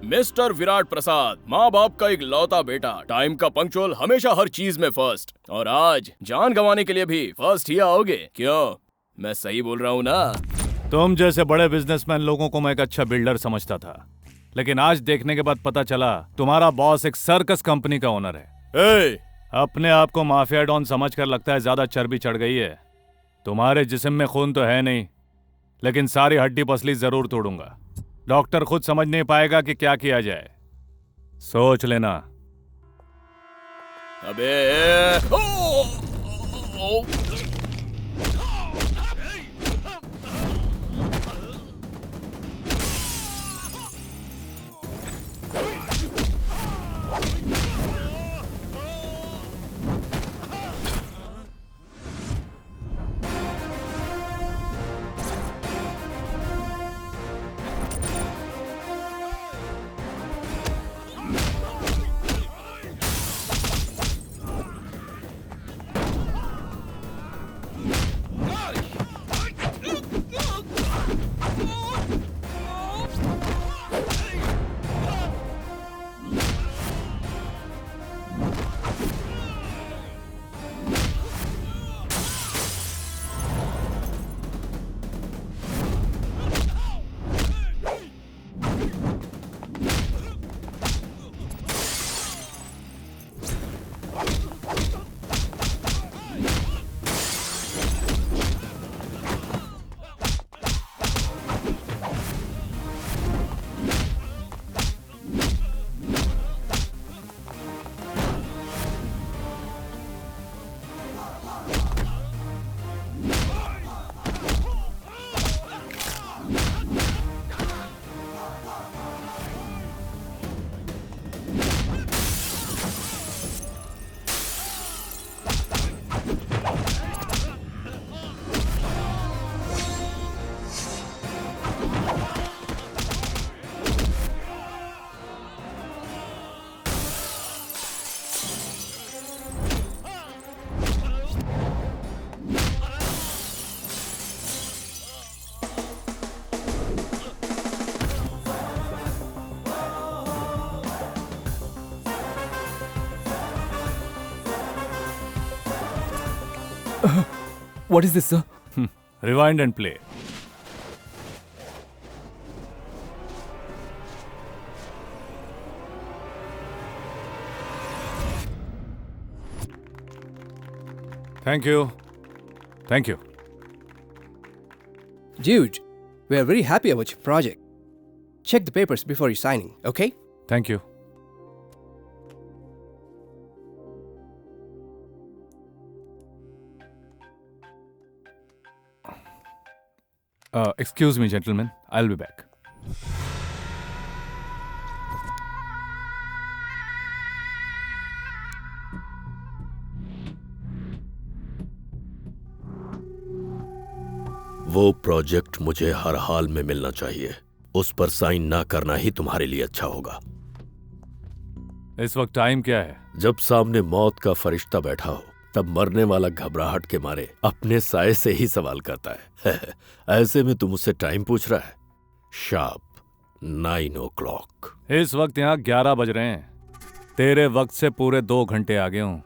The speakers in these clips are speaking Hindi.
मिस्टर विराट प्रसाद, माँ बाप का एक लौता बेटा, टाइम का पंक्चुअल, हमेशा हर चीज में फर्स्ट, और आज जान गंवाने के लिए भी फर्स्ट ही आओगे। क्यों, मैं सही बोल रहा हूँ ना? तुम जैसे बड़े बिजनेसमैन लोगों को मैं एक अच्छा बिल्डर समझता था, लेकिन आज देखने के बाद पता चला तुम्हारा बॉस एक सर्कस कंपनी का ओनर है। अपने आप को माफिया डॉन समझकर लगता है ज्यादा चर्बी चढ़ गई है। तुम्हारे जिस्म में खून तो है नहीं, लेकिन सारी हड्डी पसली जरूर तोड़ूंगा। डॉक्टर खुद समझ नहीं पाएगा कि क्या किया जाए। सोच लेना। अबे ओ! What is this, sir? Rewind and play. Thank you. Thank you. Dude, we are very happy about your project. Check the papers before you signing, okay? Thank you. Excuse me, gentlemen. I'll be back. वो प्रोजेक्ट मुझे हर हाल में मिलना चाहिए। उस पर साइन ना करना ही तुम्हारे लिए अच्छा होगा। इस वक्त टाइम क्या है? जब सामने मौत का फरिश्ता बैठा हो, तब मरने वाला घबराहट के मारे अपने साये से ही सवाल करता है। ऐसे में तू मुझसे टाइम पूछ रहा है? Sharp 9 o'clock। इस वक्त यहाँ 11 बज रहे हैं। तेरे वक्त से पूरे 2 घंटे आगे हूँ,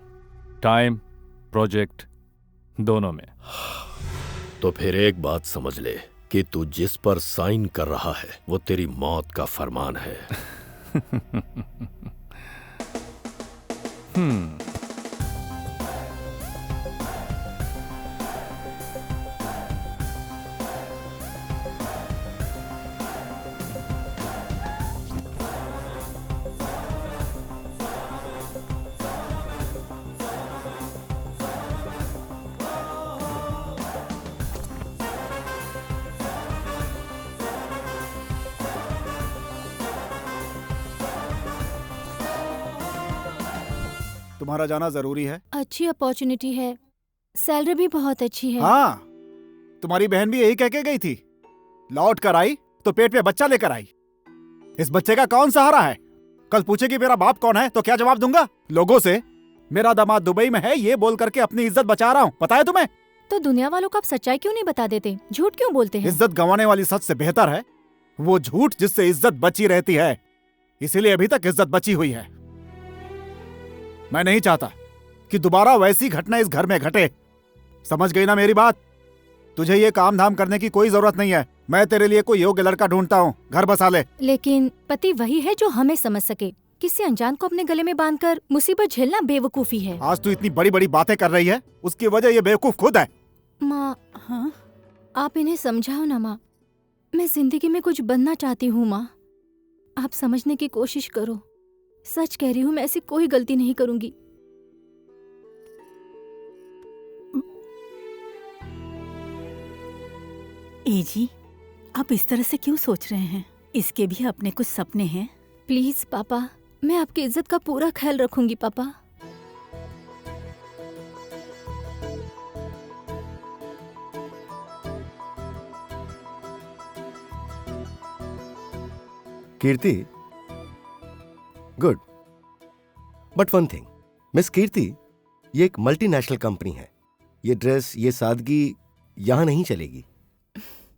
टाइम प्रोजेक्ट दोनों में। तो फिर एक बात समझ ले कि तू जिस पर साइन कर रहा है वो तेरी मौत का फरमान है। तुम्हारा जाना जरूरी है। अच्छी अपॉर्चुनिटी है, सैलरी भी बहुत अच्छी है। हाँ, तुम्हारी बहन भी यही कह के गई थी। लौट कर आई तो पेट पे बच्चा लेकर आई। इस बच्चे का कौन सहारा है? कल पूछेगी मेरा बाप कौन है तो क्या जवाब दूंगा लोगों से? मेरा दामाद दुबई में है ये बोल करके अपनी इज्जत बचा रहा हूँ, पता है तुम्हें? तो दुनिया वालों को आप सच्चाई क्यों नहीं बता देते? झूठ क्यों बोलते हैं? इज्जत गंवाने वाली सच से बेहतर है वो झूठ जिससे इज्जत बची रहती है। इसीलिए अभी तक इज्जत बची हुई है। मैं नहीं चाहता कि दोबारा वैसी घटना इस घर में घटे। समझ गई ना मेरी बात? तुझे ये काम धाम करने की कोई जरूरत नहीं है। मैं तेरे लिए कोई योग्य लड़का ढूंढता हूँ, घर बसा ले। लेकिन पति वही है जो हमें समझ सके। किसी अनजान को अपने गले में बांधकर मुसीबत झेलना बेवकूफी है। आज तू इतनी बड़ी बड़ी बातें कर रही है, उसकी वजह ये बेवकूफ खुद है। माँ, हाँ, आप इन्हें समझाओ ना माँ। मैं जिंदगी में कुछ बनना चाहती हूँ माँ, आप समझने की कोशिश करो। सच कह रही हूँ, मैं ऐसी कोई गलती नहीं करूंगी। ए जी, आप इस तरह से क्यों सोच रहे हैं? इसके भी अपने कुछ सपने हैं। प्लीज पापा, मैं आपकी इज्जत का पूरा ख्याल रखूंगी पापा। Kirti, good. But one thing, miss Kirti, ये एक मल्टीनेशनल कंपनी है। ये ड्रेस, ये सादगी यहां नहीं चलेगी।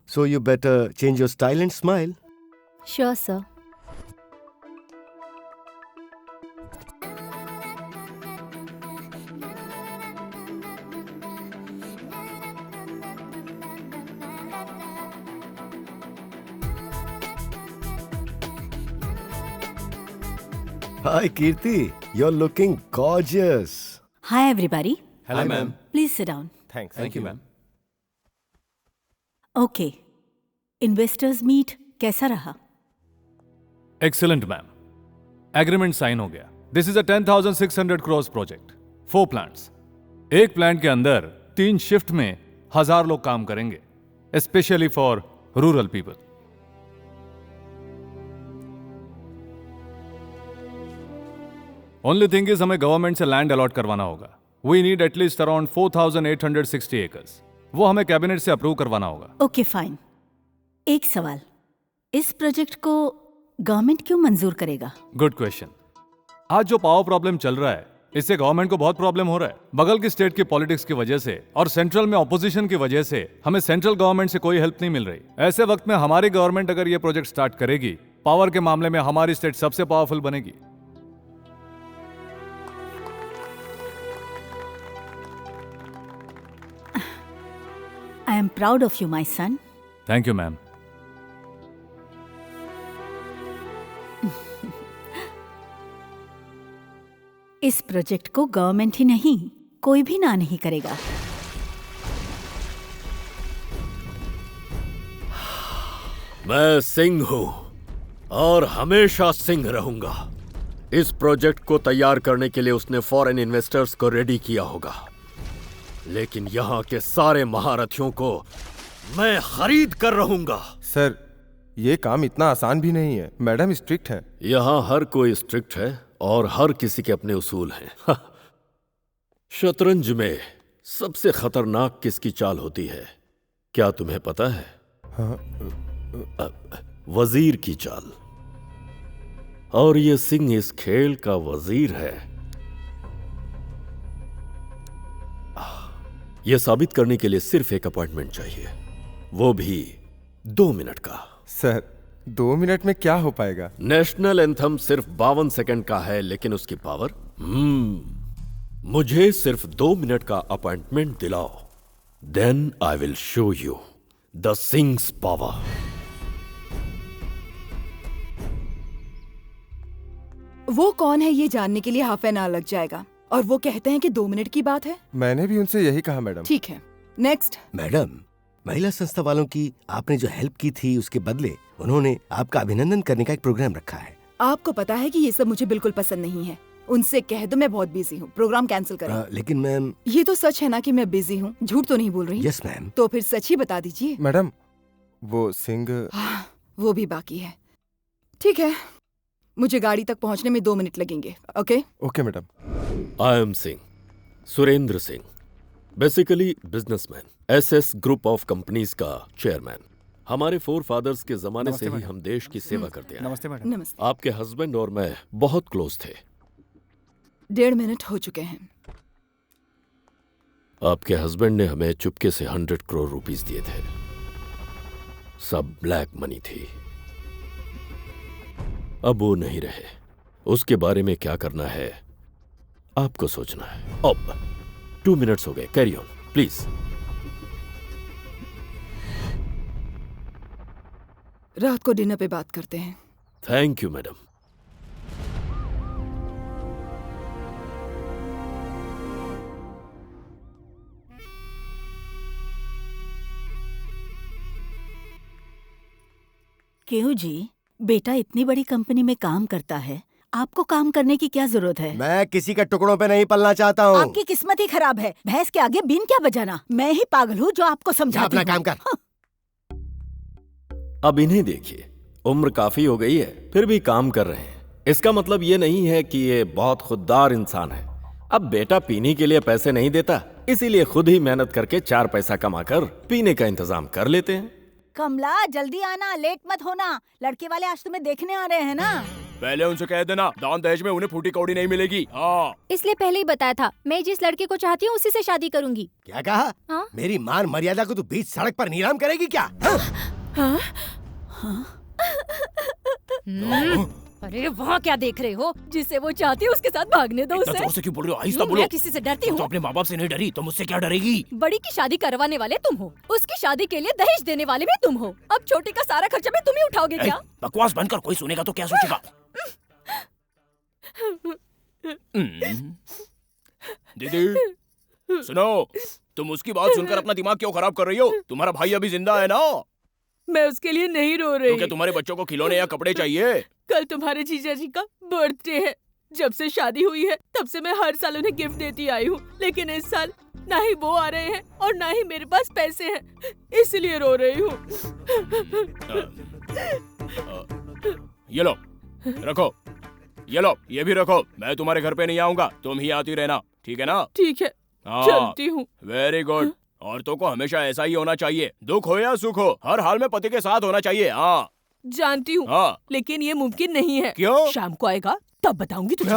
So you better change your style and smile. Sure sir. Hi Kirti, you're looking gorgeous. Hi everybody. Hello, ma'am. Please sit down. Thanks. Thank you, ma'am. Okay. Investors meet कैसा रहा? Excellent, ma'am. Agreement साइन हो गया. This is a 10,600 crores project. 4 plants. एक प्लांट के अंदर 3 शिफ्ट में 1000 लोग काम करेंगे, specially for rural people. Only thing is हमें गवर्नमेंट से लैंड अलॉट करवाना होगा। We need at least around 4,860 acres. वो हमें कैबिनेट से अप्रूव करवाना होगा। Okay fine. एक सवाल, इस प्रोजेक्ट को गवर्नमेंट क्यों मंजूर करेगा? Good question. आज जो पावर प्रॉब्लम चल रहा है, इससे गवर्नमेंट को बहुत प्रॉब्लम हो रहा है। बगल की स्टेट की पॉलिटिक्स की वजह से और सेंट्रल में ऑपोजिशन की वजह से हमें सेंट्रल गवर्नमेंट से कोई हेल्प नहीं मिल रही। ऐसे वक्त में हमारी गवर्नमेंट अगर ये प्रोजेक्ट स्टार्ट करेगी, पावर के मामले में हमारी स्टेट सबसे पावरफुल बनेगी। I am proud of you, my son. Thank you ma'am. इस प्रोजेक्ट को गवर्नमेंट ही नहीं, कोई भी ना नहीं करेगा। मैं सिंह हूं और हमेशा सिंह रहूंगा। इस प्रोजेक्ट को तैयार करने के लिए उसने फॉरेन इन्वेस्टर्स को रेडी किया होगा, लेकिन यहाँ के सारे महारथियों को मैं खरीद कर रहूंगा। सर, ये काम इतना आसान भी नहीं है। मैडम स्ट्रिक्ट है। यहाँ हर कोई स्ट्रिक्ट है और हर किसी के अपने उसूल हैं। शतरंज में सबसे खतरनाक किसकी चाल होती है, क्या तुम्हें पता है? वजीर की चाल। और ये सिंह इस खेल का वजीर है। यह साबित करने के लिए सिर्फ एक अपॉइंटमेंट चाहिए, वो भी 2 मिनट का। सर, 2 मिनट में क्या हो पाएगा? नेशनल एंथम सिर्फ 52 सेकंड का है, लेकिन उसकी पावर मुझे सिर्फ 2 मिनट का अपॉइंटमेंट दिलाओ, then I will show you the Singh's power. वो कौन है ये जानने के लिए हाफ एन आवर लग जाएगा, और वो कहते हैं कि 2 मिनट की बात है। मैंने भी उनसे यही कहा मैडम। ठीक है, नेक्स्ट। मैडम, महिला संस्था वालों की आपने जो हेल्प की थी, उसके बदले उन्होंने आपका अभिनंदन करने का एक प्रोग्राम रखा है। आपको पता है कि ये सब मुझे बिल्कुल पसंद नहीं है। उनसे कह दो मैं बहुत बिजी हूँ, प्रोग्राम कैंसिल करें। लेकिन मैम, ये तो सच है ना कि मैं बिजी हूँ, झूठ तो नहीं बोल रही? Yes ma'am. तो फिर सच ही बता दीजिए। मैडम, वो सिंह। वो भी बाकी है। ठीक है, मुझे गाड़ी तक पहुँचने में 2 मिनट लगेंगे। Okay okay madam. I am Singh, Surendra Singh, basically businessman, SS group of companies का चेयरमैन। हमारे 4 फादर्स के जमाने से ही हम देश की सेवा करते हैं। नमस्ते मैडम। नमस्ते। आपके हस्बैंड और मैं बहुत क्लोज थे। 1.5 मिनट हो चुके हैं। आपके हस्बैंड ने हमें चुपके से 100 करोड़ रुपीस दिए थे। सब ब्लैक मनी थी। अब वो नहीं रहे, उसके बारे में क्या करना है आपको सोचना है। अब 2 मिनट्स हो गए, कैरी ऑन प्लीज। रात को डिनर पे बात करते हैं। Thank you madam. क्यों जी, बेटा इतनी बड़ी कंपनी में काम करता है, आपको काम करने की क्या जरूरत है? मैं किसी के टुकड़ों पे नहीं पलना चाहता हूँ। आपकी किस्मत ही खराब है। भैंस के आगे बीन क्या बजाना। मैं ही पागल हूँ जो आपको समझाती अपना हूँ। काम कर। हाँ। अब इन्हें देखिए, उम्र काफी हो गई है फिर भी काम कर रहे हैं। इसका मतलब ये नहीं है कि ये बहुत खुददार इंसान है। अब बेटा पीने के लिए पैसे नहीं देता, इसीलिए खुद ही मेहनत करके 4 पैसा कमाकर पीने का इंतजाम कर लेते हैं। कमला जल्दी आना, लेट मत होना। लड़के वाले आज तुम्हें देखने आ रहे हैं ना। पहले उनसे कह देना दान दहेज में उन्हें फूटी कौड़ी नहीं मिलेगी। हाँ, इसलिए पहले ही बताया था, मैं जिस लड़के को चाहती हूँ उसी से शादी करूंगी। क्या कहा? हाँ? मेरी मान मर्यादा को तू बीच सड़क पर नीलाम करेगी क्या? अरे वहाँ क्या देख रहे हो? जिसे वो चाहती है उसके साथ भागने दो उसे। जोर से क्यों बोल रहे हो? आहिस्ता बोलो। मैं किसी से डरती तो हूँ? अपने माँ बाप से नहीं डरी तो मुझसे क्या डरेगी? बड़ी की शादी करवाने वाले तुम हो, उसकी शादी के लिए दहेज देने वाले भी तुम हो। अब छोटी का सारा खर्चा भी तुम ही उठाओगे क्या? बकवास बंद कर, कोई सुनेगा तो क्या सोचेगा? दीदी सुनो, तुम उसकी बात सुनकर अपना दिमाग क्यों खराब कर रही हो? तुम्हारा भाई अभी जिंदा है ना? मैं उसके लिए नहीं रो रही। तो क्या तुम्हारे बच्चों को खिलौने या कपड़े चाहिए? कल तुम्हारे जीजा जी का बर्थडे है। जब से शादी हुई है तब से मैं हर साल उन्हें गिफ्ट देती आई हूँ, लेकिन इस साल ना ही वो आ रहे हैं और ना ही मेरे पास पैसे हैं, इसलिए रो रही हूँ। ये लो, रखो। ये लो, ये भी रखो। मैं तुम्हारे घर पे नहीं आऊंगा, तुम ही आती रहना, ठीक है ना? ठीक है, चलती हूँ। Very good. औरतों को हमेशा ऐसा ही होना चाहिए, दुख हो या सुख हो, हर हाल में पति के साथ होना चाहिए। हाँ जानती हूँ, हाँ। लेकिन ये मुमकिन नहीं है। क्यों? शाम को आएगा तब बताऊंगी तुझे।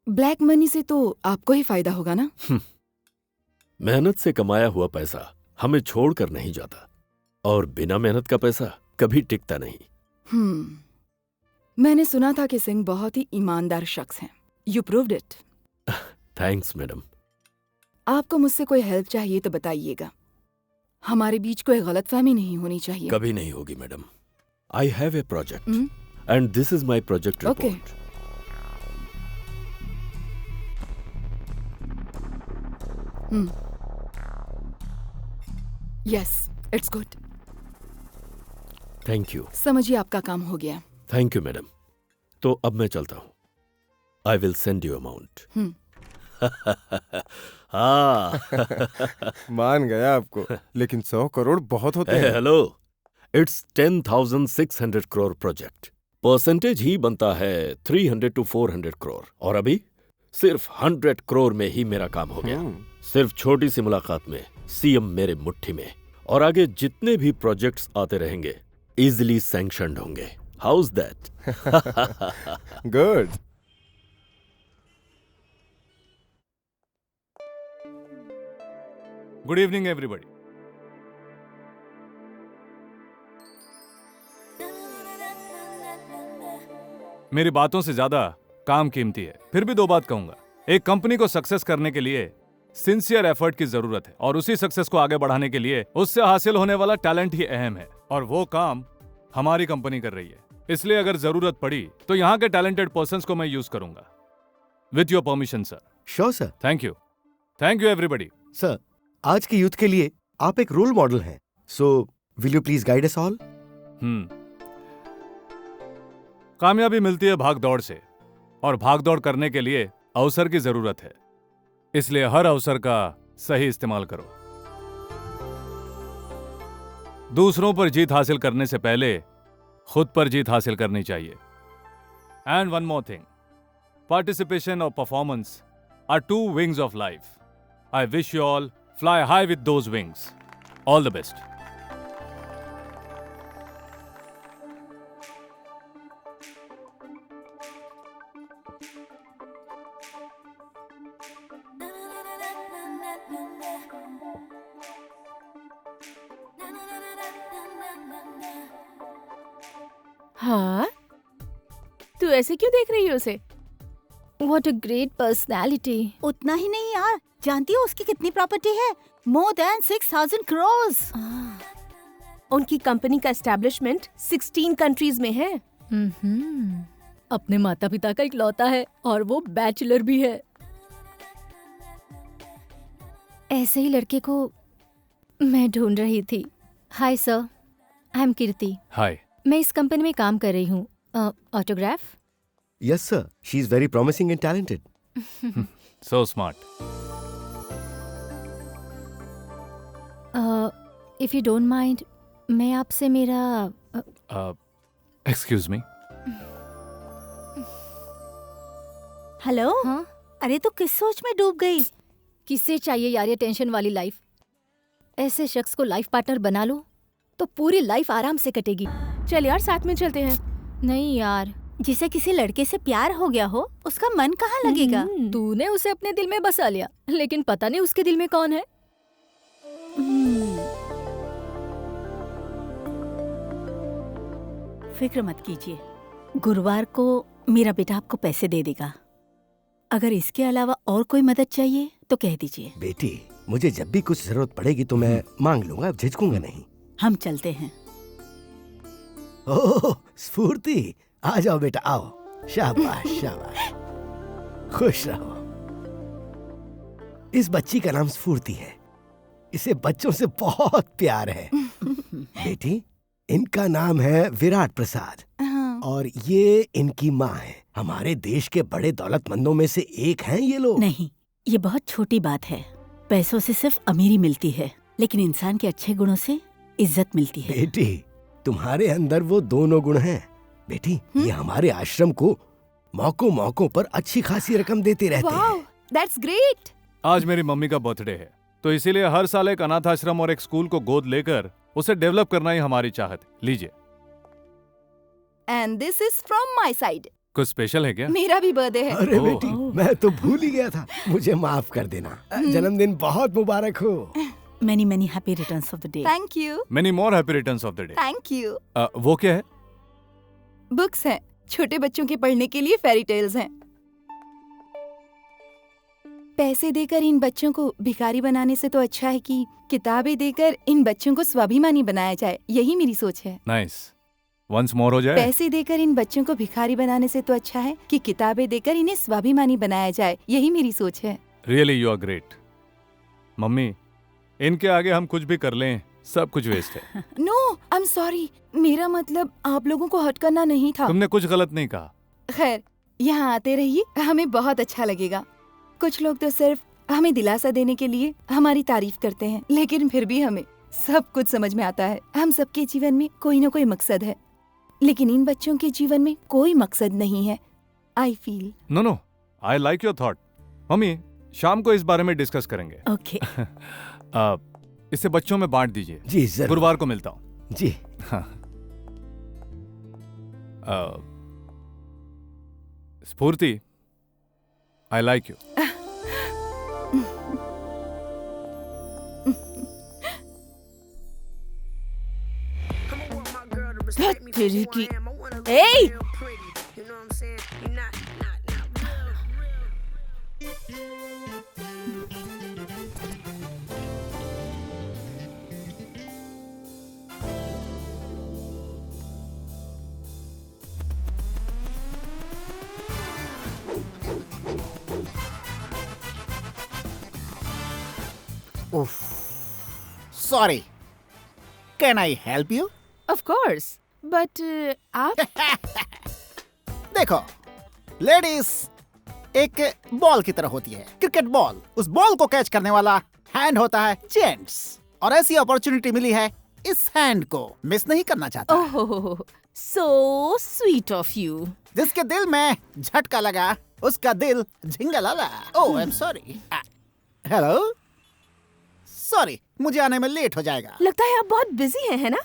ब्लैक मनी से तो आपको ही फायदा होगा ना? मेहनत से कमाया हुआ पैसा हमें छोड़कर नहीं जाता, और बिना मेहनत का पैसा कभी टिकता नहीं। मैंने सुना था कि सिंह बहुत ही ईमानदार शख्स हैं। You proved it. Thanks madam. आपको मुझसे कोई हेल्प चाहिए तो बताइएगा। हमारे बीच कोई गलतफहमी नहीं होनी चाहिए। कभी नहीं होगी madam. I have a project and this is my project report. Yes, it's good. Thank you. समझिए आपका काम हो गया। Thank you madam. तो अब मैं चलता हूँ। I will send you amount. हाँ मान गया आपको, लेकिन 100 करोड़ बहुत होते हैं। Hello, it's 10,600 crore project. Percentage ही बनता है 300 to 400 करोड़, और अभी सिर्फ 100 करोड़ में ही मेरा काम हो गया। सिर्फ छोटी सी मुलाकात में सीएम मेरे मुट्ठी में, और आगे जितने भी प्रोजेक्ट्स आते रहेंगे इजिली सैंक्शनड होंगे। House that? Good. Good evening everybody. मेरी बातों से ज्यादा काम कीमती है, फिर भी 2 बात कहूंगा। एक कंपनी को सक्सेस करने के लिए सिंसियर एफर्ट की जरूरत है, और उसी सक्सेस को आगे बढ़ाने के लिए उससे हासिल होने वाला टैलेंट ही अहम है, और वो काम हमारी कंपनी कर रही है। इसलिए अगर जरूरत पड़ी तो यहाँ के टैलेंटेड पर्संस को मैं यूज करूंगा। With your permission sir. Sure sir. Thank you everybody. Sir, आज के यूथ के लिए आप एक रोल मॉडल हैं, so will you please guide us all? कामयाबी मिलती है भाग दौड़ से, और भाग दौड़ करने के लिए अवसर की जरूरत है। इसलिए हर अवसर का सही इस्तेमाल करो। दूसरों पर जीत हासिल करने से पहले खुद पर जीत हासिल करनी चाहिए। And one more thing, participation और performance are 2 wings of life. I wish you all fly high with those wings. All the best. हाँ, तू ऐसे क्यों देख रही है उसे? What a great personality. उतना ही नहीं यार, जानती हो उसकी कितनी प्रॉपर्टी है? More than 6,000 crores. उनकी कंपनी का एस्टेब्लिशमेंट 16 कंट्रीज में है। अपने माता पिता का इकलौता है और वो बैचलर भी है। ऐसे ही लड़के को मैं ढूंढ रही थी। हाय सर, आई एम कीर्ति। हाय। मैं इस कंपनी में काम कर रही हूँ। Autograph? Yes, sir. She is very promising and talented. So smart. If you don't mind, मैं आपसे मेरा Excuse me. हेलो? हाँ? अरे तू किस सोच में डूब गई? किससे चाहिए यार ये टेंशन वाली लाइफ? ऐसे शख्स को लाइफ पार्टनर बना लो तो पूरी लाइफ आराम से कटेगी। चल यार, साथ में चलते हैं। नहीं यार, जिसे किसी लड़के से प्यार हो गया हो, उसका मन कहाँ लगेगा? तूने उसे अपने दिल में बसा लिया, लेकिन पता नहीं उसके दिल में कौन है। फिक्र मत कीजिए, गुरुवार को मेरा बेटा आपको पैसे दे देगा। अगर इसके अलावा और कोई मदद चाहिए तो कह दीजिए। बेटी, मुझे जब भी कुछ जरूरत पड़ेगी तो मैं मांग लूंगा, झिझकूंगा नहीं। हम चलते हैं। ओह स्फूर्ति, आ जाओ बेटा, आओ। शाबाश शाबाश, खुश रहो। इस बच्ची का नाम स्फूर्ति है। इसे बच्चों से बहुत प्यार है। बेटी, इनका नाम है विराट प्रसाद और ये इनकी माँ है। हमारे देश के बड़े दौलतमंदों में से एक हैं ये लोग। नहीं, ये बहुत छोटी बात है। पैसों से सिर्फ अमीरी मिलती है, लेकिन इंसान के अच्छे गुणों से इज्जत मिलती है। बेटी, तुम्हारे अंदर वो दोनों गुण हैं। बेटी, ये हमारे आश्रम को मौकों मौकों पर अच्छी खासी रकम देते रहते हैं। That's great. आज मेरी मम्मी का बर्थडे है, तो इसीलिए हर साल एक अनाथ आश्रम और एक स्कूल को गोद लेकर उसे डेवलप करना ही हमारी चाहत है। लीजिए। And this is from my side. कुछ स्पेशल है क्या? मेरा भी बर्थडे है। अरे बेटी, मैं तो भूल ही गया था, मुझे माफ कर देना। जन्मदिन बहुत मुबारक हो। Many many happy returns of the day. Thank you. Many more happy returns of the day. Thank you. वो क्या है? बुक्स हैं, छोटे बच्चों के पढ़ने के लिए फेरी टेल्स हैं। पैसे देकर इन बच्चों को भिखारी बनाने से तो अच्छा है कि किताबें देकर इन बच्चों को स्वाभिमानी बनाया जाए। यही मेरी सोच है। Nice. Once more हो जाए? पैसे देकर इन बच्चों को भिखारी बनाने से तो अच्छा है कि किताबें देकर इन्हें स्वाभिमानी बनाया जाए। यही मेरी सोच है। Really, you are great. Mummy, इनके आगे हम कुछ भी कर लें, सब कुछ वेस्ट है। No, I am sorry. मेरा मतलब आप लोगों को हर्ट करना नहीं था। तुमने कुछ गलत नहीं कहा। खैर, यहाँ आते रहिए, हमें बहुत अच्छा लगेगा। कुछ लोग तो सिर्फ हमें दिलासा देने के लिए हमारी तारीफ करते हैं, लेकिन फिर भी हमें सब कुछ समझ में आता है। हम सबके जीवन में कोई न कोई मकसद है, लेकिन इन बच्चों के जीवन में कोई मकसद नहीं है। I feel. No, I like your thought. Mummy, शाम को इस बारे में डिस्कस करेंगे। ओके। इसे बच्चों में बांट दीजिए। जी जरूर। गुरुवार को मिलता हूँ। जी। स्फूर्ति, आई लाइक यू। तेरी की। ए! Sorry, can I help you? Of course, but आप देखो, लेडीज एक बॉल की तरह होती है, क्रिकेट बॉल। उस बॉल को कैच करने वाला हैंड होता है जेंट्स, और ऐसी अपॉर्चुनिटी मिली है, इस हैंड को मिस नहीं करना चाहता। Oh, so sweet of you. जिसके दिल में झटका लगा, उसका दिल झिंगलाला। Oh, I am sorry. Hello, sorry, मुझे आने में लेट हो जाएगा। लगता है आप बहुत बिजी हैं, है ना?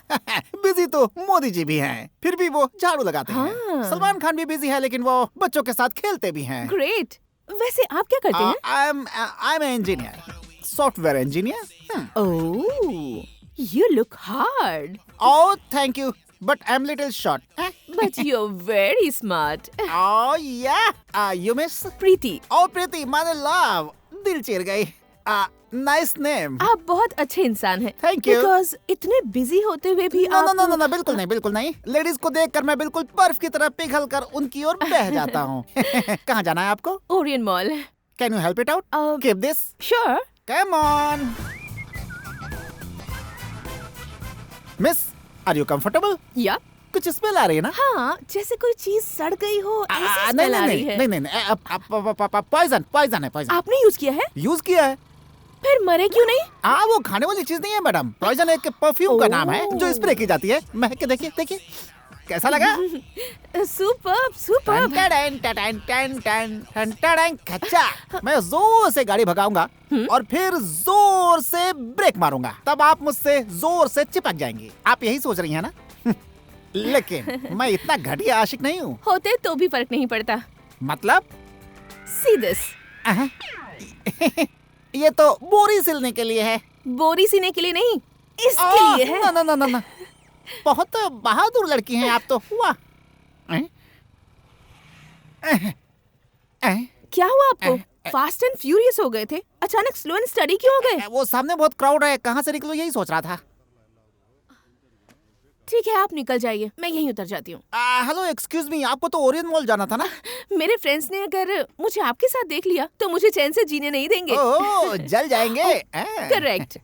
बिजी तो मोदी जी भी हैं, फिर भी वो झाड़ू लगाते हैं। सलमान खान भी बिजी है, लेकिन वो बच्चों के साथ खेलते भी हैं। ग्रेट। वैसे आप क्या करते हैं? I am engineer, software engineer. Oh, you look hard. Oh, thank you. but I'm little short. But you're very smart. Oh yeah. You miss? Preeti, Oh Preeti, my love. दिल चीर गई. Nice name. आप बहुत अच्छे इंसान हैं. Thank you. Because इतने बिजी होते हुए भी No, आप... no, no, no, बिल्कुल नहीं, बिल्कुल नहीं. लेडीज को देखकर मैं बिल्कुल बर्फ की तरह पिघल कर उनकी ओर बह जाता हूँ. कहाँ जाना है आपको? Orion mall. Can you help it out? Keep this. Sure. Come on. Miss, are you comfortable? या कुछ स्मेल आ रही है ना? हाँ, जैसे कोई चीज सड़ गई हो ऐसी नहीं स्मेल आ रही नहीं है. नहीं नहीं नहीं, पॉइजन है, पॉइजन. आपने यूज किया है? यूज किया है. फिर मरे क्यों नहीं? वो खाने वाली चीज नहीं है मैडम. पॉइजन एक परफ्यूम का नाम है जो स्प्रे की जाती है. महक के देखिए, देखिए कैसा लगा? Super super. मैं जोर से गाड़ी भगाऊंगा और फिर जोर से ब्रेक मारूंगा. तब आप मुझसे जोर से चिपक जाएंगी. आप यही सोच रही हैं ना? लेकिन मैं इतना घटिया आशिक नहीं हूँ. होते तो भी फर्क नहीं पड़ता. मतलब? See this. ये तो बोरी सिलने के लिए है. बोरी सीने के लिए नहीं, इसके लिए है. ना ना ना ना, बहुत बहादुर लड़की हैं आप तो. वाह. क्या हुआ आपको? फास्ट एंड फ्यूरियस हो गए थे, अचानक स्लो एंड स्टडी क्यों हो गए? वो सामने बहुत क्राउड है, कहाँ से निकलूं यही सोच रहा था. ठीक है, आप निकल जाइए, मैं यहीं उतर जाती हूँ. हेलो, एक्सक्यूज मी, आपको तो ओरियन मॉल जाना था ना? मेरे फ्रेंड्स ने अगर मुझे आपके साथ देख लिया तो मुझे चैन से जीने नहीं देंगे. ओह, जल जाएंगे. Correct.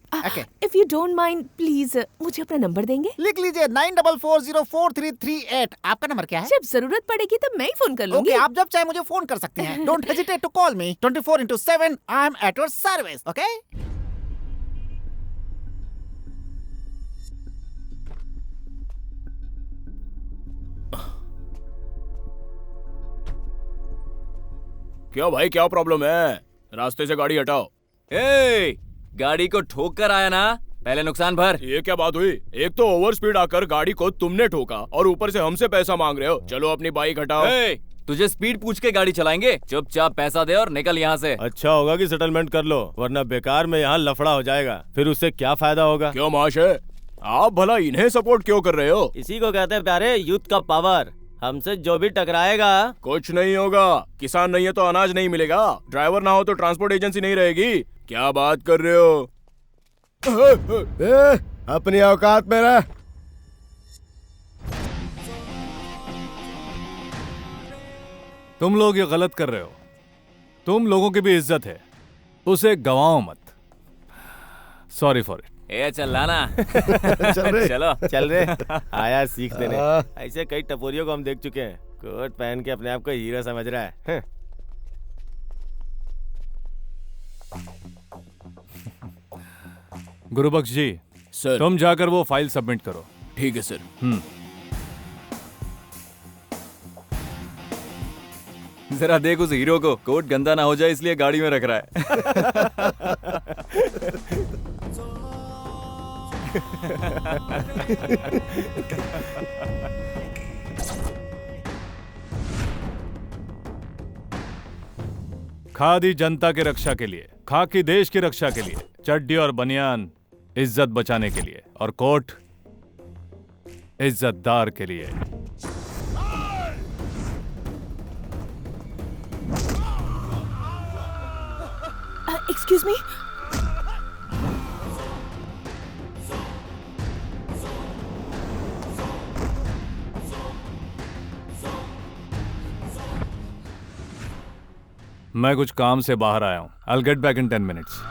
If you don't mind, please मुझे अपना नंबर देंगे? लिख लीजिए 94404338. आपका नंबर क्या है? जब जरूरत पड़ेगी तब मैं ही फोन कर लूंगी. ओके, आप जब चाहे मुझे फोन कर सकते हैं. Don't hesitate to call me. 24/7 I am at your service. Okay. क्या भाई, क्या प्रॉब्लम है? रास्ते से गाड़ी हटाओ. गाड़ी को ठोक कर आया ना, पहले नुकसान भर. ये क्या बात हुई? एक तो ओवर स्पीड आकर गाड़ी को तुमने ठोका और ऊपर से हमसे पैसा मांग रहे हो. चलो अपनी बाइक हटाओ. तुझे स्पीड पूछ के गाड़ी चलाएंगे? चुपचाप पैसा दे और निकल यहाँ से. अच्छा होगा कि सेटलमेंट कर लो, वरना बेकार में यहाँ लफड़ा हो जाएगा. फिर उससे क्या फायदा होगा? क्यों महाशय, आप भला इन्हें सपोर्ट क्यों कर रहे हो? इसी को कहते हैं प्यारे, यूथ का पावर. हमसे जो भी टकराएगा कुछ नहीं होगा. किसान नहीं है तो अनाज नहीं मिलेगा, ड्राइवर ना हो तो ट्रांसपोर्ट एजेंसी नहीं रहेगी. क्या बात कर रहे हो? अपनी औकात में रह. तुम लोग ये गलत कर रहे हो. तुम लोगों की भी इज्जत है, उसे गवाओ मत. Sorry for it. चल लाना. चल रे. आया सीख देने. ऐसे कई टपोरियों को हम देख चुके हैं. कोट पहन के अपने आप को हीरो समझ रहा है. गुरुबख्श जी, सर. तुम जाकर वो फाइल सबमिट करो. ठीक है सर. जरा देख उस हीरो को, कोट गंदा ना हो जाए इसलिए गाड़ी में रख रहा है. खादी जनता की रक्षा के लिए, खाकी देश की रक्षा के लिए, चड्डी और बनियान इज्जत बचाने के लिए, और कोट इज्जतदार के लिए. Excuse me. मैं कुछ काम से बाहर आया हूँ. I'll get back in 10 minutes.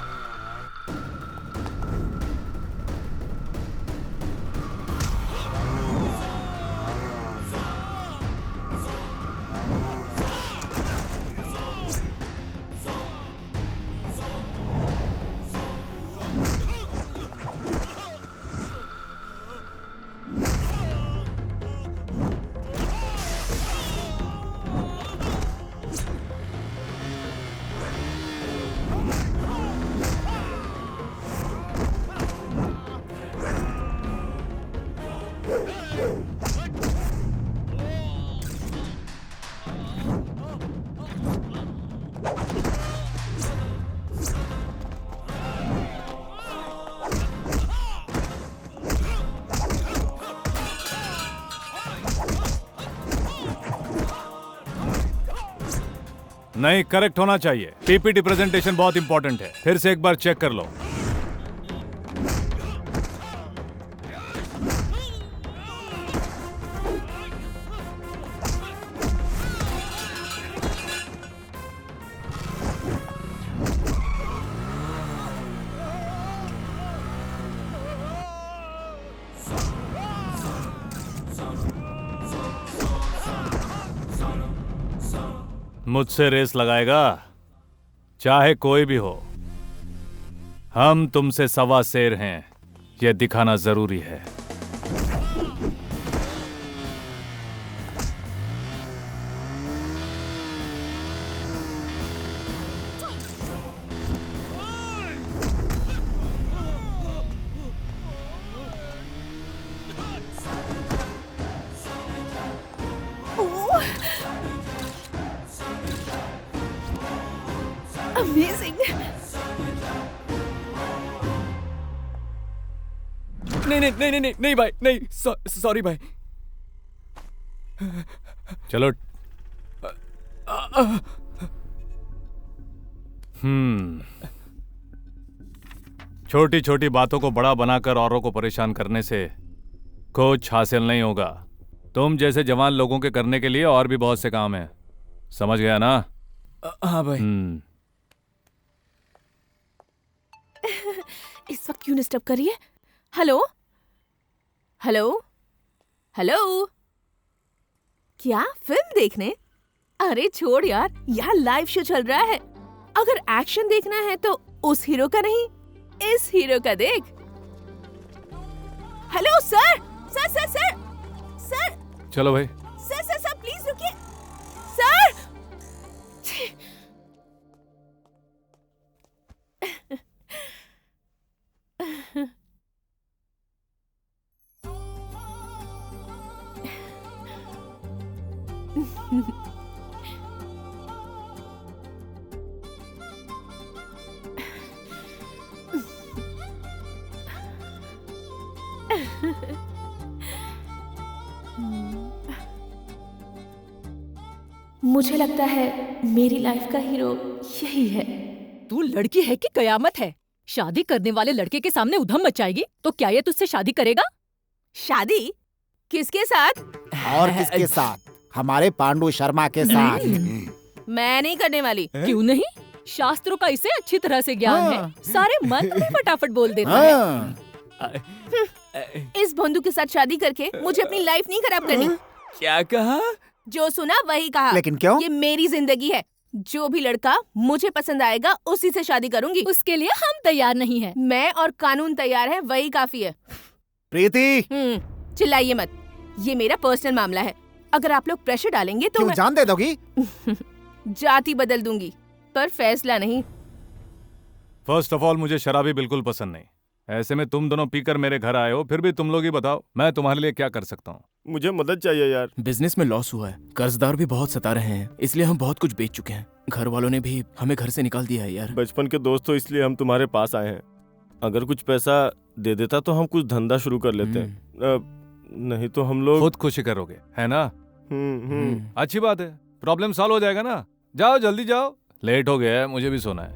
नहीं, करेक्ट होना चाहिए। पीपीटी प्रेजेंटेशन बहुत इंपॉर्टेंट है। फिर से एक बार चेक कर लो। मुझसे रेस लगाएगा, चाहे कोई भी हो। हम तुमसे सवा शेर हैं, यह दिखाना जरूरी है। अमेजिंग। नहीं भाई, नहीं, सॉरी भाई। चलो। छोटी छोटी बातों को बड़ा बनाकर औरों को परेशान करने से कुछ हासिल नहीं होगा। तुम जैसे जवान लोगों के करने के लिए और भी बहुत से काम हैं। समझ गया ना? हाँ भाई। इस वक्त क्यों डिस्टर्ब कर रही है? हेलो हेलो हेलो, क्या फिल्म देखने? अरे छोड़ यार, यहाँ लाइव शो चल रहा है। अगर एक्शन देखना है तो उस हीरो का नहीं, इस हीरो का देख। Hello sir sir sir sir sir. चलो भाई। सर सर सर प्लीज रुकिए सर। मुझे लगता है मेरी लाइफ का हीरो यही है। तू लड़की है कि कयामत है? शादी करने वाले लड़के के सामने उधम मचाएगी तो क्या ये तुझसे शादी करेगा? शादी किसके साथ? और किसके साथ? हमारे पांडु शर्मा के साथ। मैं नहीं करने वाली। क्यों नहीं? शास्त्रों का इसे अच्छी तरह से ज्ञान है, सारे मंत्र भी फटाफट बोल देता है। इस बंधु के साथ शादी करके मुझे अपनी लाइफ नहीं खराब करनी। क्या कहा? जो सुना वही कहा। लेकिन क्यों? ये मेरी जिंदगी है। जो भी लड़का मुझे पसंद आएगा उसी से शादी करूंगी। उसके लिए हम तैयार नहीं हैं। मैं और कानून तैयार है, वही काफी है। प्रीति, चिल्लाइए मत, ये मेरा पर्सनल मामला है। अगर आप लोग प्रेशर डालेंगे तो क्यों जान दे दोगी? जाति बदल दूंगी, पर फैसला नहीं। फर्स्ट ऑफ ऑल, मुझे शराबी बिल्कुल पसंद नहीं। ऐसे में तुम दोनों पीकर मेरे घर आए हो, फिर भी तुम लोग ही बताओ मैं तुम्हारे लिए क्या कर सकता हूँ? मुझे मदद चाहिए यार। बिजनेस में लॉस हुआ है, कर्जदार भी बहुत सता रहे हैं, इसलिए हम बहुत कुछ बेच चुके हैं। घर वालों ने भी हमें घर से निकाल दिया है यार। बचपन के दोस्त हो इसलिए हम तुम्हारे पास आए हैं। अगर कुछ पैसा दे देता तो हम कुछ धंधा शुरू कर लेते। नहीं तो हम लोग खुद खुशी करोगे, है ना? अच्छी बात है, प्रॉब्लम सॉल्व हो जाएगा ना। जाओ जल्दी जाओ, लेट हो गया है, मुझे भी सोना है।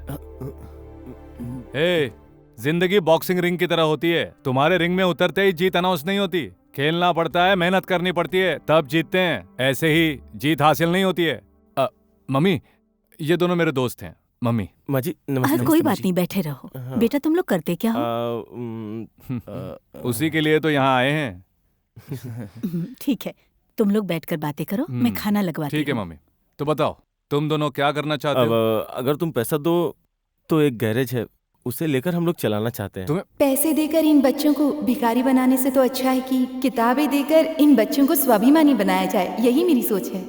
जिंदगी बॉक्सिंग रिंग की तरह होती है। तुम्हारे रिंग में उतरते ही जीत अनाउंस नहीं होती। खेलना पड़ता है, मेहनत करनी पड़ती है, तब जीतते हैं। ऐसे ही जीत हासिल नहीं होती है। मम्मी, ये दोनों मेरे दोस्त हैं। मम्मी। माँ जी नमस्ते। कोई बात नहीं, बैठे रहो। बेटा तुम लोग करते क्या हो? उसी के लिए तो यहाँ आए हैं। ठीक है, तुम लोग बैठकर बातें करो, मैं खाना लगवाती हूँ। ठीक है मम्मी। तो बताओ तुम दोनों क्या करना चाहते हो? अगर तुम पैसा दो तो एक गैरेज है, उसे लेकर हम लोग चलाना चाहते हैं। पैसे देकर इन बच्चों को भिखारी बनाने से तो अच्छा है कि किताबें देकर इन बच्चों को स्वाभिमानी बनाया जाए। यही मेरी सोच है।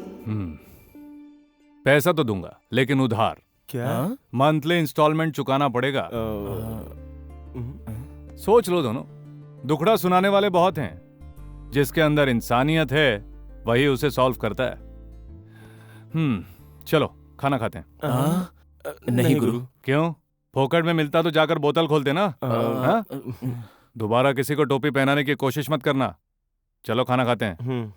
पैसा तो दूंगा, लेकिन उधार। क्या? मंथली इंस्टॉलमेंट चुकाना पड़ेगा। सोच लो दोनों, दुखड़ा सुनाने वाले बहुत हैं। जिसके अंदर इंसानियत है वही उसे सॉल्व करता है। चलो खाना खाते हैं। नहीं गुरु। क्यों? फोकट में मिलता तो जाकर बोतल खोलते ना। दोबारा किसी को टोपी पहनाने की कोशिश मत करना। चलो खाना खाते हैं।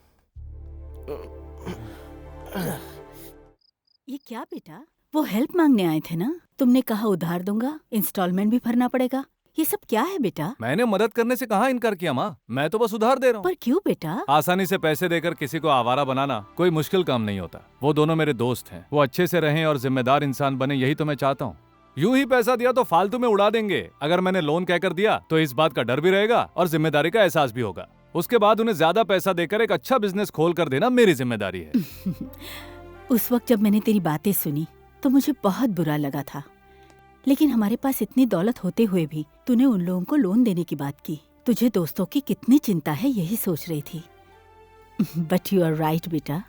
ये क्या बेटा, वो हेल्प मांगने आए थे ना? तुमने कहा उधार दूंगा, इंस्टॉलमेंट भी भरना पड़ेगा। ये सब क्या है बेटा? मैंने मदद करने से कहाँ इनकार किया माँ, मैं तो बस उधार दे रहा हूँ। पर क्यों बेटा? आसानी से पैसे देकर किसी को आवारा बनाना कोई मुश्किल काम नहीं होता। वो दोनों मेरे दोस्त हैं, वो अच्छे से रहें और जिम्मेदार इंसान बने, यही तो मैं चाहता हूँ। यूं ही पैसा दिया तो फालतू में उड़ा देंगे। अगर मैंने लोन कहकर दिया तो इस बात का डर भी रहेगा और जिम्मेदारी का एहसास भी होगा। उसके बाद उन्हें ज्यादा पैसा देकर एक अच्छा बिजनेस खोल कर देना मेरी जिम्मेदारी है। उस वक्त जब मैंने तेरी बातें सुनी तो मुझे बहुत बुरा लगा था, लेकिन हमारे पास इतनी दौलत होते हुए भी तूने उन लोगों को लोन देने की बात की। तुझे दोस्तों की कितनी चिंता है यही सोच रही थी। बट यू आर राइट बेटा।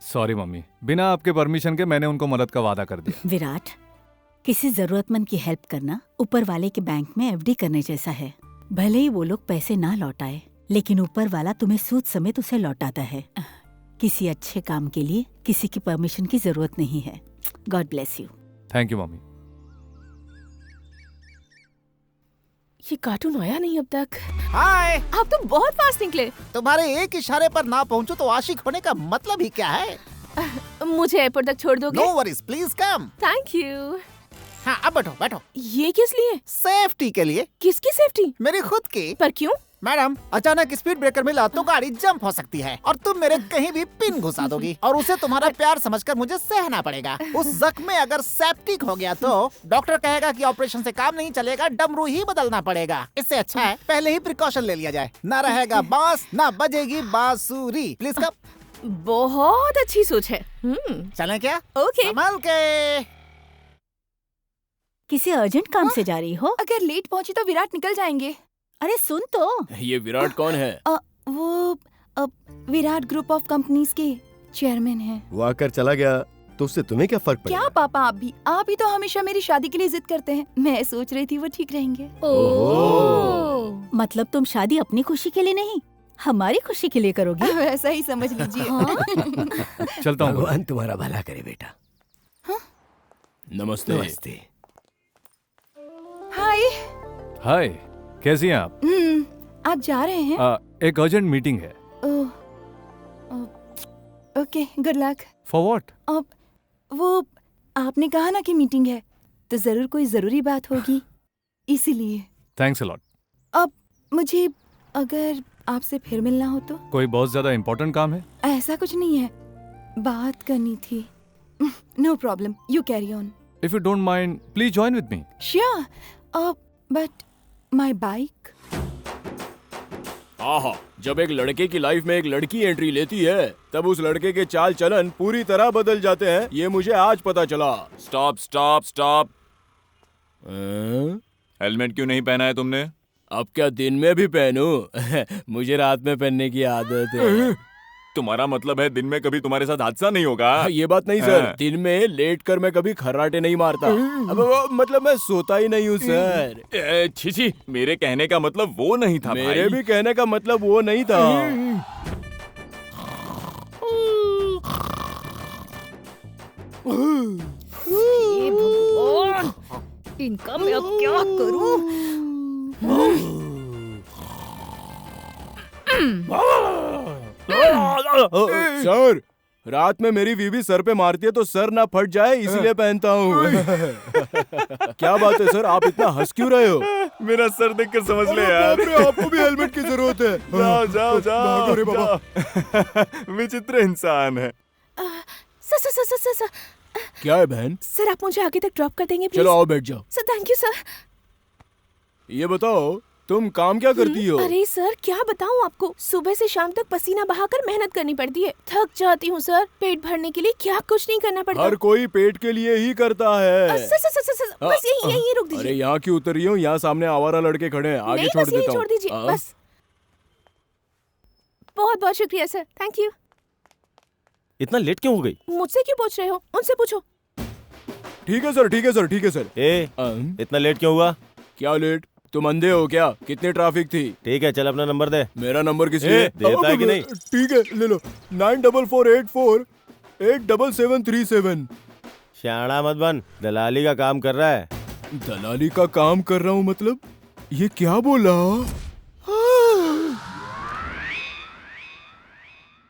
सॉरी मम्मी, बिना आपके परमिशन के मैंने उनको मदद का वादा कर दिया। विराट, किसी जरूरतमंद की हेल्प करना ऊपर वाले के बैंक में एफडी करने जैसा है। भले ही वो लोग पैसे ना लौटाए, लेकिन ऊपर वाला तुम्हें सूद समेत उसे लौटाता है। किसी अच्छे काम के लिए किसी की परमिशन की जरूरत नहीं है। God bless you. Thank you mummy. ये कार्टून आया नहीं अब तक। हाय, आप तो बहुत फास्ट निकले। तुम्हारे एक इशारे पर ना पहुंचूं तो आशिक होने का मतलब ही क्या है? मुझे एयरपोर्ट तक छोड़ दोगे? No worries, please come. Thank you. हाँ, अब बैठो बैठो। ये किस लिए? सेफ्टी के लिए। किसकी सेफ्टी? मेरी खुद की। पर क्यों? मैडम, अचानक स्पीड ब्रेकर मिला तो गाड़ी जंप हो सकती है और तुम मेरे कहीं भी पिन घुसा दोगी और उसे तुम्हारा प्यार समझकर मुझे सहना पड़ेगा। उस जख्म में अगर सेप्टिक हो गया तो डॉक्टर कहेगा कि ऑपरेशन से काम नहीं चलेगा, डमरू ही बदलना पड़ेगा। इससे अच्छा है पहले ही प्रिकॉशन ले लिया जाए। ना रहेगा बांस, ना बजेगी बांसुरी। Please come. बहुत अच्छी सोच है। चलें क्या? ओके। संभल के। किसी अर्जेंट काम से जा रही हो? अगर लेट पहुंची तो विराट निकल जाएंगे। अरे सुन तो। ये विराट कौन है? वो विराट ग्रुप ऑफ कंपनीज के चेयरमैन हैं। वो आकर चला गया तो उससे तुम्हें क्या फर्क पड़ेगा? क्या पापा, आप ही तो हमेशा मेरी शादी के लिए जिद करते हैं। मैं सोच रही थी वो ठीक रहेंगे। मतलब तुम शादी अपनी खुशी के लिए नहीं, हमारी खुशी के लिए करोगी? ऐसा ही समझ लीजिए। चलता हूँ। भगवान तुम्हारा भला करे बेटा। नमस्ते। नमस्ते। हाय। हाय, कैसी हैं आप? आप जा रहे हैं? एक अर्जेंट मीटिंग है। Okay, good luck. For what? वो आपने कहा ना कि मीटिंग है, तो जरूर कोई जरूरी बात होगी, इसीलिए। Thanks a lot. अब मुझे अगर आपसे फिर मिलना हो तो? कोई बहुत ज्यादा इम्पोर्टेंट काम है? ऐसा कुछ नहीं है, बात करनी थी। No problem, you carry on. If you don't mind, please join with me. Sure, but my bike? आहा, जब एक लड़के की लाइफ में एक लड़की एंट्री लेती है तब उस लड़के के चाल चलन पूरी तरह बदल जाते हैं। ये मुझे आज पता चला। Stop stop stop. हेलमेट क्यों नहीं पहना है तुमने? अब क्या दिन में भी पहनूं? मुझे रात में पहनने की आदत है। तुम्हारा मतलब है दिन में कभी तुम्हारे साथ हादसा नहीं होगा? ये बात नहीं सर, दिन में लेट कर मैं कभी खर्राटे नहीं मारता। अब मतलब मैं सोता ही नहीं हूँ सर। छी, मेरे कहने का मतलब वो नहीं था। मेरे भी कहने का मतलब वो नहीं था। ये भगवान, इनका मैं अब क्या करूं? सर, रात में मेरी बीवी सर पे मारती है तो सर ना फट जाए इसलिए पहनता हूँ। क्या बात है सर, आप इतना हंस क्यों रहे हो? मेरा सर देखकर समझ ले यार। आपको भी हेलमेट की जरूरत है। जाओ जाओ जाओ, अरे बाबा। विचित्र इंसान है। सर, क्या है बहन? सर आप मुझे आगे तक ड्रॉप कर देंगे प्लीज? चलो आओ बैठ जाओ। Sir thank you sir. ये बताओ तुम काम क्या करती हो? अरे सर क्या बताऊं आपको, सुबह से शाम तक पसीना बहाकर मेहनत करनी पड़ती है। थक जाती हूँ सर। पेट भरने के लिए क्या कुछ नहीं करना पड़ता। हर कोई पेट के लिए ही करता है। सर, बस यही रुक दीजिए। अरे यहाँ क्यों उतर रही हो? यहाँ सामने आवारा लड़के खड़े हैं, आगे छोड़ देता हूँ। छोड़ दीजिए बस। बहुत बहुत शुक्रिया सर, थैंक यू। इतना लेट क्यों हो गई? मुझसे क्यों पूछ रहे हो, उनसे पूछो। ठीक है सर। इतना लेट क्यों हुआ? क्या लेट? तुम अंधे हो क्या? कितनी ट्रैफिक थी? ठीक है, चल अपना नंबर दे। मेरा नंबर किस लिए? देता है कि नहीं? ठीक है ले लो, 9448487737। शाना मत बन, दलाली का काम कर रहा है। दलाली का काम कर रहा हूँ मतलब? ये क्या बोला?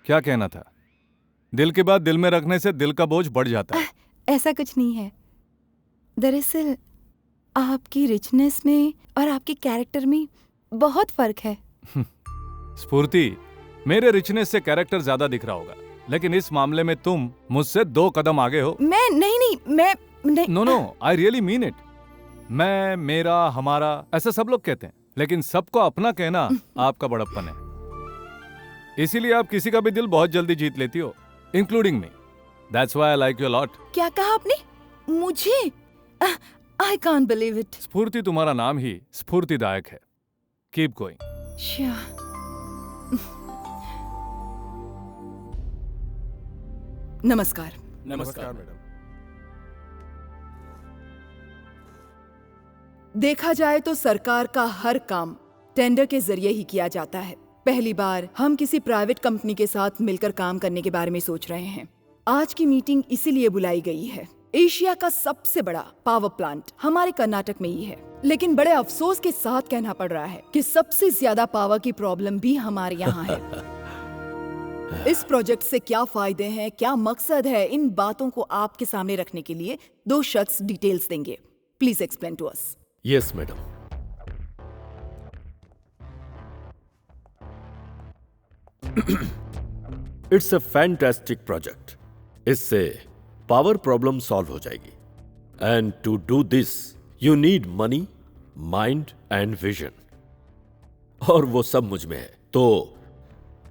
क्या कहना था? दिल की बात दिल में रखने से दिल का बोझ बढ़ जाता है। ऐसा कुछ नहीं है। दरअसल आपकी रिचनेस में और आपके कैरेक्टर में बहुत फर्क है। स्फूर्ति, मेरे रिचनेस से कैरेक्टर ज्यादा दिख रहा होगा, लेकिन इस मामले में तुम मुझसे 2 कदम आगे हो। मैं नहीं। No, I really mean it. मैं, मेरा, हमारा, ऐसा सब लोग कहते हैं, लेकिन सबको अपना कहना आपका बड़प्पन है। इसीलिए आप किसी का भी दिल बहुत जल्दी जीत लेती हो, including me. That's why I like you lot. क्या कहा आपने? मुझे? I can't believe it. स्फूर्ति तुम्हारा नाम ही स्फूर्तिदायक है। Keep going. नमस्कार। नमस्कार मैडम। देखा जाए तो सरकार का हर काम टेंडर के जरिए ही किया जाता है। पहली बार हम किसी प्राइवेट कंपनी के साथ मिलकर काम करने के बारे में सोच रहे हैं। आज की मीटिंग इसीलिए बुलाई गई है। एशिया का सबसे बड़ा पावर प्लांट हमारे कर्नाटक में ही है, लेकिन बड़े अफसोस के साथ कहना पड़ रहा है कि सबसे ज्यादा पावर की प्रॉब्लम भी हमारे यहाँ है। इस प्रोजेक्ट से क्या फायदे हैं, क्या मकसद है, इन बातों को आपके सामने रखने के लिए 2 शख्स डिटेल्स देंगे। Please explain to us. Yes madam. It's a fantastic project. इससे पावर प्रॉब्लम सॉल्व हो जाएगी। And to do this you need money, mind and vision, और वो सब मुझ में है। तो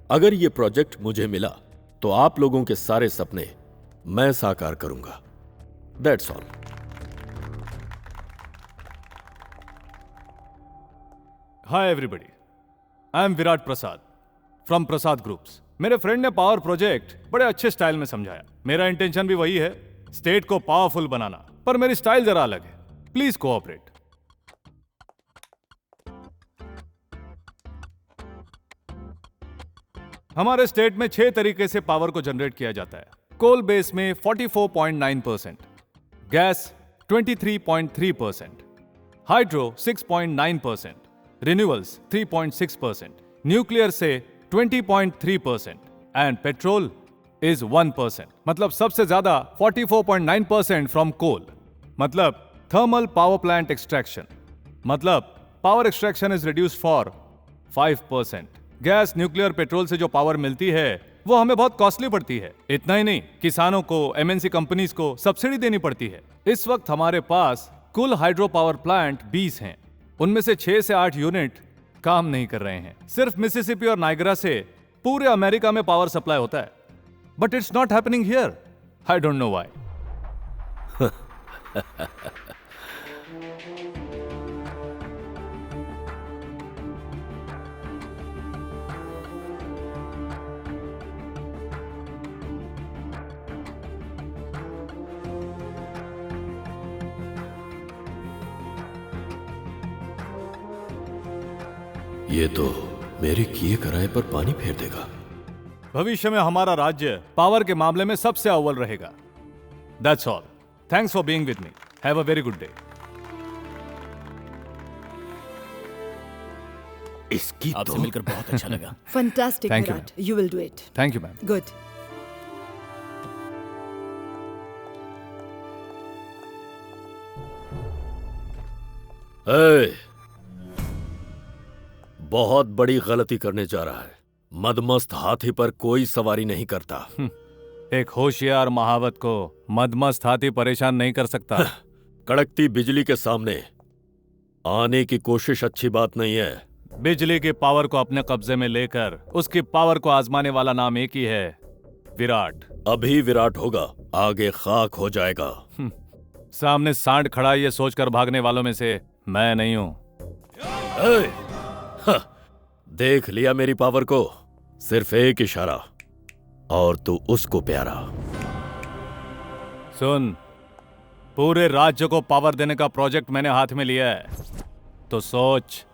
अगर ये प्रोजेक्ट मुझे मिला तो आप लोगों के सारे सपने मैं साकार करूंगा। That's all. Hi everybody, I am Virat Prasad from Prasad groups. मेरे फ्रेंड ने पावर प्रोजेक्ट बड़े अच्छे स्टाइल में समझाया। मेरा इंटेंशन भी वही है, स्टेट को पावरफुल बनाना, पर मेरी स्टाइल जरा अलग है। Please cooperate. हमारे स्टेट में 6 तरीके से पावर को जनरेट किया जाता है। कोल बेस में 44.9%, गैस 23.3%, हाइड्रो 6.9%, रिन्यूअल्स 3.6%, न्यूक्लियर से 20.3% एंड पेट्रोल इज 1%। मतलब सबसे ज्यादा 44.9% फ्रॉम कोल, मतलब थर्मल पावर प्लांट एक्सट्रैक्शन, मतलब power extraction is reduced for 5%। Gas, nuclear, petrol से जो पावर मिलती है वो हमें बहुत कॉस्टली पड़ती है। इतना ही नहीं, किसानों को, एमएनसी कंपनीज को सब्सिडी देनी पड़ती है। इस वक्त हमारे पास कुल हाइड्रो पावर प्लांट 20 हैं। उनमें से 6 से 8 यूनिट काम नहीं कर रहे हैं। सिर्फ मिसिसिपी और नाइग्रा से पूरे अमेरिका में पावर सप्लाई होता है, but it's not happening here. I don't know why. ये तो मेरे किए कराए पर पानी फेर देगा। भविष्य में हमारा राज्य पावर के मामले में सबसे अव्वल रहेगा। That's all. Thanks for being with me. Have a very good day. इसकी आपसे मिलकर बहुत अच्छा लगा। Fantastic Thank you, Virat, you will do it. Thank you ma'am. Good. बहुत बड़ी गलती करने जा रहा है। मदमस्त हाथी पर कोई सवारी नहीं करता। एक होशियार महावत को मदमस्त हाथी परेशान नहीं कर सकता। कड़कती बिजली के सामने आने की कोशिश अच्छी बात नहीं है। बिजली की पावर को अपने कब्जे में लेकर उसकी पावर को आजमाने वाला नाम एक ही है, विराट। अभी विराट होगा, आगे खाक हो जाएगा। सामने सांड खड़ा ये सोचकर भागने वालों में से मैं नहीं हूं। देख लिया मेरी पावर को, सिर्फ एक इशारा और तू उसको प्यारा। सुन, पूरे राज्य को पावर देने का प्रोजेक्ट मैंने हाथ में लिया है, तो सोच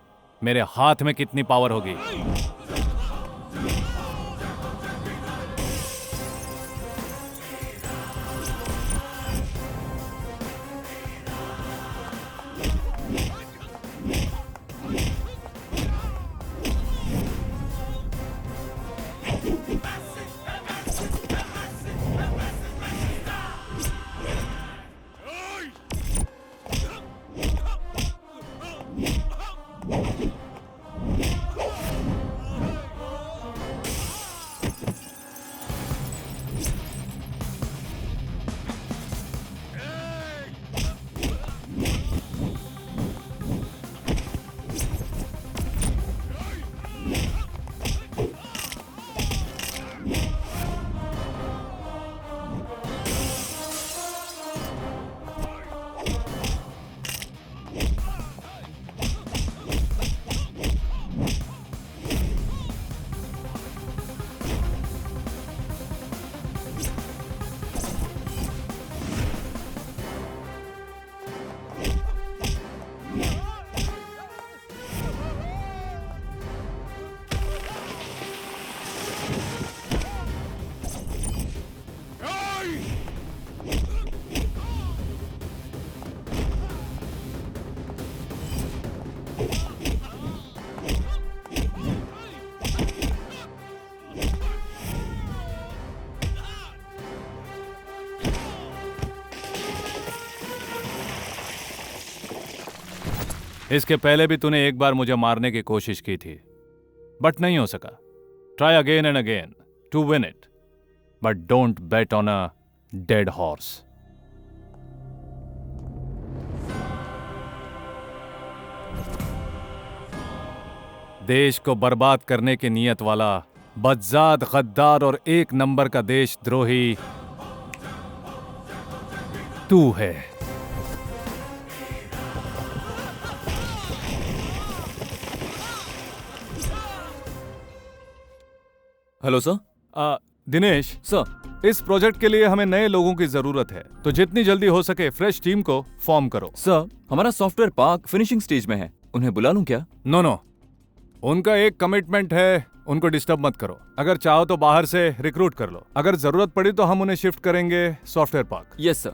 मेरे हाथ में कितनी पावर होगी। इसके पहले भी तूने एक बार मुझे मारने की कोशिश की थी, बट नहीं हो सका। Try again and again to win it, but don't bet on a dead horse. देश को बर्बाद करने की नीयत वाला बदजात, गद्दार और एक नंबर का देशद्रोही तू है। Hello sir. दिनेश सर, इस प्रोजेक्ट के लिए हमें नए लोगों की जरूरत है, तो जितनी जल्दी हो सके फ्रेश टीम को फॉर्म करो। सर, हमारा सॉफ्टवेयर पार्क फिनिशिंग स्टेज में है, उन्हें बुला लूं क्या? नो, उनका एक कमिटमेंट है, उनको डिस्टर्ब मत करो। अगर चाहो तो बाहर से रिक्रूट कर लो, अगर जरूरत पड़ी तो हम उन्हें शिफ्ट करेंगे software park. Yes sir.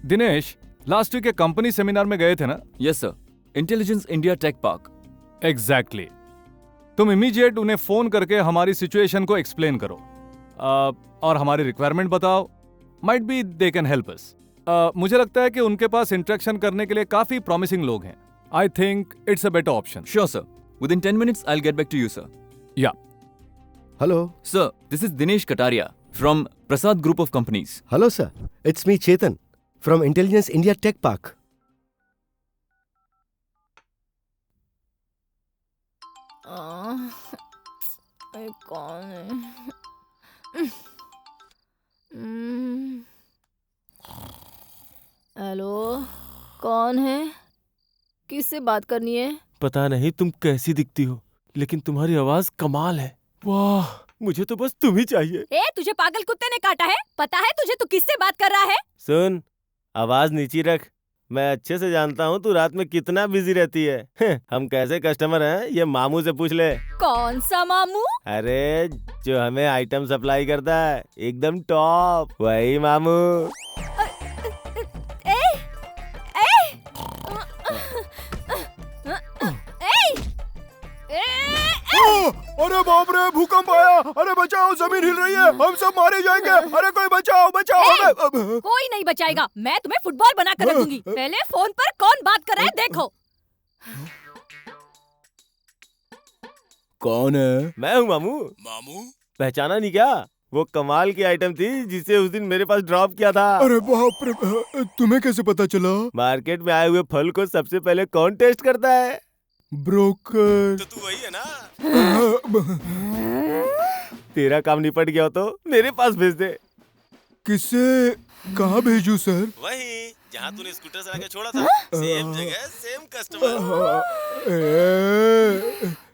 Dinesh, last week एक कंपनी सेमिनार में गए थे ना? Yes sir, intelligence India tech park. Exactly. तुम इमीडिएट उन्हें फोन करके हमारी सिचुएशन को एक्सप्लेन करो और हमारी रिक्वायरमेंट बताओ। Might be they can help us. मुझे लगता है कि उनके पास इंटरेक्शन करने के लिए काफी प्रॉमिसिंग लोग हैं। I think it's a better option. Sure sir, with in 10 minutes I'll get back to you, sir. या hello Sir, this is Dinesh Kataria from Prasad Group of Companies. Hello sir, it's me Chetan from intelligence India tech park. कौन है? हेलो, कौन है? किससे बात करनी है? पता नहीं तुम कैसी दिखती हो, लेकिन तुम्हारी आवाज कमाल है। वाह, मुझे तो बस तुम ही चाहिए। तुझे पागल कुत्ते ने काटा है? पता है तुझे तू किससे बात कर रहा है? सुन, आवाज नीची रख। मैं अच्छे से जानता हूँ तू रात में कितना बिजी रहती है। हम कैसे कस्टमर हैं ये मामू से पूछ ले। कौन सा मामू? अरे जो हमें आइटम सप्लाई करता है, एकदम टॉप, वही मामू। अरे बाप रे, भूकंप आया! अरे बचाओ, जमीन हिल रही है, हम सब मारे जाएंगे। अरे कोई बचाओ, बचाओ हमें। कोई नहीं बचाएगा, मैं तुम्हें फुटबॉल बना कर रख दूंगी। पहले फोन पर कौन बात कर रहा है देखो। कौन है? मैं हूँ मामू। मामू? पहचाना नहीं क्या? वो कमाल की आइटम थी जिसे उस दिन मेरे पास ड्रॉप किया था। अरे बाप रे, तुम्हें कैसे पता चला? मार्केट में आए हुए फल को सबसे पहले कौन टेस्ट करता है? ब्रोकर। तो तू वही है ना? तेरा काम निपट गया हो तो मेरे पास भेज दे। किसे कहाँ भेजूं सर? वही जहाँ तूने स्कूटर से आके छोड़ा था, सेम जगह सेम कस्टमर।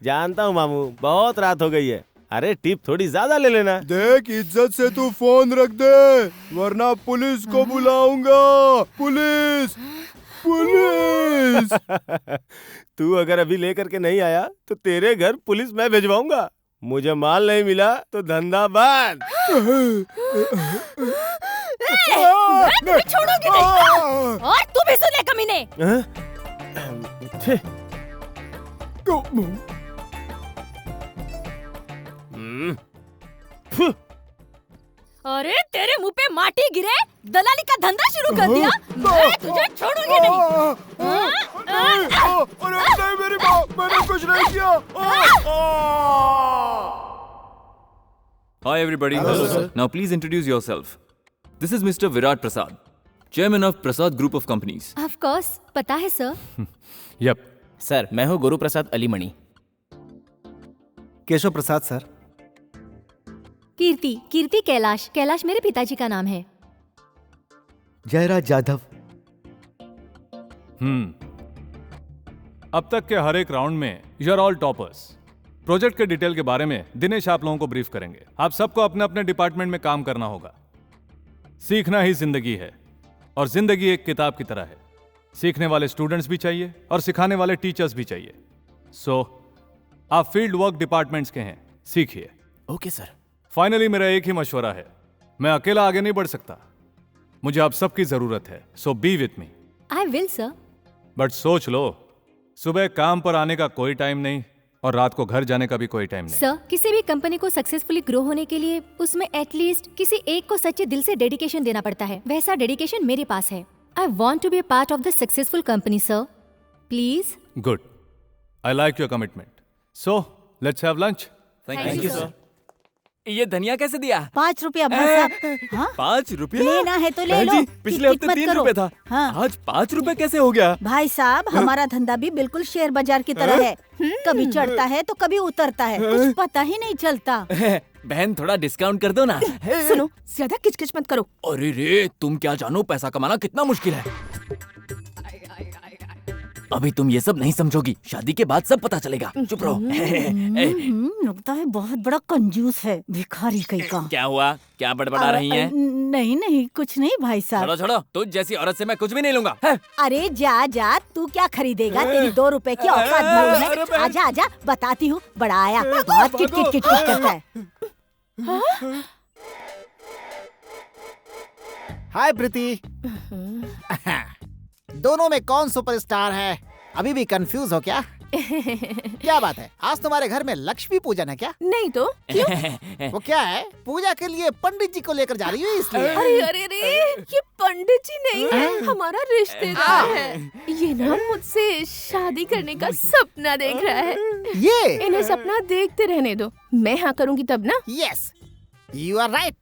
जानता हूँ मामू, बहुत रात हो गई है। अरे टिप थोड़ी ज्यादा ले लेना। देख, इज्जत से तू फोन रख दे, वरना पुलिस को बुलाऊंगा। Police, police. तू अगर अभी लेकर के नहीं आया तो तेरे घर पुलिस मैं भिजवाऊंगा। मुझे माल नहीं मिला तो धंधा बंद। मैं तुम्हें छोड़ूंगी नहीं। और तू भी सुन ले कमीने। अरे तेरे मुंह पे माटी गिरे, दलाली का धंधा शुरू कर दिया। मैं तुझे छोड़ूंगी नहीं। अरे नहीं मेरी माँ, मैंने कुछ नहीं किया। Hi everybody. Hello, sir. Now please introduce yourself. This is Mr. Virat Prasad, Chairman of Prasad Group of Companies. Of course, पता है सर। यप। सर, मैं हूँ गुरु प्रसाद अलीमणि। केशव प्रसाद सर। कीर्ति कैलाश मेरे पिताजी का नाम है। जयराज जाधव। अब तक के हर एक राउंड में you are all toppers. Project के डिटेल के बारे में दिनेश आप लोगों को ब्रीफ करेंगे। आप सबको अपने अपने डिपार्टमेंट में काम करना होगा। सीखना ही जिंदगी है, और जिंदगी एक किताब की तरह है। सीखने वाले स्टूडेंट्स भी चाहिए और सिखाने वाले टीचर्स भी चाहिए। सो आप फील्ड वर्क डिपार्टमेंट्स के हैं, सीखिए। Okay sir. फाइनली मेरा एक ही मशवरा है, मैं अकेला आगे नहीं बढ़ सकता, मुझे आप सबकी जरूरत है। So be with me. I will sir. But सोच लो, सुबह काम पर आने का कोई टाइम नहीं और रात को घर जाने का भी कोई टाइम नहीं। सर, किसी भी कंपनी को सक्सेसफुली ग्रो होने के लिए उसमें एटलीस्ट किसी एक को सच्चे दिल से डेडिकेशन देना पड़ता है। वैसा डेडिकेशन मेरे पास है। I want to be a part of the successful company sir. Please good, I like your commitment. So let's have lunch. Thank you sir. ये धनिया कैसे दिया? 5 रुपया भाई साहब। हाँ? 5 रुपया? लेना है तो ले बहन लो। जी, पिछले हफ्ते किट मत 3 करो। रुपए था। हाँ। आज 5 रुपए कैसे हो गया? भाई साहब, हमारा धंधा भी बिल्कुल शेयर बाजार की तरह है। कभी चढ़ता है तो कभी उतरता है, कुछ पता ही नहीं चलता। बहन थोड़ा डिस्काउंट कर दो ना। सुनो, ज्यादा किचकिच मत करो। अरे रे, तुम क्या जानो पैसा कमाना कितना मुश्किल है। अभी तुम ये सब नहीं समझोगी, शादी के बाद सब पता चलेगा। चुप रहो। लगता है बहुत बड़ा कंजूस है, भिखारी कहीं का। क्या हुआ? क्या बड़बड़ा रही हैं? नहीं नहीं, कुछ नहीं भाई साहब। छोड़ो छोड़ो, तुझ जैसी औरत से मैं कुछ भी नहीं लूंगा। अरे जा जा, तू क्या खरीदेगा? तेरी 2 रुपए की औकात नहीं है। आजा आजा, बताती हूँ, बड़ा आया, बहुत किट किट किट किट करता है। हाय प्रीति। दोनों में कौन सुपरस्टार है? अभी भी कंफ्यूज हो क्या? क्या बात है, आज तुम्हारे घर में लक्ष्मी पूजन है क्या? नहीं तो क्यों? वो क्या है? पूजा के लिए पंडित जी को लेकर जा रही हूँ इसलिए। अरे अरे रे, ये पंडित जी नहीं है, हमारा रिश्तेदार है। ये ना मुझसे शादी करने का सपना देख रहा है। ये इन्हें सपना देखते रहने दो, मैं हाँ करूँगी तब ना। Yes, you are right.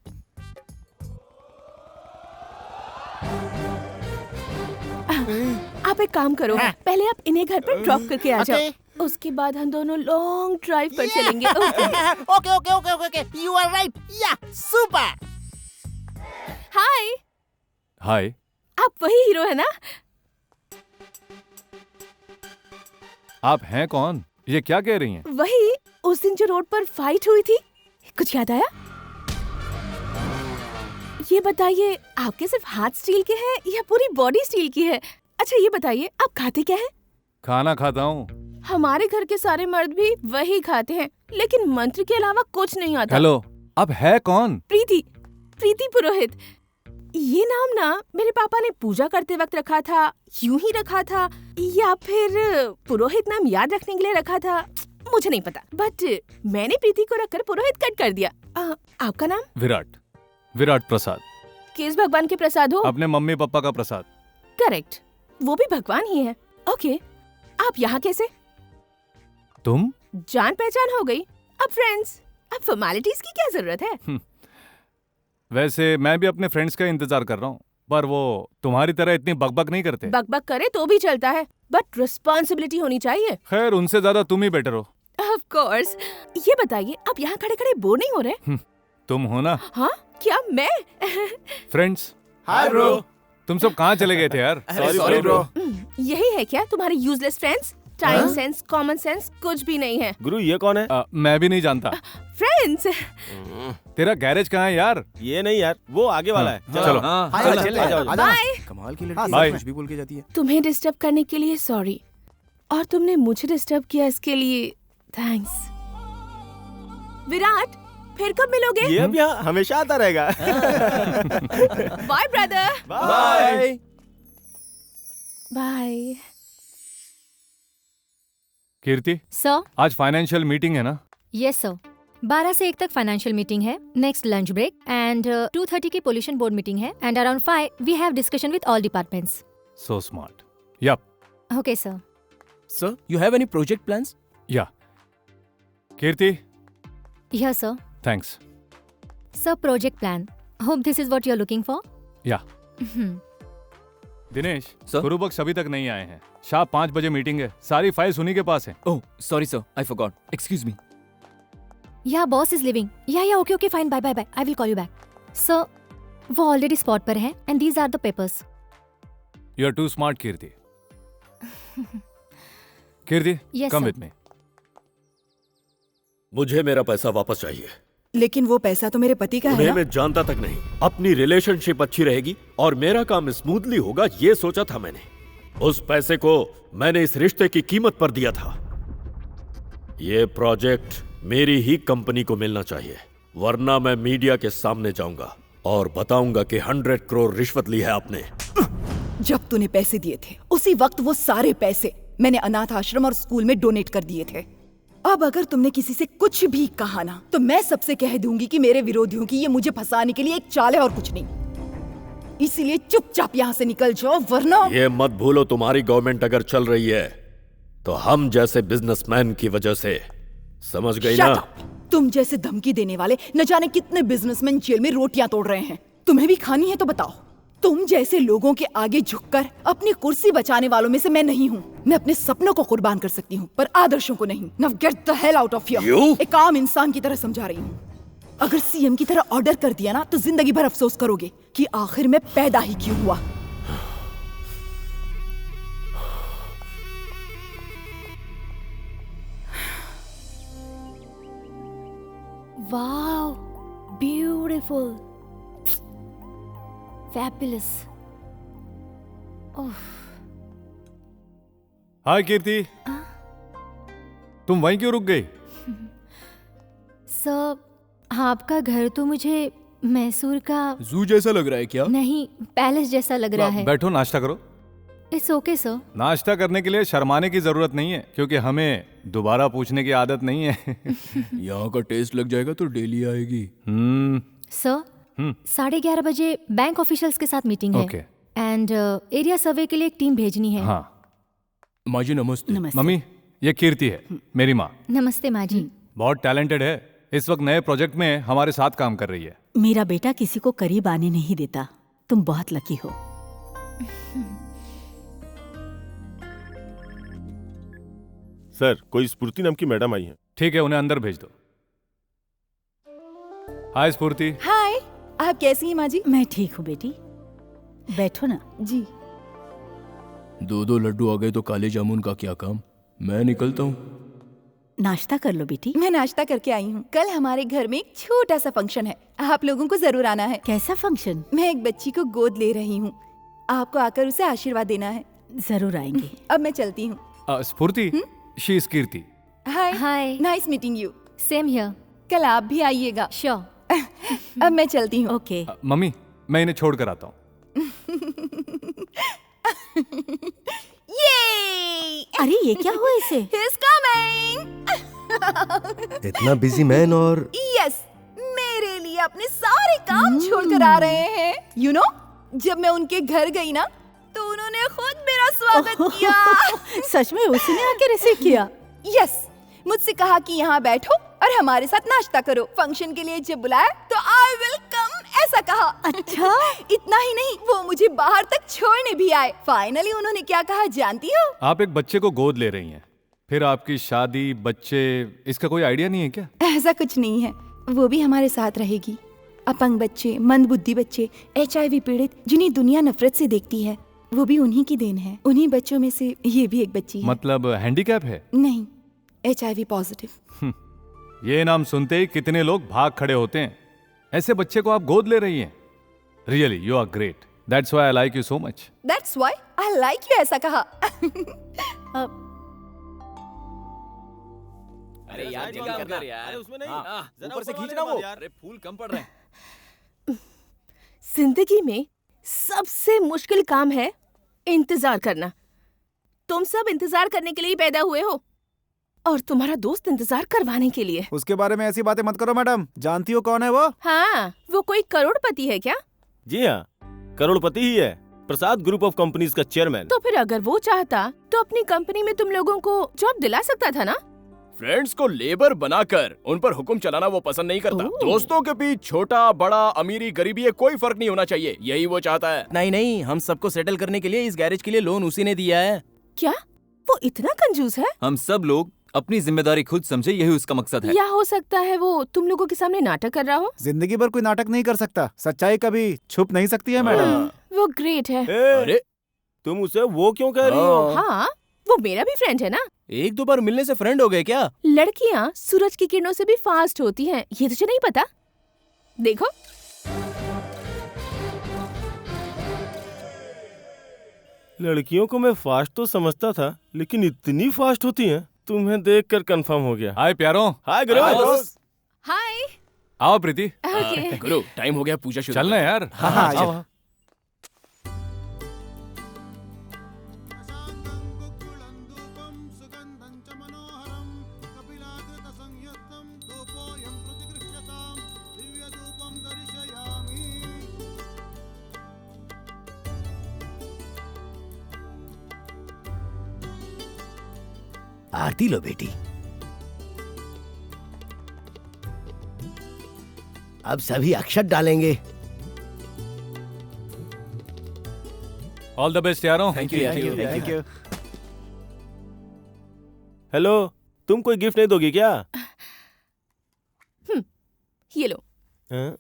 आप एक काम करो, पहले आप इन्हें घर पर ड्रॉप करके आ जाओ, उसके बाद हम दोनों लॉन्ग ड्राइव पर चलेंगे। Okay okay okay okay, you are right. Yeah super. Hi. Hi. आप वही हीरो है ना? आप हैं कौन? ये क्या कह रही हैं? वही, उस दिन जो रोड पर फाइट हुई थी, कुछ याद आया? ये बताइए, आपके सिर्फ हाथ स्टील के हैं या पूरी बॉडी स्टील की है? अच्छा ये बताइए, आप खाते क्या हैं? खाना खाता हूँ। हमारे घर के सारे मर्द भी वही खाते हैं, लेकिन मंत्र के अलावा कुछ नहीं आता। हेलो, आप है कौन? प्रीति, प्रीति पुरोहित। ये नाम ना मेरे पापा ने पूजा करते वक्त रखा था, यूं ही रखा था, या फिर पुरोहित नाम याद रखने के लिए रखा था, मुझे नहीं पता। बट मैंने प्रीति को रखकर पुरोहित कट कर दिया। आपका नाम? विराट, विराट प्रसाद। किस भगवान के प्रसाद हो? अपने मम्मी पापा का प्रसाद। करेक्ट, वो भी भगवान ही है। ओके, आप यहाँ कैसे? तुम? जान पहचान हो गई, अब फ्रेंड्स। अब फॉर्मेलिटीज की क्या जरूरत है? वैसे मैं भी अपने फ्रेंड्स का इंतजार कर रहा हूँ, पर वो तुम्हारी तरह इतनी बकबक नहीं करते। बकबक करे तो भी चलता है, बट रिस्पॉन्सिबिलिटी होनी चाहिए। खैर, उनसे ज्यादा तुम ही बेटर हो। Of course. ये बताइए, आप यहाँ खड़े खड़े बोर नहीं हो रहे? तुम हो ना? हाँ, क्या मैं? फ्रेंड्स। Hi bro. तुम सब कहाँ चले गए थे यार? Sorry bro. यही है क्या तुम्हारे useless friends? Time sense, common sense कुछ भी नहीं है। गुरु ये कौन है? मैं भी नहीं जानता। फ्रेंड्स। तेरा गैरेज कहाँ है यार? ये नहीं यार, वो आगे वाला है। चलो। बाय। कमाल की लड़की बाय। कुछ भी बोल के जाती है। तुम्हें डिस्टर्ब करने के लिए सॉरी, और तुमने मुझे डिस्टर्ब किया इसके लिए थैंक्स। विराट, फिर कब मिलोगे? ये अब यहाँ हमेशा आता रहेगा। Bye brother. Bye bye. Kirti, sir. आज फाइनेंशियल मीटिंग है ना? यस सर, 12 से 1 तक फाइनेंशियल मीटिंग है, नेक्स्ट लंच ब्रेक, एंड 2:30 की पोल्यूशन बोर्ड मीटिंग है, and around 5 we have discussion with all departments. So smart. Yup. Okay sir. Sir, you have any project plans? Yeah. Kirti. Yes sir. Thanks. Sir, project plan, hope this is what you are looking for. या। दिनेश, सर? गुरुबख्श अभी तक नहीं आए हैं। शाम 5 बजे मीटिंग है, सारी फाइल्स उन्हीं के पास है। Oh sorry sir, I forgot, excuse me. Yeah boss is living. Yeah okay okay fine, bye bye bye, I will call you back. Sir, वो ऑलरेडी स्पॉट पर है, and these are the papers. You are too smart Kirti. Kirti, Yes, come sir. With me. मुझे मेरा पैसा वापस चाहिए। लेकिन वो पैसा तो मेरे पति का है उन्हें ना? मैं जानता तक नहीं। अपनी रिलेशनशिप अच्छी रहेगी और मेरा काम स्मूथली होगा, ये सोचा था मैंने। उस पैसे को मैंने इस रिश्ते की कीमत पर दिया था। ये प्रोजेक्ट मेरी ही कंपनी को मिलना चाहिए, वरना मैं मीडिया के सामने जाऊंगा और बताऊंगा कि 100 करोड़ रिश्वत ली है आपने। जब तूने पैसे दिए थे, उसी वक्त वो सारे पैसे मैंने अनाथ आश्रम और स्कूल में डोनेट कर दिए थे। अब अगर तुमने किसी से कुछ भी कहा ना, तो मैं सबसे कह दूंगी कि मेरे विरोधियों की ये मुझे फंसाने के लिए एक चाल है और कुछ नहीं। इसीलिए चुपचाप यहाँ से निकल जाओ, वरना ये मत भूलो, तुम्हारी गवर्नमेंट अगर चल रही है तो हम जैसे बिजनेसमैन की वजह से, समझ गई ना? तुम जैसे धमकी देने वाले न जाने कितने बिजनेसमैन जेल में रोटियां तोड़ रहे हैं। तुम्हें भी खानी है तो बताओ। तुम जैसे लोगों के आगे झुककर अपनी कुर्सी बचाने वालों में से मैं नहीं हूँ। मैं अपने सपनों को कुर्बान कर सकती हूँ पर आदर्शों को नहीं। Now get the hell out of here। एक आम इंसान की तरह समझा रही हूँ। अगर सीएम की तरह ऑर्डर कर दिया ना तो जिंदगी भर अफसोस करोगे कि आखिर में पैदा ही क्यों हुआ। Wow, beautiful, fabulous. ओह, हाय कीर्ति, तुम वहीं क्यों रुक गई? सर, आपका घर तो मुझे मैसूर का जू जैसा लग रहा है क्या? नहीं, पैलेस जैसा लग रहा है। बैठो, नाश्ता करो। It's okay sir. नाश्ता करने के लिए शर्माने की जरूरत नहीं है, क्योंकि हमें दोबारा पूछने की आदत नहीं है। यहाँ का टेस्ट लग जाएगा तो डेली आएगी। सर, 11:30 बजे बैंक ऑफिशियल्स के साथ मीटिंग है। ओके। एंड एरिया सर्वे के लिए एक टीम भेजनी है। हाँ। माँ जी नमस्ते। मम्मी, ये कीर्ति है, मेरी माँ। नमस्ते माँ जी। बहुत टैलेंटेड है। इस वक्त नए प्रोजेक्ट में हमारे साथ काम कर रही है। मेरा बेटा किसी को करीब आने नहीं देता। तुम बहुत लकी हो। सर, कोई स्फूर्ति नाम की मैडम आई है। ठीक है, उन्हें अंदर भेज दो। हाय स्फूर्ति। हाय, आप कैसी हैं माँ जी? मैं ठीक हूँ बेटी, बैठो ना। जी। 2 लड्डू आ गए तो काले जामुन का क्या काम? मैं निकलता हूँ। नाश्ता कर लो बेटी। मैं नाश्ता करके आई हूँ। कल हमारे घर में एक छोटा सा फंक्शन है, आप लोगों को जरूर आना है। कैसा फंक्शन? मैं एक बच्ची को गोद ले रही हूँ, आपको आकर उसे आशीर्वाद देना है। जरूर आएंगे। अब मैं चलती हूँ। स्फूर्ति, she is Kirti. Hi. Hi. Nice meeting you. Same here. कल आप भी आइएगा। श्योर। अब मैं चलती हूँ। ओके। मम्मी, मैं इन्हें छोड़ कर आता हूँ। अरे ये क्या हुआ इसे? He's coming। इतना बिजी मैन और यस, मेरे लिए अपने सारे काम छोड़कर आ रहे हैं। यू नो, जब मैं उनके घर गई ना तो उन्होंने खुद मेरा स्वागत किया। सच में उसने आके रिसीव किया? यस, मुझसे कहा कि यहाँ बैठो और हमारे साथ नाश्ता करो। फंक्शन के लिए जब बुलाया तो आई विल कम ऐसा कहा। अच्छा। इतना ही नहीं, वो मुझे बाहर तक छोड़ने भी आए। फाइनली उन्होंने क्या कहा जानती हो? आप एक बच्चे को गोद ले रही हैं, फिर आपकी शादी, बच्चे, इसका कोई आइडिया नहीं है क्या? ऐसा कुछ नहीं है, वो भी हमारे साथ रहेगी। अपंग बच्चे, मंदबुद्धि बच्चे, HIV पीड़ित, जिन्हें दुनिया नफरत से देखती है, वो भी उन्हीं की देन है। उन्हीं बच्चों में से ये भी एक बच्ची है। मतलब हैंडीकैप है? नहीं, HIV पॉजिटिव। ये नाम सुनते ही कितने लोग भाग खड़े होते हैं। ऐसे बच्चे को आप गोद ले रही हैं। Really you are great. That's why I like you so much. That's why I like you ऐसा कहा। अरे यार जल्दी काम कर यार। उसमें नहीं, ऊपर से खींचना वो। अरे फूल कम पड़ रहे हैं। जिंदगी में सबसे मुश्किल काम है इंतजार करना। तुम सब इंतजार करने के लिए पैदा हुए हो और तुम्हारा दोस्त इंतजार करवाने के लिए। उसके बारे में ऐसी बातें मत करो मैडम। जानती हो कौन है वो? हाँ, वो कोई करोड़पति है क्या? जी हाँ, करोड़पति ही है, प्रसाद ग्रुप ऑफ कंपनीज का चेयरमैन। तो फिर अगर वो चाहता तो अपनी कंपनी में तुम लोगों को जॉब दिला सकता था ना? फ्रेंड्स को लेबर बनाकर उन पर हुक्म चलाना वो पसंद नहीं करता। दोस्तों के बीच छोटा बड़ा, अमीरी गरीबी, ये कोई फर्क नहीं होना चाहिए, यही वो चाहता है। नहीं, हम सबको सेटल करने के लिए इस गैरेज के लिए लोन उसी ने दिया है। क्या वो इतना कंजूस है? हम सब लोग अपनी जिम्मेदारी खुद समझे, यही उसका मकसद है। या हो सकता है वो तुम लोगों के सामने नाटक कर रहा हो। जिंदगी भर कोई नाटक नहीं कर सकता, सच्चाई कभी छुप नहीं सकती है मैडम। वो ग्रेट है। अरे तुम उसे वो क्यों कह रही हो? हाँ, वो मेरा भी फ्रेंड है ना। 1-2 बार मिलने से फ्रेंड हो गए क्या? लड़कियाँ सूरज की किरणों से भी फास्ट होती हैं, ये तुझे नहीं पता? देखो, लड़कियों को मैं फास्ट तो समझता था, लेकिन इतनी फास्ट होती हैं? तुम्हें देखकर कंफर्म हो गया। हाय प्यारों। हाय गुरु। हाय। आओ प्रीति। ओके। गुरु, टाइम हो गया, पूजा शुरू चलना यार। हाँ। आरती लो बेटी। अब सभी अक्षत डालेंगे। ऑल द बेस्ट यारों। Thank you. हेलो, तुम कोई गिफ्ट नहीं दोगी क्या? ये लो। हाँ?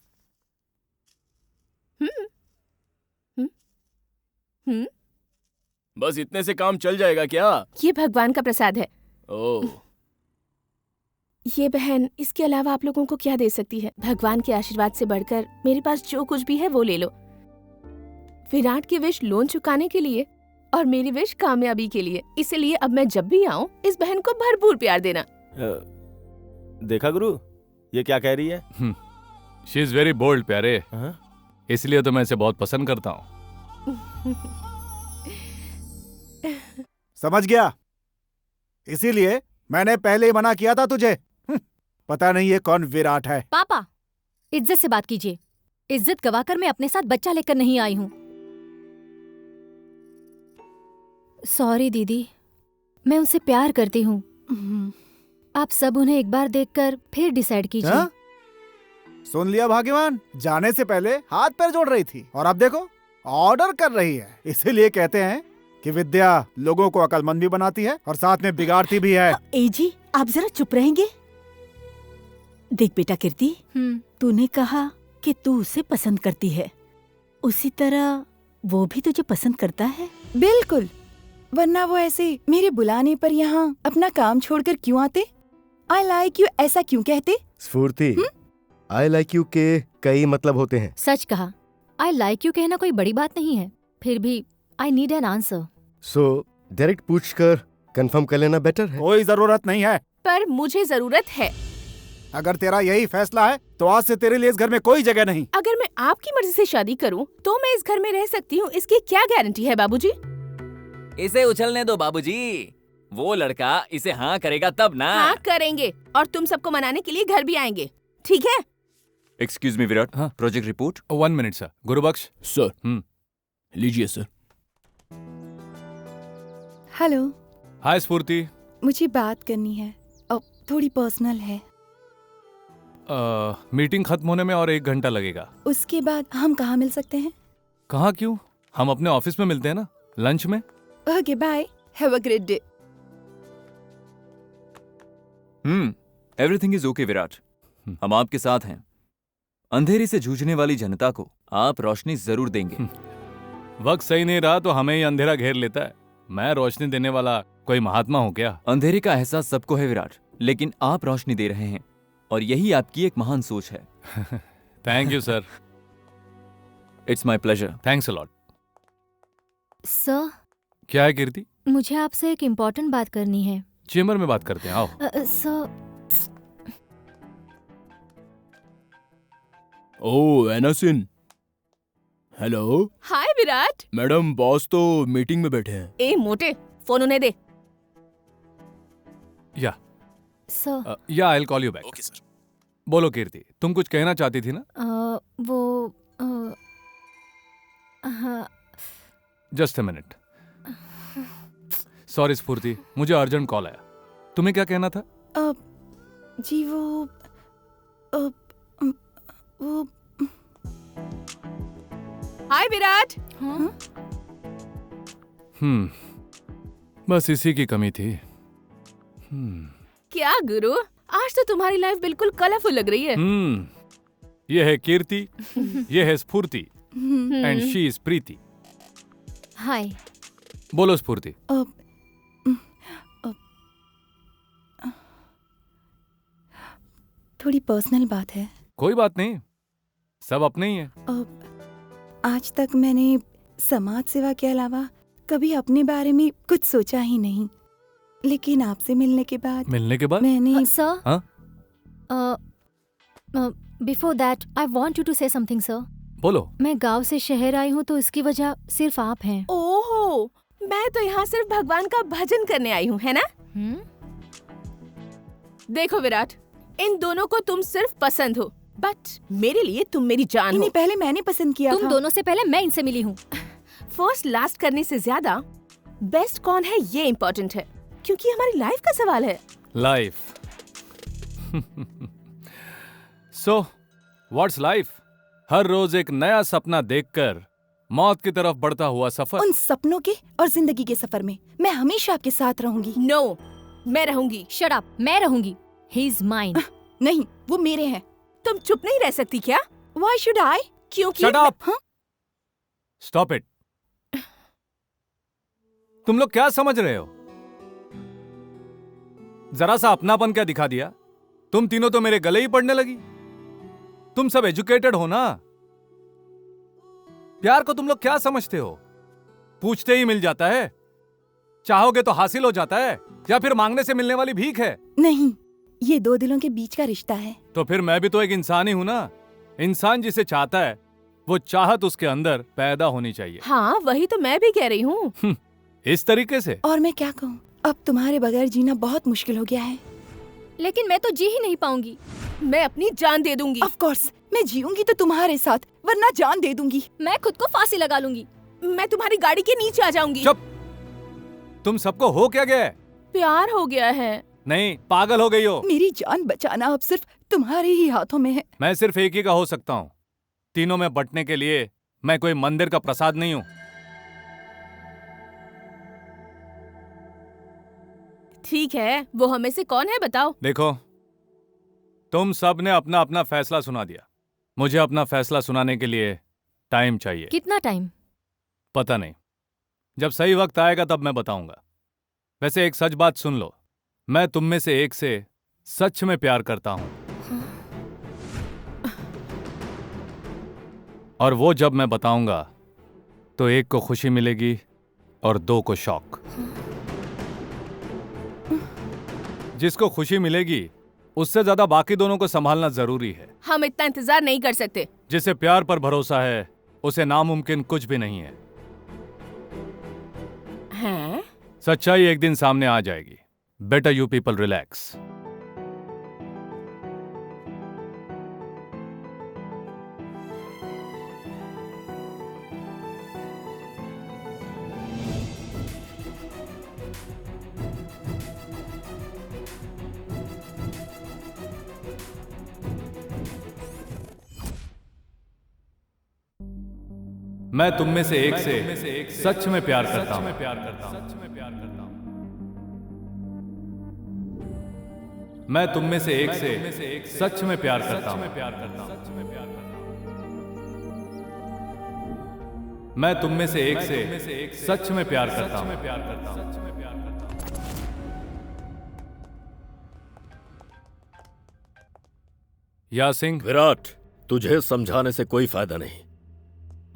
बस इतने से काम चल जाएगा क्या? ये भगवान का प्रसाद है। ओह, ये बहन, इसके अलावा आप लोगों को क्या दे सकती है? भगवान के आशीर्वाद से बढ़कर मेरे पास जो कुछ भी है वो ले लो। विराट की विश लोन चुकाने के लिए और मेरी विश कामयाबी के लिए। इसलिए अब मैं जब भी आऊँ इस बहन को भरपूर प्यार देना। देखा गुरु, ये क्या कह रही है? शी इज वेरी बोल्ड प्यारे, इसलिए तो मैं इसे बहुत पसंद करता हूँ। समझ गया, इसीलिए मैंने पहले ही मना किया था तुझे। पता नहीं ये कौन विराट है। पापा, इज्जत से बात कीजिए। इज्जत गवाकर मैं अपने साथ बच्चा लेकर नहीं आई हूँ। सॉरी दीदी, मैं उनसे प्यार करती हूँ। आप सब उन्हें एक बार देखकर फिर डिसाइड कीजिए। हाँ? सुन लिया भाग्यवान, जाने से पहले हाथ पैर जोड़ रही थी और अब देखो ऑर्डर कर रही है। इसीलिए कहते हैं कि विद्या लोगों को अक्लमंद भी बनाती है और साथ में बिगाड़ती भी है। एजी, आप जरा चुप रहेंगे? देख बेटा कीर्ति, तूने कहा कि तू उसे पसंद करती है, उसी तरह वो भी तुझे पसंद करता है। बिल्कुल, वरना वो ऐसे मेरे बुलाने पर यहाँ अपना काम छोड़कर क्यों आते? आई लाइक यू ऐसा क्यों कहते? स्फूर्ति, आई लाइक यू के कई मतलब होते हैं। सच कहा, आई लाइक यू कहना कोई बड़ी बात नहीं है, फिर भी I need an answer. So direct पूछकर कंफर्म कर लेना बेटर है। कोई जरूरत नहीं है। पर मुझे जरूरत है। अगर तेरा यही फैसला है तो आज से तेरे लिए इस घर में कोई जगह नहीं। अगर मैं आपकी मर्जी से शादी करूं तो मैं इस घर में रह सकती हूं, इसकी क्या गारंटी है बाबूजी? इसे उछलने दो बाबूजी, वो लड़का इसे हाँ करेगा तब ना। हाँ करेंगे, और तुम सबको मनाने के लिए घर भी आएंगे, ठीक है? Excuse me Virat, project report. 1 minute sir. Gurbaksh sir, लीजिए सर। हेलो। हाय स्फूर्ति। मुझे बात करनी है, अब थोड़ी पर्सनल है। मीटिंग खत्म होने में और 1 घंटा लगेगा। उसके बाद हम कहाँ मिल सकते हैं? कहाँ क्यों, हम अपने ऑफिस में मिलते हैं ना, लंच में। Okay bye, have a great day. Everything is okay Virat, हम आपके साथ हैं। अंधेरे से जूझने वाली जनता को आप रोशनी जरूर देंगे। वक्त सही नहीं रहा तो हमें ही अंधेरा घेर लेता है। मैं रोशनी देने वाला कोई महात्मा हूँ क्या? अंधेरे का एहसास सबको है विराट, लेकिन आप रोशनी दे रहे हैं और यही आपकी एक महान सोच है। Thank you sir. It's my pleasure. Thanks a lot. Sir, क्या है कीर्ति? मुझे आपसे एक इम्पोर्टेंट बात करनी है। चेम्बर में बात करते हैं, आओ। सर। ओह एनासिन, हेलो। हाय विराट। मैडम, बॉस तो मीटिंग में बैठे हैं। ए मोटे, फोन उन्हें दे। या सर। या आई will call you back. Okay sir. बोलो कीर्ति, तुम कुछ कहना चाहती थी ना? हाँ। Just a minute. सॉरी स्फूर्ति, मुझे अर्जेंट कॉल आया। तुम्हें क्या कहना था? जी वो हाय विराट। बस इसी की कमी थी। क्या गुरु, आज तो तुम्हारी लाइफ बिल्कुल कलरफुल लग रही है। ये है कीर्ति, ये है स्फूर्ति, एंड शी इज प्रीति। हाय। बोलो स्फूर्ति। थोड़ी पर्सनल बात है। कोई बात नहीं, सब अपने ही हैं। आज तक मैंने समाज सेवा के अलावा कभी अपने बारे में कुछ सोचा ही नहीं, लेकिन आपसे मिलने के बाद मैंने sir, before that I want you to say something sir. बोलो। मैं गांव से शहर आई हूँ तो इसकी वजह सिर्फ आप हैं। ओहो, मैं तो यहाँ सिर्फ भगवान का भजन करने आई हूँ, है ना? देखो विराट, इन दोनों को तुम सिर्फ पसंद हो, बट मेरे लिए तुम मेरी जान हो। पहले मैंने पसंद किया तुम दोनों से पहले मैं इनसे मिली हूँ। फर्स्ट लास्ट करने से ज्यादा बेस्ट कौन है ये इम्पोर्टेंट है। क्योंकि ये हमारी लाइफ का सवाल है। लाइफ। So what's life? हर रोज एक नया सपना देखकर मौत की तरफ बढ़ता हुआ सफर। उन सपनों के और जिंदगी के सफर में मैं हमेशा आपके साथ रहूंगी। नो, मैं रहूंगी। शट अप, मैं रहूंगी। He is mine. नहीं, वो मेरे हैं। तुम चुप नहीं रह सकती क्या? Why should I? क्योंकि Shut up! Stop it! तुम लोग क्या समझ रहे हो? जरा सा अपनापन क्या दिखा दिया? तुम तीनों तो मेरे गले ही पड़ने लगी। तुम सब एजुकेटेड हो ना? प्यार को तुम लोग क्या समझते हो? पूछते ही मिल जाता है, चाहोगे तो हासिल हो जाता है, या फिर मांगने से मिलने वाली भीख है? नहीं, ये दो दिलों के बीच का रिश्ता है। तो फिर मैं भी तो एक इंसान ही हूं ना। इंसान जिसे चाहता है वो चाहत उसके अंदर पैदा होनी चाहिए। हाँ, वही तो मैं भी कह रही हूँ। इस तरीके से। और मैं क्या कहूँ, अब तुम्हारे बगैर जीना बहुत मुश्किल हो गया है। लेकिन मैं तो जी ही नहीं पाऊंगी। मैं अपनी जान दे दूंगी। ऑफ कोर्स, मैं जीऊंगी तो तुम्हारे साथ, वरना जान दे दूंगी। मैं खुद को फांसी लगा लूंगी। मैं तुम्हारी गाड़ी के नीचे आ जाऊंगी। चुप! तुम सबको हो क्या गया है? प्यार हो गया है। नहीं, पागल हो गई हो। मेरी जान बचाना अब सिर्फ तुम्हारे ही हाथों में है। मैं सिर्फ एक ही का हो सकता हूँ। तीनों में बंटने के लिए मैं कोई मंदिर का प्रसाद नहीं हूँ। ठीक है, वो हमें से कौन है बताओ? देखो, तुम सब ने अपना अपना फैसला सुना दिया। मुझे अपना फैसला सुनाने के लिए टाइम चाहिए। कितना टाइम? पता नहीं, जब सही वक्त आएगा तब मैं बताऊंगा। वैसे एक सच बात सुन लो, मैं तुम में से एक से सच में प्यार करता हूं। और वो जब मैं बताऊंगा तो एक को खुशी मिलेगी और दो को शॉक। जिसको खुशी मिलेगी उससे ज्यादा बाकी दोनों को संभालना जरूरी है। हम इतना इंतजार नहीं कर सकते। जिसे प्यार पर भरोसा है उसे नामुमकिन कुछ भी नहीं है। हैं? सच्चाई एक दिन सामने आ जाएगी। Better you people relax. मैं तुम में से एक से सच में प्यार करता हूं। मैं तुम में से एक से सच में प्यार करता हूं। मैं तुम में से एक से सच में प्यार करता हूं। या सिंह। विराट, तुझे समझाने से कोई फायदा नहीं।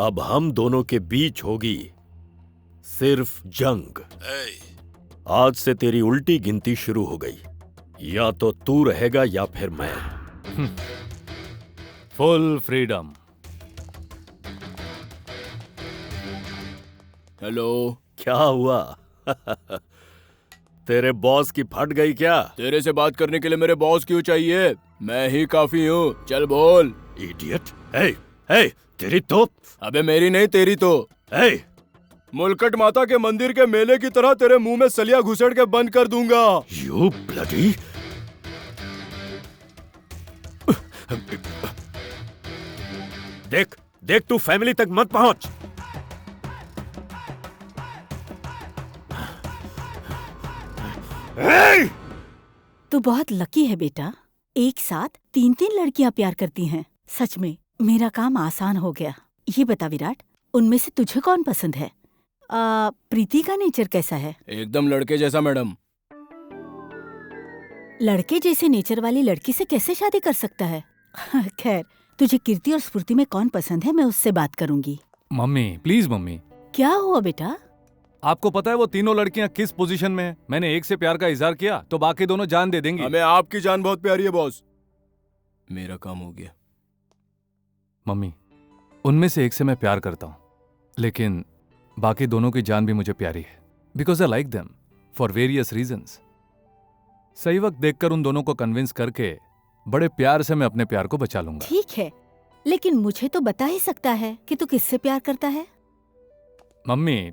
अब हम दोनों के बीच होगी सिर्फ जंग। आज से तेरी उल्टी गिनती शुरू हो गई। या तो तू रहेगा या फिर मैं। Full freedom. हेलो। क्या हुआ? तेरे बॉस की फट गई क्या? तेरे से बात करने के लिए मेरे बॉस क्यों चाहिए? मैं ही काफी हूँ। चल बोल। इडियट। हे, तेरी तो। अबे मेरी नहीं, तेरी तो। मुलकट माता के मंदिर के मेले की तरह तेरे मुंह में सलिया घुसेड़ के बंद कर दूंगा। You bloody। देख तू फैमिली तक मत पहुंच। तू बहुत लकी है बेटा। एक साथ 3-3 लड़कियां प्यार करती हैं। सच में मेरा काम आसान हो गया। ये बता विराट, उनमें से तुझे कौन पसंद है? प्रीति का नेचर कैसा है? एकदम लड़के जैसा मैडम। लड़के जैसे नेचर वाली लड़की से कैसे शादी कर सकता है? खैर, तुझे कीर्ति और स्फूर्ति में कौन पसंद है, मैं उससे बात करूंगी। Mummy please mummy. क्या हुआ बेटा? आपको पता है वो तीनों लड़कियां किस पोजीशन में हैं? मैंने एक से प्यार का इजहार किया तो बाकी दोनों जान दे देंगी। हमें आपकी जान बहुत प्यारी है बॉस। मेरा काम हो गया। मम्मी, उनमें से एक से मैं प्यार करता हूं, लेकिन बाकी दोनों की जान भी मुझे प्यारी है। Because I like them for various reasons. सही वक्त देखकर उन दोनों को कन्विंस करके बड़े प्यार से मैं अपने प्यार को बचा लूंगा। ठीक है, लेकिन मुझे तो बता ही सकता है कि तू किससे प्यार करता है। मम्मी,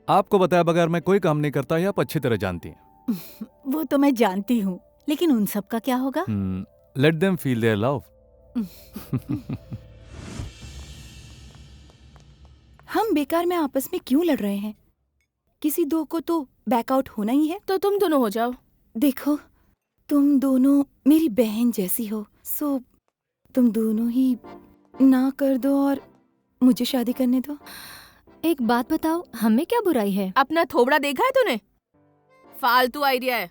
आपको बताया बगैर मैं कोई काम नहीं करता, ये आप अच्छी तरह जानती हैं। वो तो मैं जानती हूँ, लेकिन उन सब का क्या होगा? Let them feel their love. हम बेकार में आपस में क्यों लड़ रहे हैं? किसी दो को तो बैकआउट होना ही है। तो तुम दोनों हो जाओ। देखो, तुम दोनों मेरी बहन जैसी हो, सो तुम दोनों ही ना कर दो और मुझे शादी करने दो। एक बात बताओ, हमें क्या बुराई है? अपना थोबड़ा देखा है तूने? फालतू आइडिया है।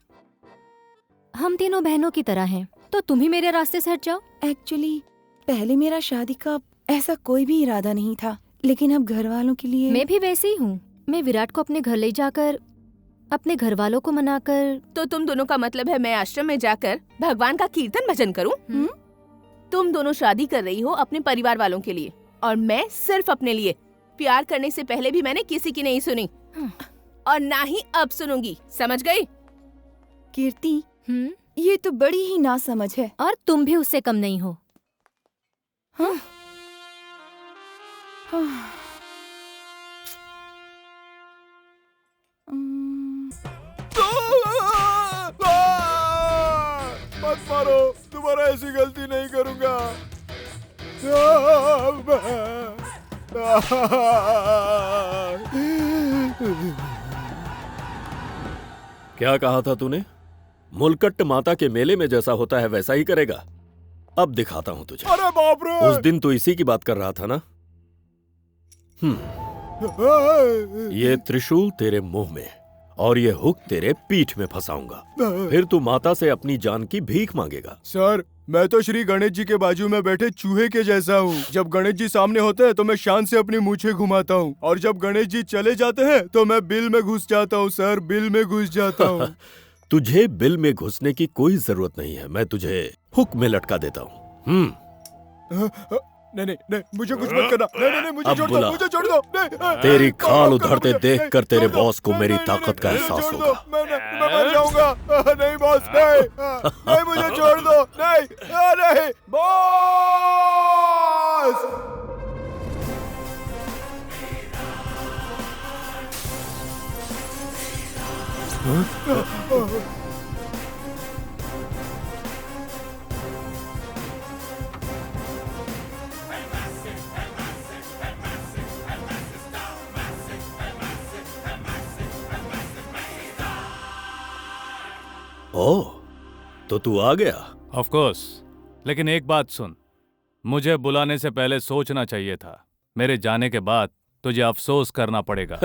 हम तीनों बहनों की तरह हैं, तो तुम ही मेरे रास्ते से हट जाओ। एक्चुअली पहले मेरा शादी का ऐसा कोई भी इरादा नहीं था, लेकिन अब घर वालों के लिए। मैं भी वैसे ही हूँ। मैं विराट को अपने घर ले जाकर अपने घर वालों को मनाकर। तो तुम दोनों का मतलब है मैं आश्रम में जाकर भगवान का कीर्तन भजन करूं? तुम दोनों शादी कर रही हो अपने परिवार वालों के लिए और मैं सिर्फ अपने लिए। प्यार करने से पहले भी मैंने किसी की नहीं सुनी और ना ही अब सुनूंगी, समझ गई? कीर्ति, ये तो बड़ी ही नासमझ है। और तुम भी उससे कम नहीं हो। हाँ? मत मारो, दोबारा ऐसी गलती नहीं करूंगा। क्या कहा था तूने? मुलकट्ट माता के मेले में जैसा होता है वैसा ही करेगा? अब दिखाता हूं तुझे। अरे बाप रे! उस दिन तू इसी की बात कर रहा था ना? ये त्रिशूल तेरे मुंह में और ये हुक तेरे पीठ में फंसाऊंगा। फिर तू माता से अपनी जान की भीख मांगेगा। सर, मैं तो श्री गणेश जी के बाजू में बैठे चूहे के जैसा हूँ। जब गणेश जी सामने होते हैं तो मैं शान से अपनी मूछें घुमाता हूँ, और जब गणेश जी चले जाते हैं तो मैं बिल में घुस जाता हूँ। सर, बिल में घुस जाता हूँ। तुझे बिल में घुसने की कोई जरूरत नहीं है, मैं तुझे हुक में लटका देता हूँ। नहीं नहीं नहीं, मुझे कुछ मत करना। नहीं नहीं नहीं, मुझे छोड़ दो, मुझे छोड़ दो। नहीं, तेरी खाल उधड़ते देखकर तेरे बॉस को मेरी ताकत का एहसास होगा। मैं मर जाऊंगा। नहीं बॉस, नहीं नहीं, मुझे छोड़ दो। नहीं नहीं बॉस। ओह, तो तू आ गया? ऑफ कोर्स, लेकिन एक बात सुन, मुझे बुलाने से पहले सोचना चाहिए था। मेरे जाने के बाद तुझे अफसोस करना पड़ेगा।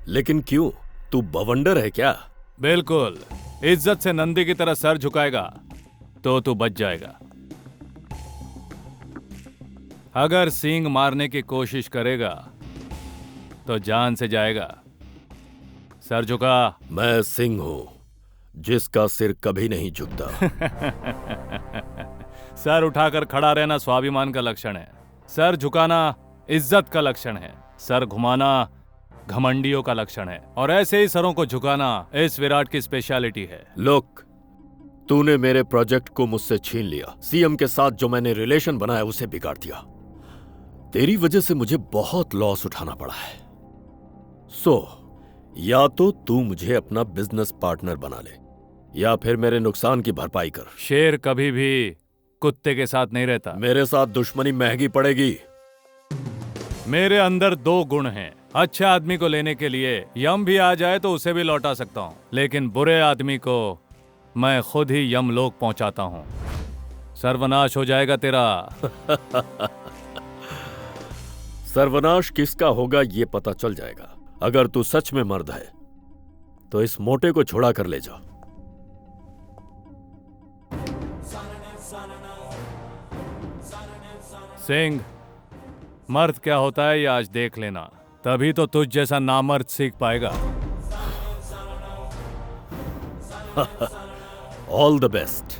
लेकिन क्यों? तू बवंडर है क्या? बिल्कुल। इज्जत से नंदी की तरह सर झुकाएगा तो तू बच जाएगा। अगर सींग मारने की कोशिश करेगा तो जान से जाएगा। सर झुका। मैं सिंह हूं जिसका सिर कभी नहीं झुकता। सर उठाकर खड़ा रहना स्वाभिमान का लक्षण है। सर झुकाना इज्जत का लक्षण है। सर घुमाना घमंडियों का लक्षण है, और ऐसे ही सरों को झुकाना इस विराट की स्पेशलिटी है। लोक, तूने मेरे प्रोजेक्ट को मुझसे छीन लिया। सीएम के साथ जो मैंने रिलेशन बनाया उसे बिगाड़ दिया। तेरी वजह से मुझे बहुत लॉस उठाना पड़ा है। या तो तू मुझे अपना बिजनेस पार्टनर बना ले, या फिर मेरे नुकसान की भरपाई कर। शेर कभी भी कुत्ते के साथ नहीं रहता। मेरे साथ दुश्मनी महंगी पड़ेगी। मेरे अंदर दो गुण हैं। अच्छे आदमी को लेने के लिए यम भी आ जाए तो उसे भी लौटा सकता हूँ, लेकिन बुरे आदमी को मैं खुद ही यमलोक पहुंचाता हूँ। सर्वनाश हो जाएगा तेरा। सर्वनाश किसका होगा ये पता चल जाएगा। अगर तू सच में मर्द है तो इस मोटे को छुड़ा कर ले जा। सिंह, मर्द क्या होता है ये आज देख लेना, तभी तो तुझ जैसा नामर्द सीख पाएगा। All the best.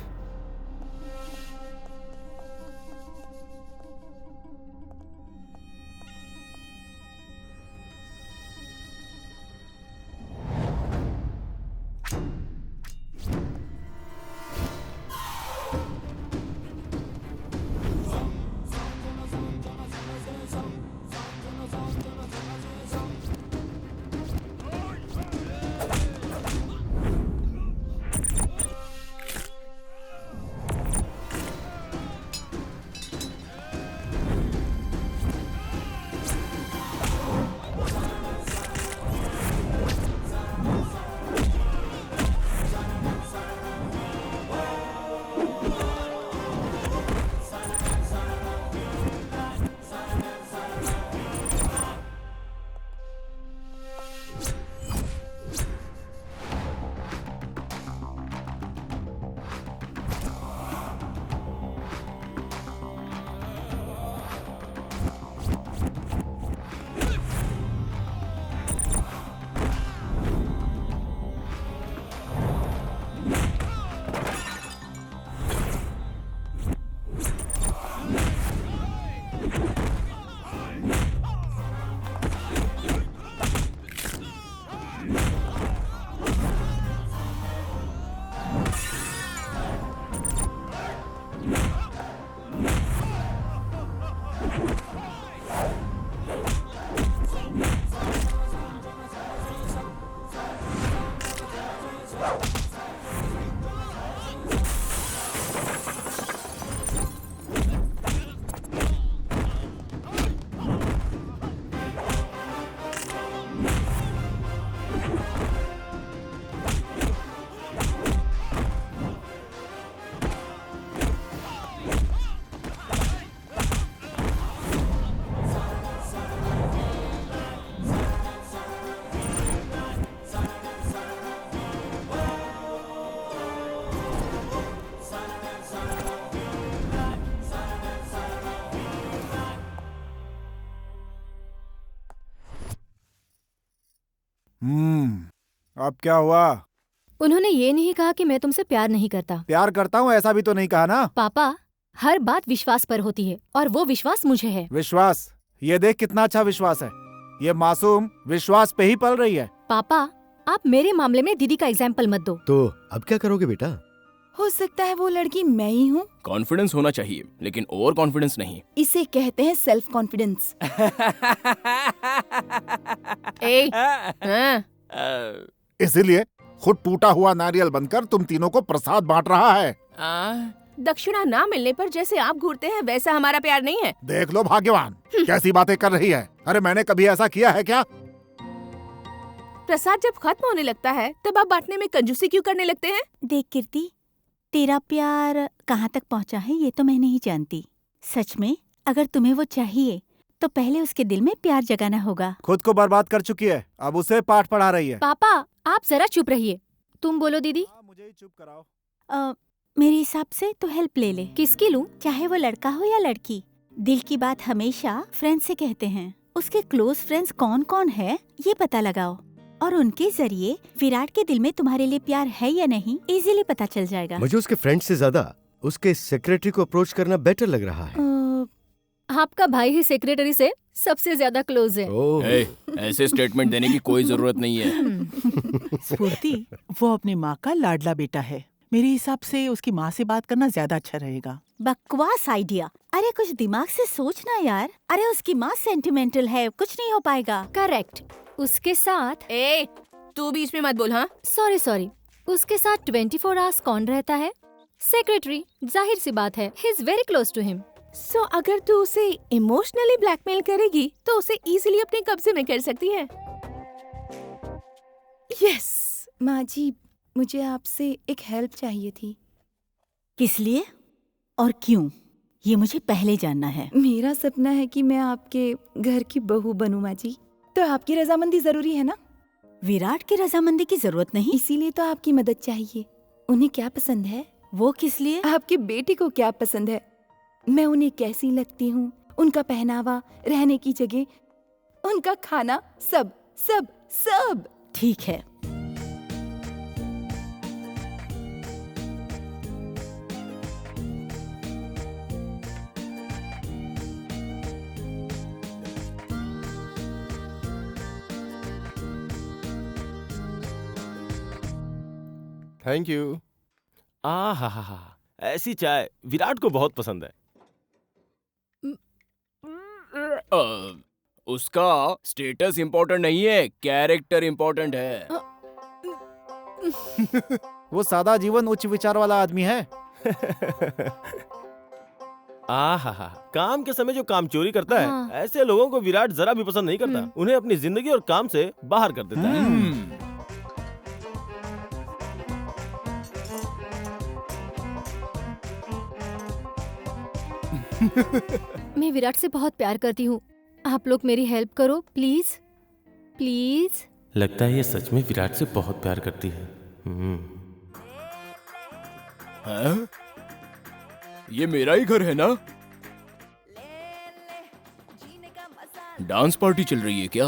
अब क्या हुआ? उन्होंने ये नहीं कहा कि मैं तुमसे प्यार नहीं करता। प्यार करता हूँ ऐसा भी तो नहीं कहा ना। पापा, हर बात विश्वास पर होती है और वो विश्वास मुझे है। विश्वास? ये देख कितना अच्छा विश्वास है। ये मासूम विश्वास पे ही पल रही है। पापा, आप मेरे मामले में दीदी का एग्जाम्पल मत दो। तो अब क्या करोगे बेटा? हो सकता है वो लड़की मैं ही हूँ। कॉन्फिडेंस होना चाहिए, लेकिन ओवर कॉन्फिडेंस नहीं। इसे कहते हैं सेल्फ कॉन्फिडेंस। इसीलिए खुद टूटा हुआ नारियल बनकर तुम तीनों को प्रसाद बांट रहा है। दक्षिणा ना मिलने पर जैसे आप घूरते हैं वैसा हमारा प्यार नहीं है। देख लो भाग्यवान, कैसी बातें कर रही है। अरे मैंने कभी ऐसा किया है क्या? प्रसाद जब खत्म होने लगता है तब आप बांटने में कंजूसी क्यों करने लगते हैं? देख कीर्ति, तेरा प्यार कहाँ तक पहुँचा है ये तो मैं नहीं जानती। सच में अगर तुम्हें वो चाहिए तो पहले उसके दिल में प्यार जगाना होगा। खुद को बर्बाद कर चुकी है, अब उसे पाठ पढ़ा रही है। पापा, आप जरा चुप रहिए। तुम बोलो दीदी। मुझे ही चुप कराओ। मेरे हिसाब से तो हेल्प ले ले। किसकी लूं? चाहे वो लड़का हो या लड़की, दिल की बात हमेशा फ्रेंड्स से कहते हैं। उसके क्लोज फ्रेंड्स कौन कौन है ये पता लगाओ और उनके जरिए विराट के दिल में तुम्हारे लिए प्यार है या नहीं इजीली पता चल जाएगा। मुझे उसके फ्रेंड से ज्यादा उसके सेक्रेटरी को अप्रोच करना बेटर लग रहा है। आपका भाई ही सेक्रेटरी से सबसे ज्यादा क्लोज है। ऐसे स्टेटमेंट देने की कोई जरूरत नहीं है। स्फूर्ति, वो अपनी माँ का लाडला बेटा है। मेरे हिसाब से उसकी माँ से बात करना ज्यादा अच्छा रहेगा। बकवास आइडिया। अरे कुछ दिमाग से सोचना यार। अरे उसकी माँ सेंटिमेंटल है, कुछ नहीं हो पाएगा। करेक्ट। उसके साथ तू बीच में मत बोल। हाँ सॉरी। उसके साथ 24 आवर्स कौन रहता है? सेक्रेटरी। जाहिर सी बात है, he is very close to him. So अगर तू उसे इमोशनली ब्लैकमेल करेगी तो उसे इजीली अपने कब्जे में कर सकती है। यस माँ जी, मुझे आपसे एक हेल्प चाहिए थी। किस लिए और क्यों, ये मुझे पहले जानना है। मेरा सपना है कि मैं आपके घर की बहू बनूं माँ जी, तो आपकी रजामंदी जरूरी है ना? विराट की रजामंदी की जरूरत नहीं। इसीलिए तो आपकी मदद चाहिए। उन्हें क्या पसंद है? वो किस लिए? आपकी बेटी को क्या पसंद है? मैं उन्हें कैसी लगती हूँ, उनका पहनावा, रहने की जगह, उनका खाना, सब सब सब। ठीक है। Thank you. हा, ऐसी चाय विराट को बहुत पसंद है। उसका स्टेटस इम्पोर्टेंट नहीं है, कैरेक्टर इम्पोर्टेंट है। वो सादा जीवन उच्च विचार वाला आदमी है। हा, काम के समय जो काम चोरी करता है, ऐसे लोगों को विराट जरा भी पसंद नहीं करता। उन्हें अपनी जिंदगी और काम से बाहर कर देता है। मैं विराट से बहुत प्यार करती हूँ। आप लोग मेरी हेल्प करो प्लीज प्लीज। लगता है ये सच में विराट से बहुत प्यार करती है। हाँ? ये मेरा ही घर है ना? डांस पार्टी चल रही है क्या?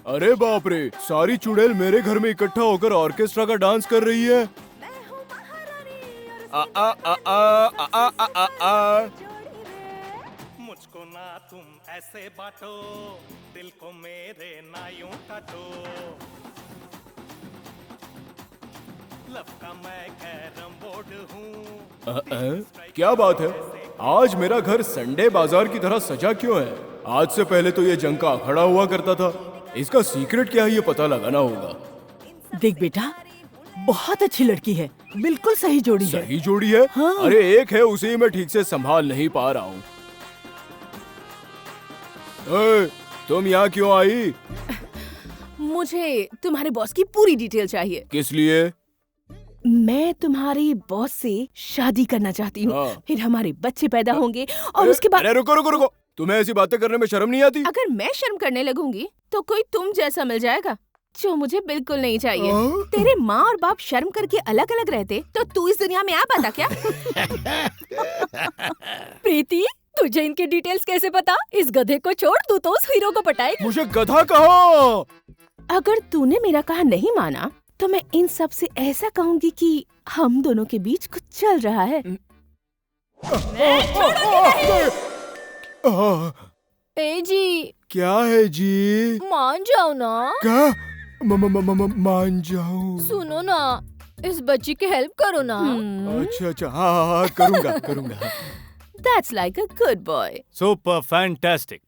अरे बाप रे, सारी चुड़ैल मेरे घर में इकट्ठा होकर ऑर्केस्ट्रा का डांस कर रही है। मुझको ना तुम ऐसे बांटो, दिल को मेरे ना यूं काटो। लव का मैं कैरम बोर्ड हूँ। क्या बात है, आज मेरा घर संडे बाजार की तरह सजा क्यों है? आज से पहले तो ये जंग का अखाड़ा हुआ करता था। इसका सीक्रेट क्या है ये पता लगाना होगा। देख बेटा, बहुत अच्छी लड़की है, बिल्कुल सही जोड़ी है। सही जोड़ी है? हाँ। अरे एक है, उसे ही मैं ठीक से संभाल नहीं पा रहा हूँ। तुम यहाँ क्यों आई? मुझे तुम्हारे बॉस की पूरी डिटेल चाहिए। किस लिए? मैं तुम्हारी बॉस से शादी करना चाहती हूँ। हाँ। फिर हमारे बच्चे पैदा होंगे और उसके बाद। अरे रुको, तुम्हें ऐसी बातें करने में शर्म नहीं आती? अगर मैं शर्म करने लगूंगी तो कोई तुम जैसा मिल जाएगा, जो मुझे बिल्कुल नहीं चाहिए। तेरे माँ और बाप शर्म करके अलग अलग रहते तो तू इस दुनिया में आ पाता क्या? प्रीति, तुझे इनके डिटेल्स कैसे पता? इस गधे को छोड़, तू तो उस हीरो को पटाएगी। मुझे गधा कहो। अगर तूने मेरा कहा नहीं माना तो मैं इन सब से ऐसा कहूंगी कि हम दोनों के बीच कुछ चल रहा है। ए जी, क्या है जी? मान जाओ ना। क्या? मान जाऊं? सुनो ना, इस बच्ची की हेल्प करो ना। अच्छा हाँ करूंगा करूंगा। That's like a good boy. Super fantastic.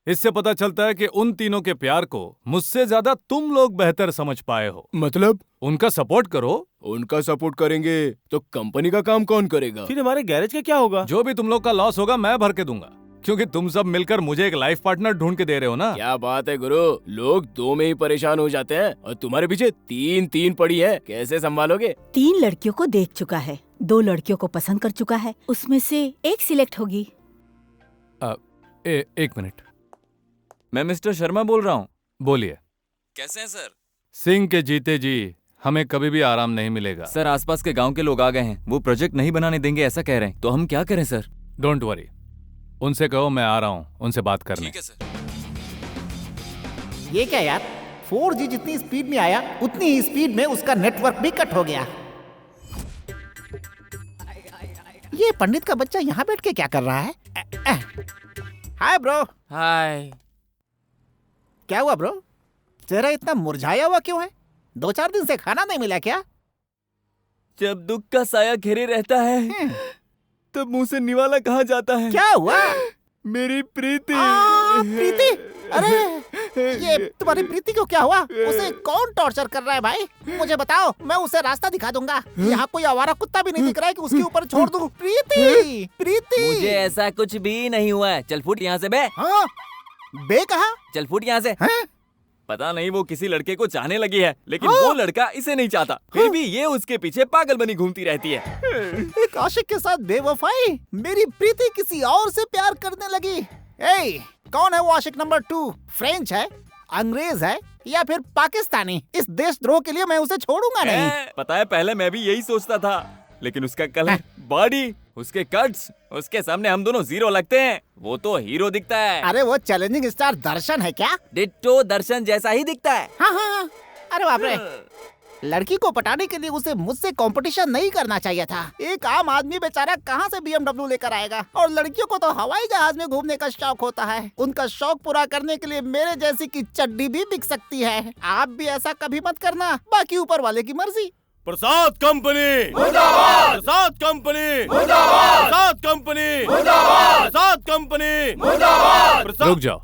इससे पता चलता है कि उन तीनों के प्यार को मुझसे ज्यादा तुम लोग बेहतर समझ पाए हो। मतलब? उनका सपोर्ट करो। उनका सपोर्ट करेंगे तो कंपनी का काम कौन करेगा? फिर हमारे गैरेज का क्या होगा? जो भी तुम लोग का लॉस होगा मैं भर के दूंगा, क्योंकि तुम सब मिलकर मुझे एक लाइफ पार्टनर ढूंढ के दे रहे हो ना। क्या बात है गुरु, लोग 2 में ही परेशान हो जाते हैं और तुम्हारे पीछे 3 पड़ी है, कैसे संभालोगे? 3 लड़कियों को देख चुका है, 2 लड़कियों को पसंद कर चुका है, उसमें से एक सिलेक्ट होगी। एक मिनट, मैं मिस्टर शर्मा बोल रहा हूँ। बोलिए। कैसे हैं सर? सिंह के जीते जी हमें कभी भी आराम नहीं मिलेगा। सर आसपास के गांव के लोग आ गए हैं, वो प्रोजेक्ट नहीं बनाने देंगे ऐसा कह रहे हैं, तो हम क्या करें सर? डोंट वरी, उनसे कहो मैं आ रहा हूँ उनसे बात करने। ठीक है सर। ये क्या यार, 4G जितनी स्पीड में आया उतनी ही स्पीड में उसका नेटवर्क भी कट हो गया। ये पंडित का बच्चा यहाँ बैठ के क्या कर रहा है? Hi bro. हाय। क्या हुआ ब्रो, चेहरा इतना मुरझाया हुआ क्यों है? 2-4 दिन से खाना नहीं मिला क्या? जब दुख का साया घेरे रहता है तब मुंह से निवाला कहाँ जाता है? क्या हुआ? मेरी प्रीति। प्रीति? अरे ये तुम्हारी प्रीति को क्या हुआ? उसे कौन टॉर्चर कर रहा है भाई? मुझे बताओ, मैं उसे रास्ता दिखा दूंगा। यहाँ कोई आवारा कुत्ता भी नहीं दिख रहा है कि उसके ऊपर छोड़ दूं। प्रीति, प्रीति। मुझे ऐसा कुछ भी नहीं हुआ है। चल फुट यहाँ से बे। हाँ? बे कहा? चल फुट यहाँ से। हाँ? पता नहीं वो किसी लड़के को चाहने लगी है, लेकिन वो लड़का इसे नहीं चाहता, फिर भी ये उसके पीछे पागल बनी घूमती रहती है। एक आशिक के साथ बेवफाई। मेरी प्रीति किसी और से प्यार करने लगी। ए, कौन है वो आशिक नंबर 2? फ्रेंच है, अंग्रेज है या फिर पाकिस्तानी? इस देशद्रोह के लिए मैं उसे छोड़ूंगा नहीं। पता है पहले मैं भी यही सोचता था, लेकिन उसका कलर, बॉडी, उसके कट्स, उसके सामने हम दोनों जीरो लगते हैं। वो तो हीरो दिखता है। अरे वो चैलेंजिंग स्टार दर्शन है क्या? डिट्टो दर्शन जैसा ही दिखता है। हाँ। अरे बाप रे, लड़की को पटाने के लिए उसे मुझसे कंपटीशन नहीं करना चाहिए था। एक आम आदमी बेचारा कहाँ से BMW लेकर आएगा? और लड़कियों को तो हवाई जहाज में घूमने का शौक होता है। उनका शौक पूरा करने के लिए मेरे जैसी की चड्डी भी बिक सकती है। आप भी ऐसा कभी मत करना, बाकी ऊपर वाले की मर्जी। प्रसाद कंपनी मुर्दाबाद, प्रसाद कंपनी मुर्दाबाद, प्रसाद कंपनी मुर्दाबाद, प्रसाद कंपनी मुर्दाबाद। रुक जाओ,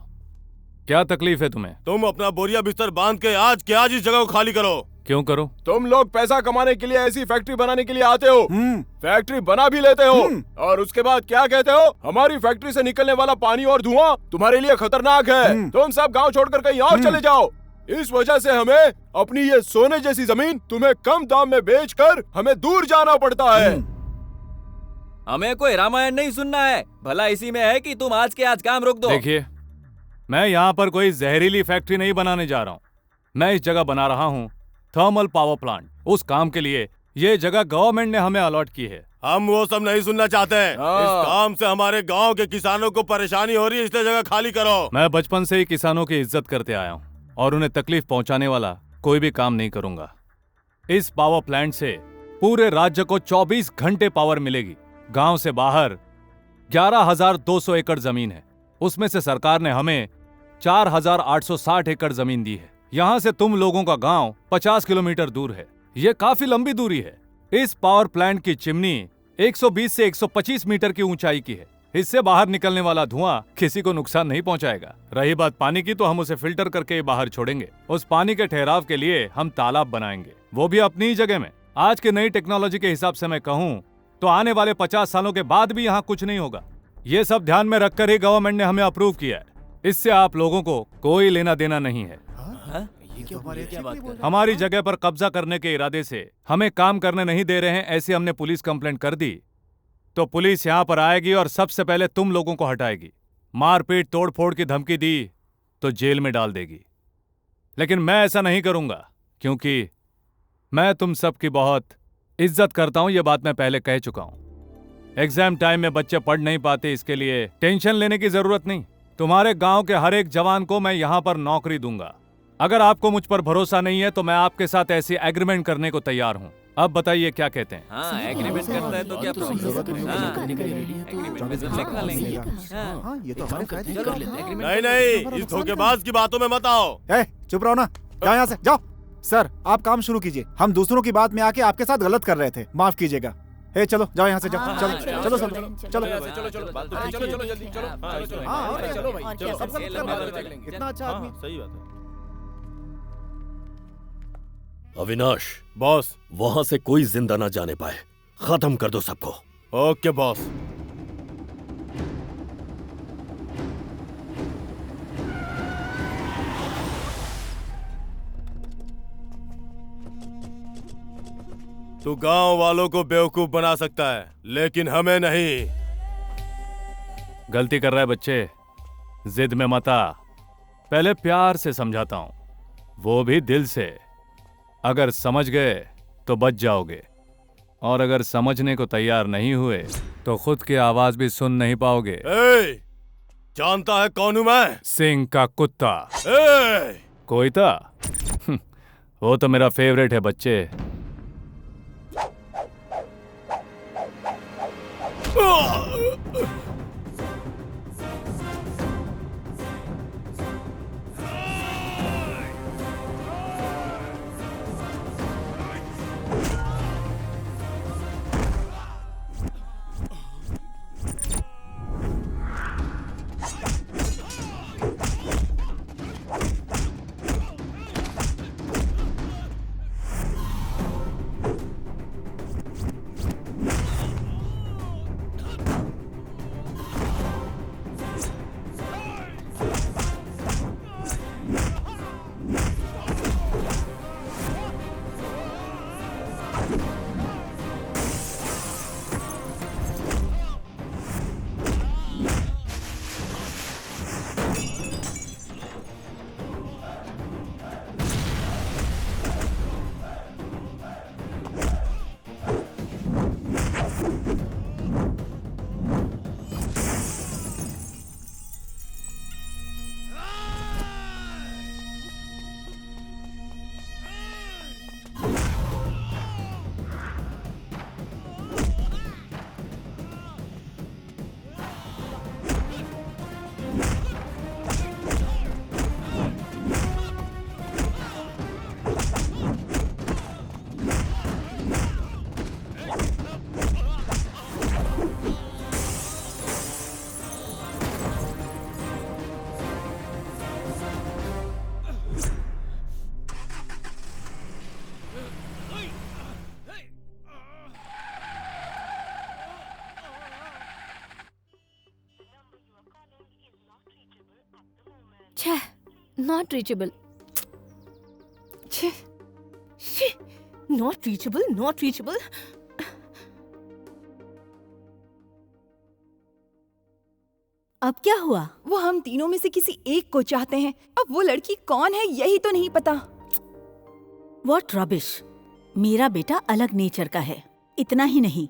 क्या तकलीफ है तुम्हें? तुम अपना बोरिया बिस्तर बांध के आज के आज इस जगह को खाली करो। क्यों करो? तुम लोग पैसा कमाने के लिए ऐसी फैक्ट्री बनाने के लिए आते हो, फैक्ट्री बना भी लेते हो और उसके बाद क्या कहते हो? हमारी फैक्ट्री से निकलने वाला पानी और धुआं तुम्हारे लिए खतरनाक है, तुम सब गांव छोड़कर कहीं और चले जाओ। इस वजह से हमें अपनी ये सोने जैसी जमीन तुम्हें कम दाम में बेचकर हमें दूर जाना पड़ता है। हमें कोई रामायण नहीं सुनना है, भला इसी में है कि तुम आज के आज काम रोक दो। देखिए, मैं यहाँ पर कोई जहरीली फैक्ट्री नहीं बनाने जा रहा हूँ। मैं इस जगह बना रहा हूँ थर्मल पावर प्लांट। उस काम के लिए ये जगह गवर्नमेंट ने हमें अलॉट की है। हम वो सब नहीं सुनना चाहते हैं। इस काम से हमारे गांव के किसानों को परेशानी हो रही है, इसलिए जगह खाली करो। मैं बचपन से ही किसानों की इज्जत करते आया हूँ और उन्हें तकलीफ पहुंचाने वाला कोई भी काम नहीं करूंगा। इस पावर प्लांट से पूरे राज्य को 24 घंटे पावर मिलेगी। गांव से बाहर 11,200 एकड़ जमीन है, उसमें से सरकार ने हमें 4,860 एकड़ जमीन दी है। यहां से तुम लोगों का गांव 50 किलोमीटर दूर है। यह काफी लंबी दूरी है। इस पावर प्लांट की चिमनी 120 से 125 मीटर की ऊंचाई की है। इससे बाहर निकलने वाला धुआं किसी को नुकसान नहीं पहुंचाएगा। रही बात पानी की, तो हम उसे फिल्टर करके बाहर छोड़ेंगे। उस पानी के ठहराव के लिए हम तालाब बनाएंगे, वो भी अपनी ही जगह में। आज की नई टेक्नोलॉजी के हिसाब से मैं कहूँ तो आने वाले 50 सालों के बाद भी यहाँ कुछ नहीं होगा। ये सब ध्यान में रखकर ही गवर्नमेंट ने हमें अप्रूव किया है। इससे आप लोगों को कोई लेना देना नहीं है। हमारी जगह पर कब्जा करने के इरादे से हमें काम करने नहीं दे रहे हैं, ऐसी हमने पुलिस कंप्लेंट कर दी तो पुलिस यहाँ पर आएगी और सबसे पहले तुम लोगों को हटाएगी। मारपीट तोड़फोड़ की धमकी दी तो जेल में डाल देगी। लेकिन मैं ऐसा नहीं करूंगा, क्योंकि मैं तुम सबकी बहुत इज्जत करता हूं। यह बात मैं पहले कह चुका हूं। एग्जाम टाइम में बच्चे पढ़ नहीं पाते, इसके लिए टेंशन लेने की जरूरत नहीं। तुम्हारे गांव के हर एक जवान को मैं यहाँ पर नौकरी दूंगा। अगर आपको मुझ पर भरोसा नहीं है तो मैं आपके साथ ऐसी एग्रीमेंट करने को तैयार हूँ। अब बताइए क्या कहते हैं? हाँ, एग्रीमेंट करता है तो क्या प्रॉब्लम? नहीं नहीं, इस धोखेबाज की बातों में मत आओ। चुप रहो ना, जाओ यहाँ से, जाओ। सर आप काम शुरू कीजिए, हम दूसरों की बात में आके आपके साथ गलत कर रहे थे, माफ कीजिएगा। चलो जाओ यहाँ से, जाओ। चलो चलो चलो चलो चलो, इतना अच्छा आदमी। सही बात है। अविनाश बॉस, वहां से कोई जिंदा ना जाने पाए, खत्म कर दो सबको। Okay boss. तू गांव वालों को बेवकूफ बना सकता है, लेकिन हमें नहीं। गलती कर रहा है बच्चे, जिद में मत आ। पहले प्यार से समझाता हूं, वो भी दिल से। अगर समझ गए तो बच जाओगे, और अगर समझने को तैयार नहीं हुए तो खुद की आवाज भी सुन नहीं पाओगे। जानता है कौन हूं मैं? सिंह का कुत्ता। कोयता? वो तो मेरा फेवरेट है बच्चे। Not reachable. Not reachable, not reachable. अब क्या हुआ? वो हम तीनों में से किसी एक को चाहते हैं। अब वो लड़की कौन है यही तो नहीं पता। What rubbish! मेरा बेटा अलग नेचर का है। इतना ही नहीं,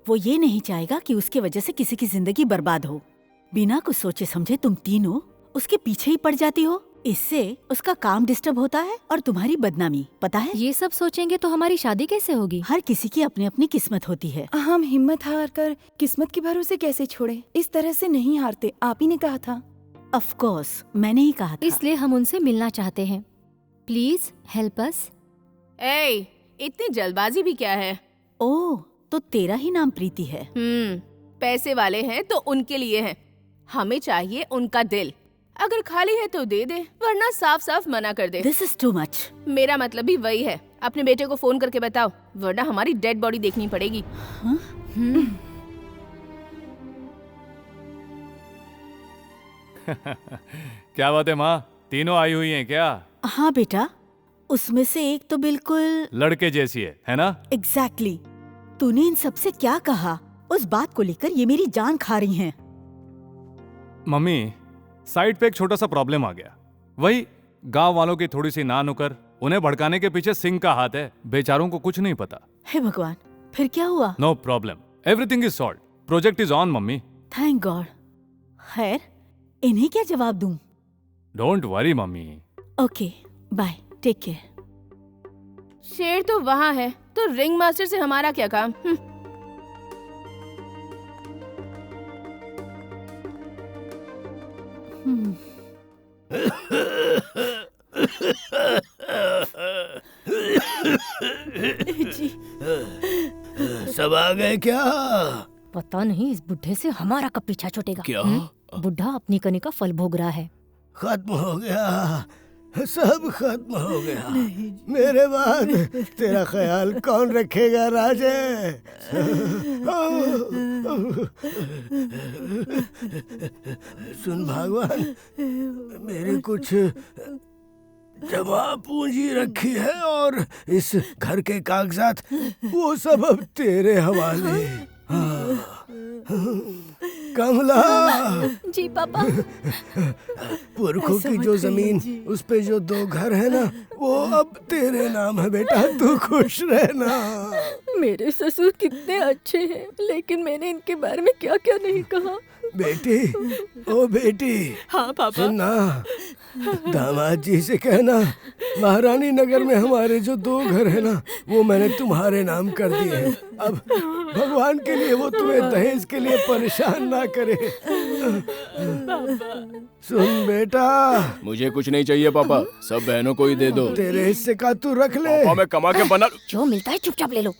वो ये नहीं चाहेगा कि उसके वजह से किसी की जिंदगी बर्बाद हो। बिना कुछ सोचे समझे तुम तीनों उसके पीछे ही पड़ जाती हो। इससे उसका काम डिस्टर्ब होता है और तुम्हारी बदनामी, पता है? ये सब सोचेंगे तो हमारी शादी कैसे होगी? हर किसी की अपनी अपनी किस्मत होती है। हम हिम्मत हार कर किस्मत के भरोसे कैसे छोड़े? इस तरह से नहीं हारते, आप ही ने कहा था। ऑफ कोर्स, मैंने ही कहा था। इसलिए हम उनसे मिलना चाहते हैं। Please help us. इतनी जल्दबाजी भी क्या है? ओह, तो तेरा ही नाम प्रीति है। पैसे वाले हैं तो उनके लिए है, हमें चाहिए उनका दिल। अगर खाली है तो दे दे, वरना साफ साफ मना कर दे। This is too much. मेरा मतलब भी वही है। अपने बेटे को फोन करके बताओ, वरना हमारी डेड बॉडी देखनी पड़ेगी। क्या बात है माँ, तीनों आई हुई हैं क्या? हाँ बेटा, उसमें से एक तो बिल्कुल लड़के जैसी है ना? एग्जैक्टली। तूने इन सबसे क्या कहा? उस बात को लेकर ये मेरी जान खा रही हैं। मम्मी, साइड पे एक छोटा सा प्रॉब्लम आ गया। वही गांव वालों की थोड़ी सी ना नुकर, उन्हें भड़काने के पीछे सिंह का हाथ है। बेचारों को कुछ नहीं पता। हे भगवान, फिर क्या हुआ? No problem, everything is solve. Project is on mummy. Thank god. खैर, इन्हें क्या जवाब दूं? Don't worry mummy. Okay, bye, take care. शेर तो वहाँ है, तो रिंग मास्टर से हमारा क्या काम? जी। सब आ गए क्या? पता नहीं इस बुढ़े से हमारा कब पीछा छूटेगा। क्या? बुढ़ा अपनी कनी का फल भोग रहा है। खत्म हो गया, सब खत्म हो गया। मेरे बाद तेरा ख्याल कौन रखेगा राजे? सुन भगवान, मेरी कुछ जमा पूंजी रखी है और इस घर के कागजात वो सब अब तेरे हवाले। कमला। जी पापा। पुरखों की जो जमीन, उस पे जो 2 घर है ना, वो अब तेरे नाम है बेटा, तू खुश रहना। मेरे ससुर कितने अच्छे हैं, लेकिन मैंने इनके बारे में क्या क्या नहीं कहा। बेटी, ओ बेटी। हाँ पापा। सुनना, दामाद जी से कहना महारानी नगर में हमारे जो 2 घर है ना, वो मैंने तुम्हारे नाम कर दिए हैं। अब भगवान के लिए वो तुम्हें दहेज के लिए परेशान ना करे। सुन बेटा, मुझे कुछ नहीं चाहिए पापा, सब बहनों को ही दे दो। तेरे हिस्से का तू रख ले। पापा मैं कमा के बना। जो मिलता है चुपचाप ले लो।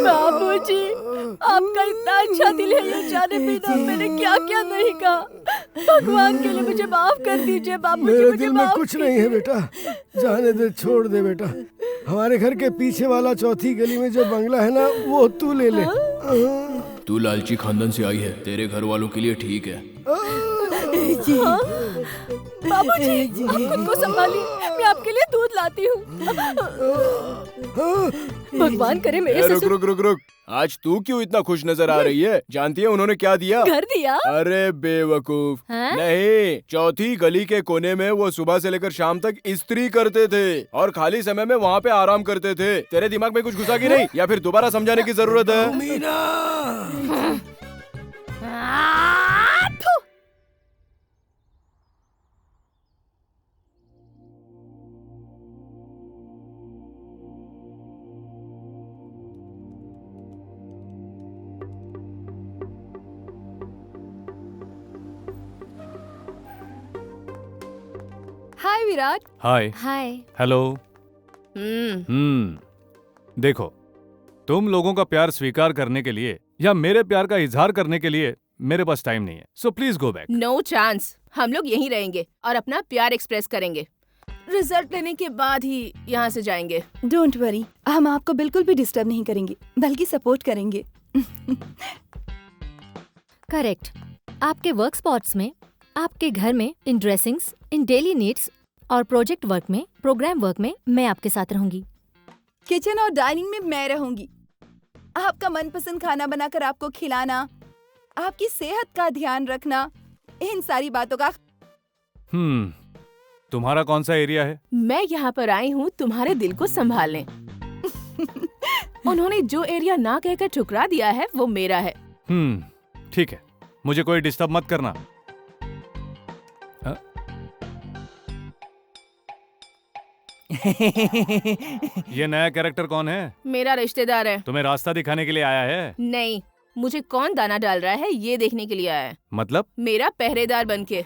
बाबूजी, आपका इतना अच्छा दिल है, ये जाने बिना मैंने क्या क्या नहीं कहा। भगवान के लिए मुझे माफ कर दीजिए बाबूजी। मेरे मुझे दिल में माफ कुछ नहीं है बेटा, जाने दे, छोड़ दे बेटा। हमारे घर के पीछे वाला चौथी गली में जो बंगला है ना, वो तू ले ले। तू लालची खानदान से आई है, तेरे घर वालों के लिए ठीक है। हाँ? बाबूजी, आप खुद को संभालिए, मैं आपके लिए दूध लाती हूँ। भगवान करे मेरे रुक रुक रुक रुक, आज तू क्यों इतना खुश नजर आ रही है? जानती है उन्होंने क्या दिया? घर दिया? अरे बेवकूफ, नहीं, चौथी गली के कोने में वो सुबह से लेकर शाम तक इस्त्री करते थे और खाली समय में वहाँ पे आराम करते थे। तेरे दिमाग में कुछ घुसा कि नहीं, या फिर दोबारा समझाने की जरूरत है? हाय विराट। हाय। हाय। हेलो। देखो, तुम लोगों का प्यार स्वीकार करने के लिए या मेरे प्यार का इजहार करने के लिए मेरे पास टाइम नहीं है, so please go back. No chance, हम लोग यहीं रहेंगे और अपना प्यार एक्सप्रेस करेंगे। रिजल्ट लेने के बाद ही यहाँ से जाएंगे। डोंट वरी, हम आपको बिल्कुल भी डिस्टर्ब नहीं करेंगे, बल्कि सपोर्ट करेंगे। करेक्ट। आपके वर्क स्पॉट्स में, आपके घर में, इन ड्रेसिंग्स, इन डेली नीड्स और प्रोजेक्ट वर्क में, प्रोग्राम वर्क में मैं आपके साथ रहूंगी। किचन और डाइनिंग में मैं रहूंगी। आपका मनपसंद खाना बनाकर आपको खिलाना, आपकी सेहत का ध्यान रखना, इन सारी बातों का। तुम्हारा कौन सा एरिया है? मैं यहाँ पर आई हूँ तुम्हारे दिल को संभालने। उन्होंने जो एरिया ना कहकर ठुकरा दिया है वो मेरा है। ठीक है, मुझे कोई डिस्टर्ब मत करना। ये नया कैरेक्टर कौन है? मेरा रिश्तेदार है। तुम्हें रास्ता दिखाने के लिए आया है? नहीं, मुझे कौन दाना डाल रहा है ये देखने के लिए आया है। मतलब? मेरा पहरेदार बनके।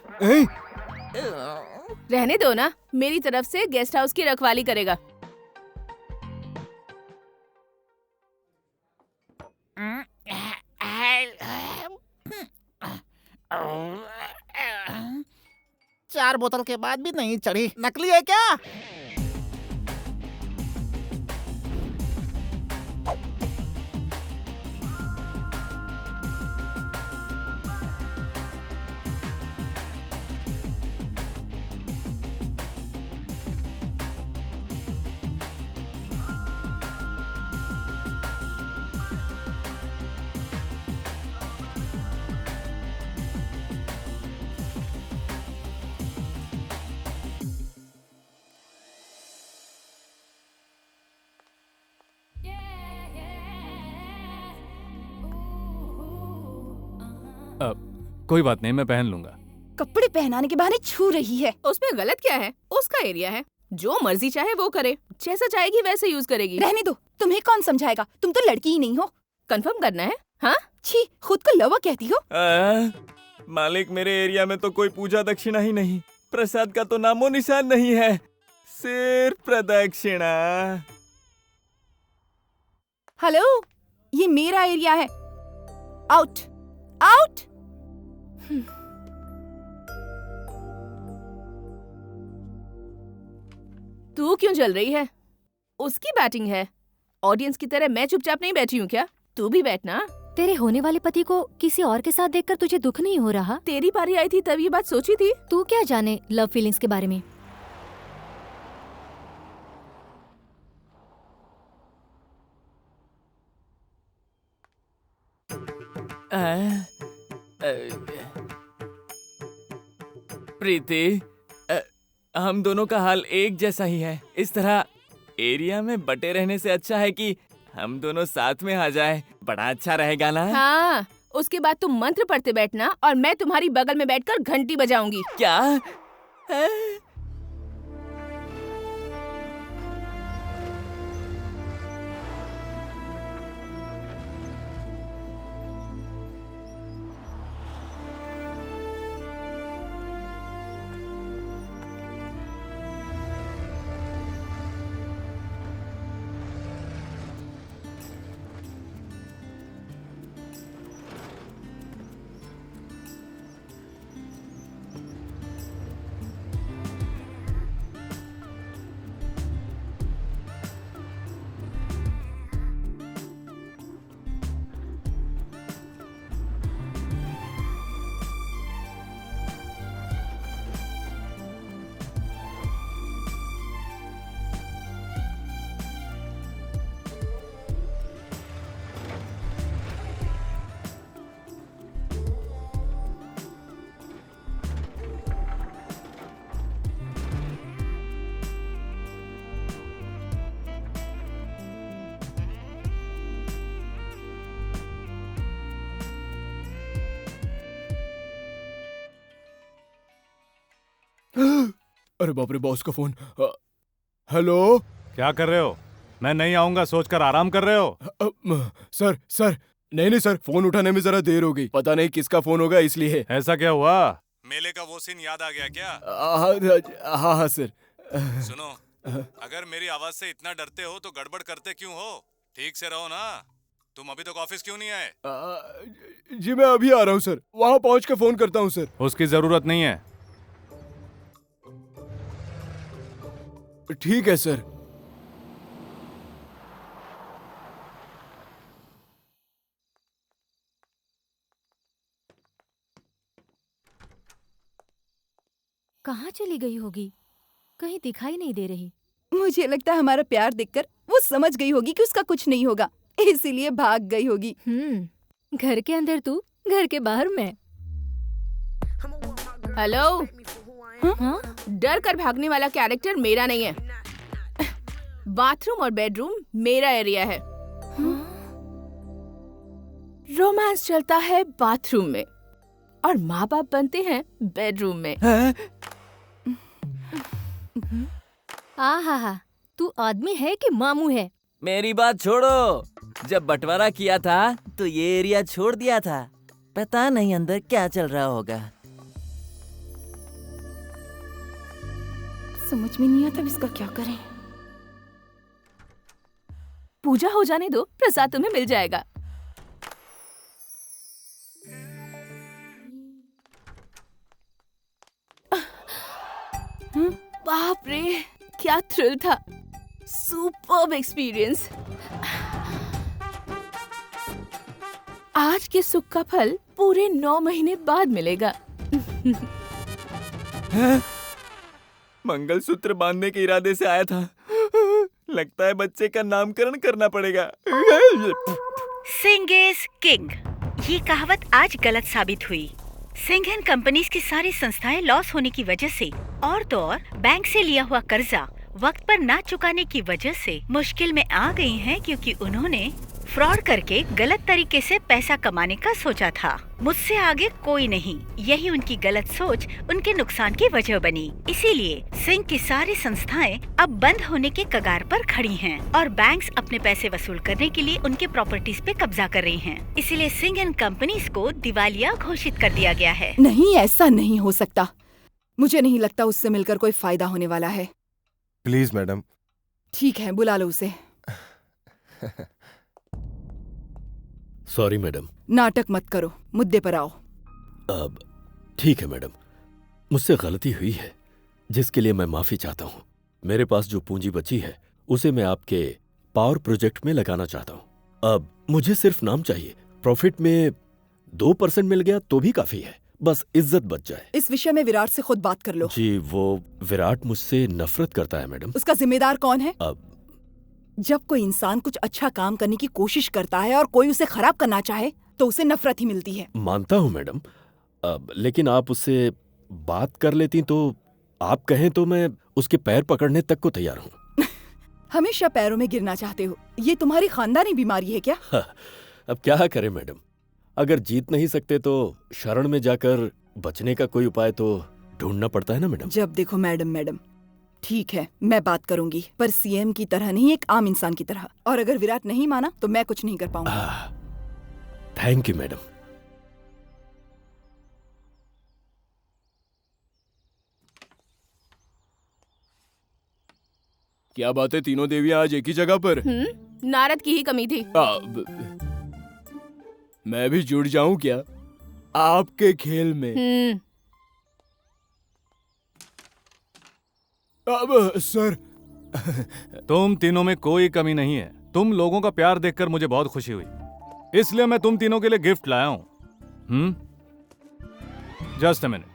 रहने दो ना, मेरी तरफ से गेस्ट हाउस की रखवाली करेगा। चार बोतल के बाद भी नहीं चढ़ी, नकली है क्या? कोई बात नहीं, मैं पहन लूंगा। कपड़े पहनाने के बहाने छू रही है। उसमें गलत क्या है? उसका एरिया है, जो मर्जी चाहे वो करे, जैसा चाहेगी वैसे यूज करेगी। रहने दो, तुम्हें कौन समझाएगा? तुम तो लड़की ही नहीं हो। कंफर्म करना है? हाँ? छी, खुद को लवा कहती हो? मालिक, मेरे एरिया में तो कोई पूजा दक्षिणा ही नहीं, प्रसाद का तो नामो निशान नहीं है, सिर्फ प्रदक्षिणा। हेलो, ये मेरा एरिया है। Out, out. तू क्यों जल रही है? उसकी बैटिंग है, ऑडियंस की तरह मैं चुपचाप नहीं बैठी हूँ क्या? तू भी बैठना। तेरे होने वाले पति को किसी और के साथ देखकर तुझे दुख नहीं हो रहा? तेरी बारी आई थी तब ये बात सोची थी। तू क्या जाने लव फीलिंग्स के बारे में? प्रीति, हम दोनों का हाल एक जैसा ही है। इस तरह एरिया में बटे रहने से अच्छा है कि हम दोनों साथ में आ जाए। बड़ा अच्छा रहेगा ना? हाँ, उसके बाद तुम मंत्र पढ़ते बैठना और मैं तुम्हारी बगल में बैठकर घंटी बजाऊंगी। क्या? अरे बाप रे, बॉस का फोन। हेलो, क्या कर रहे हो? मैं नहीं आऊंगा सोचकर आराम कर रहे हो? सर सर, नहीं सर, फोन उठाने में जरा देर हो गई, पता नहीं किसका फोन होगा इसलिए। ऐसा क्या हुआ? मेले का वो सीन याद आ गया क्या? हाँ हाँ सर। सुनो, अगर मेरी आवाज से इतना डरते हो तो गड़बड़ करते क्यों हो? ठीक से रहो ना। तुम अभी तक ऑफिस क्यों नहीं आए? जी मैं अभी आ रहा हूँ सर, वहाँ पहुँच के फोन करता हूँ सर। उसकी जरूरत नहीं है। ठीक है सर। कहाँ चली गई होगी? कहीं दिखाई नहीं दे रही। मुझे लगता है हमारा प्यार देखकर वो समझ गई होगी कि उसका कुछ नहीं होगा, इसीलिए भाग गई होगी। घर के अंदर तू, घर के बाहर मैं। हेलो, हाँ? डर कर भागने वाला कैरेक्टर मेरा नहीं है। बाथरूम और बेडरूम मेरा एरिया है। रोमांस चलता है बाथरूम में और माँ बाप बनते हैं बेडरूम में। आहा, तू आदमी है कि मामू है? मेरी बात छोड़ो, जब बंटवारा किया था तो ये एरिया छोड़ दिया था। पता नहीं अंदर क्या चल रहा होगा। समझ में नहीं आता इसका क्या करें। पूजा हो जाने दो, प्रसाद तुम्हें मिल जाएगा। बाप रे, क्या थ्रिल था। Superb experience. आज के सुख का फल पूरे 9 महीने बाद मिलेगा। मंगलसूत्र बांधने के इरादे से आया था, लगता है बच्चे का नामकरण करना पड़ेगा। सिंह इज किंग, ये कहावत आज गलत साबित हुई। सिंह एंड कंपनीज की सारी संस्थाएं लॉस होने की वजह से और तो और बैंक से लिया हुआ कर्जा वक्त पर ना चुकाने की वजह से मुश्किल में आ गई हैं, क्योंकि उन्होंने फ्रॉड करके गलत तरीके से पैसा कमाने का सोचा था। मुझसे आगे कोई नहीं। यही उनकी गलत सोच उनके नुकसान की वजह बनी। इसीलिए सिंह की सारी संस्थाएं अब बंद होने के कगार पर खड़ी हैं और बैंक्स अपने पैसे वसूल करने के लिए उनके प्रॉपर्टीज पे कब्जा कर रही हैं। इसीलिए सिंह एंड कंपनीज को दिवालिया घोषित कर दिया गया है। नहीं, ऐसा नहीं हो सकता। मुझे नहीं लगता उससे मिलकर कोई फायदा होने वाला है। Please madam. ठीक है, बुला लो उसे। Sorry madam. नाटक मत करो, मुद्दे पर आओ। अब ठीक है मैडम, मुझसे गलती हुई है जिसके लिए मैं माफी चाहता हूँ। मेरे पास जो पूंजी बची है उसे मैं आपके पावर प्रोजेक्ट में लगाना चाहता हूँ। अब मुझे सिर्फ नाम चाहिए। प्रॉफिट में 2% मिल गया तो भी काफी है, बस इज्जत बच जाए। इस विषय में विराट से खुद बात कर लो। जी, वो विराट मुझसे नफरत करता है मैडम। उसका जिम्मेदार कौन है? अब जब कोई इंसान कुछ अच्छा काम करने की कोशिश करता है और कोई उसे खराब करना चाहे तो उसे नफरत ही मिलती है। मानता हूँ मैडम, अब लेकिन आप उससे बात कर लेती तो आप कहें तो मैं उसके पैर पकड़ने तक को तैयार हूँ। हमेशा पैरों में गिरना चाहते हो, ये तुम्हारी खानदानी बीमारी है क्या? अब क्या करें मैडम, अगर जीत नहीं सकते तो शरण में जाकर बचने का कोई उपाय तो ढूंढना पड़ता है ना मैडम। जब देखो मैडम मैडम। ठीक है, मैं बात करूंगी, पर सीएम की तरह नहीं, एक आम इंसान की तरह। और अगर विराट नहीं माना तो मैं कुछ नहीं कर पाऊंगा। Thank you madam. क्या बात है, तीनों देवियां आज एक ही जगह पर? नारद की ही कमी थी। मैं भी जुड़ जाऊं क्या आपके खेल में? अब सर तुम तीनों में कोई कमी नहीं है। तुम लोगों का प्यार देखकर मुझे बहुत खुशी हुई, इसलिए मैं तुम तीनों के लिए गिफ्ट लाया हूं। Just a minute.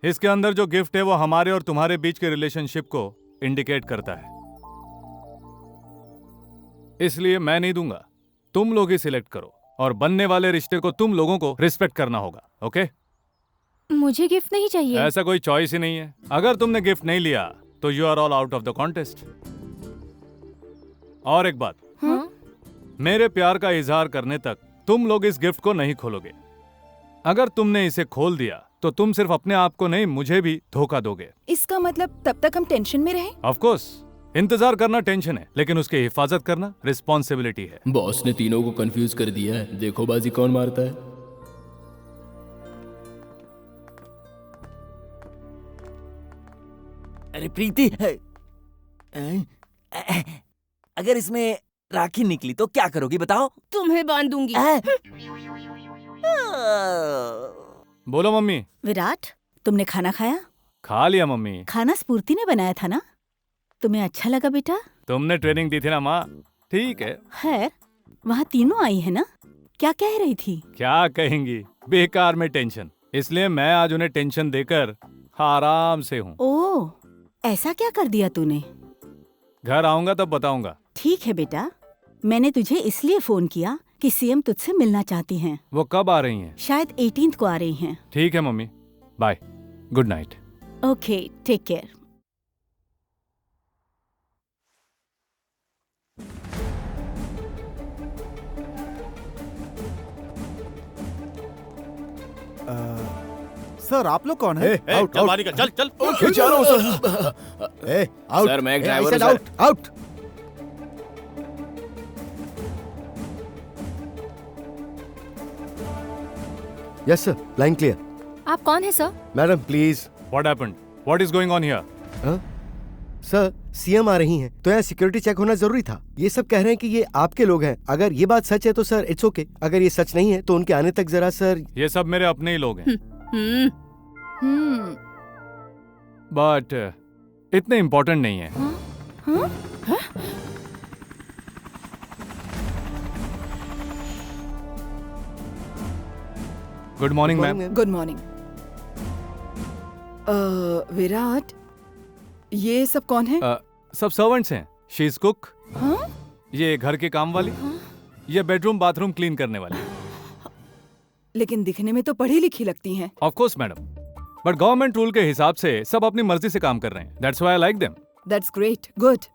इसके अंदर जो गिफ्ट है वो हमारे और तुम्हारे बीच के रिलेशनशिप को इंडिकेट करता है, इसलिए मैं नहीं दूंगा। तुम लोग ही सिलेक्ट करो और बनने वाले रिश्ते को तुम लोगों को रिस्पेक्ट करना होगा। ओके? मुझे गिफ्ट नहीं चाहिए। ऐसा कोई चॉइस ही नहीं है। अगर तुमने गिफ्ट नहीं लिया तो you are all out of the contest. और एक बात, मेरे प्यार का इजहार करने तक तुम लोग इस गिफ्ट को नहीं खोलोगे। अगर तुमने इसे खोल दिया तो तुम सिर्फ अपने आप को नहीं, मुझे भी धोखा दोगे। इसका मतलब तब तक हम टेंशन में रहे? ऑफ कोर्स, इंतजार करना टेंशन है, लेकिन उसकी हिफाजत करना रिस्पॉन्सिबिलिटी है। बॉस ने तीनों को कंफ्यूज कर दिया है। देखो बाजी कौन मारता है। अरे प्रीति, अगर इसमें राखी निकली तो क्या करोगी बताओ? तुम्हें बांध दूंगी। बोलो मम्मी। विराट, तुमने खाना खाया? खा लिया मम्मी। खाना स्फूर्ति ने बनाया था ना? तुम्हें अच्छा लगा बेटा? तुमने ट्रेनिंग दी थी ना माँ। ठीक है। खैर, वहाँ तीनों आई है ना? क्या कह रही थी? क्या कहेंगी, बेकार में टेंशन। इसलिए मैं आज उन्हें टेंशन देकर आराम से हूँ। ओह, ऐसा क्या कर दिया तूने? घर आऊंगा तब बताऊंगा। ठीक है बेटा, मैंने तुझे इसलिए फोन किया कि सीएम तुझसे मिलना चाहती हैं। वो कब आ रही हैं? शायद 18th को आ रही हैं। ठीक है mummy, bye, good night. Okay, take care. Sir, आप लोग कौन है? चल चल। सर, मैं एक ड्राइवर हूं। Out. Yes sir, line clear. आप कौन है sir? Madam please. What happened? What is going on here? Sir, CM आ रही हैं, तो यहाँ सिक्योरिटी चेक होना जरूरी था। ये सब कह रहे हैं कि ये आपके लोग हैं। अगर ये बात सच है तो सर इट्स ओके, अगर ये सच नहीं है तो उनके आने तक जरा सर। ये सब मेरे अपने ही लोग हैं, बट इतने इम्पोर्टेंट नहीं है। Good morning ma'am. Good morning. Virat, ये सब कौन है? सब सर्वेंट्स हैं। शी इज कुक, ये घर के काम वाली, ये बेडरूम बाथरूम क्लीन करने वाली। लेकिन दिखने में तो पढ़ी लिखी लगती हैं। Of course madam, but government rule के हिसाब से सब अपनी मर्जी से काम कर रहे हैं। That's why I like them. That's great, good.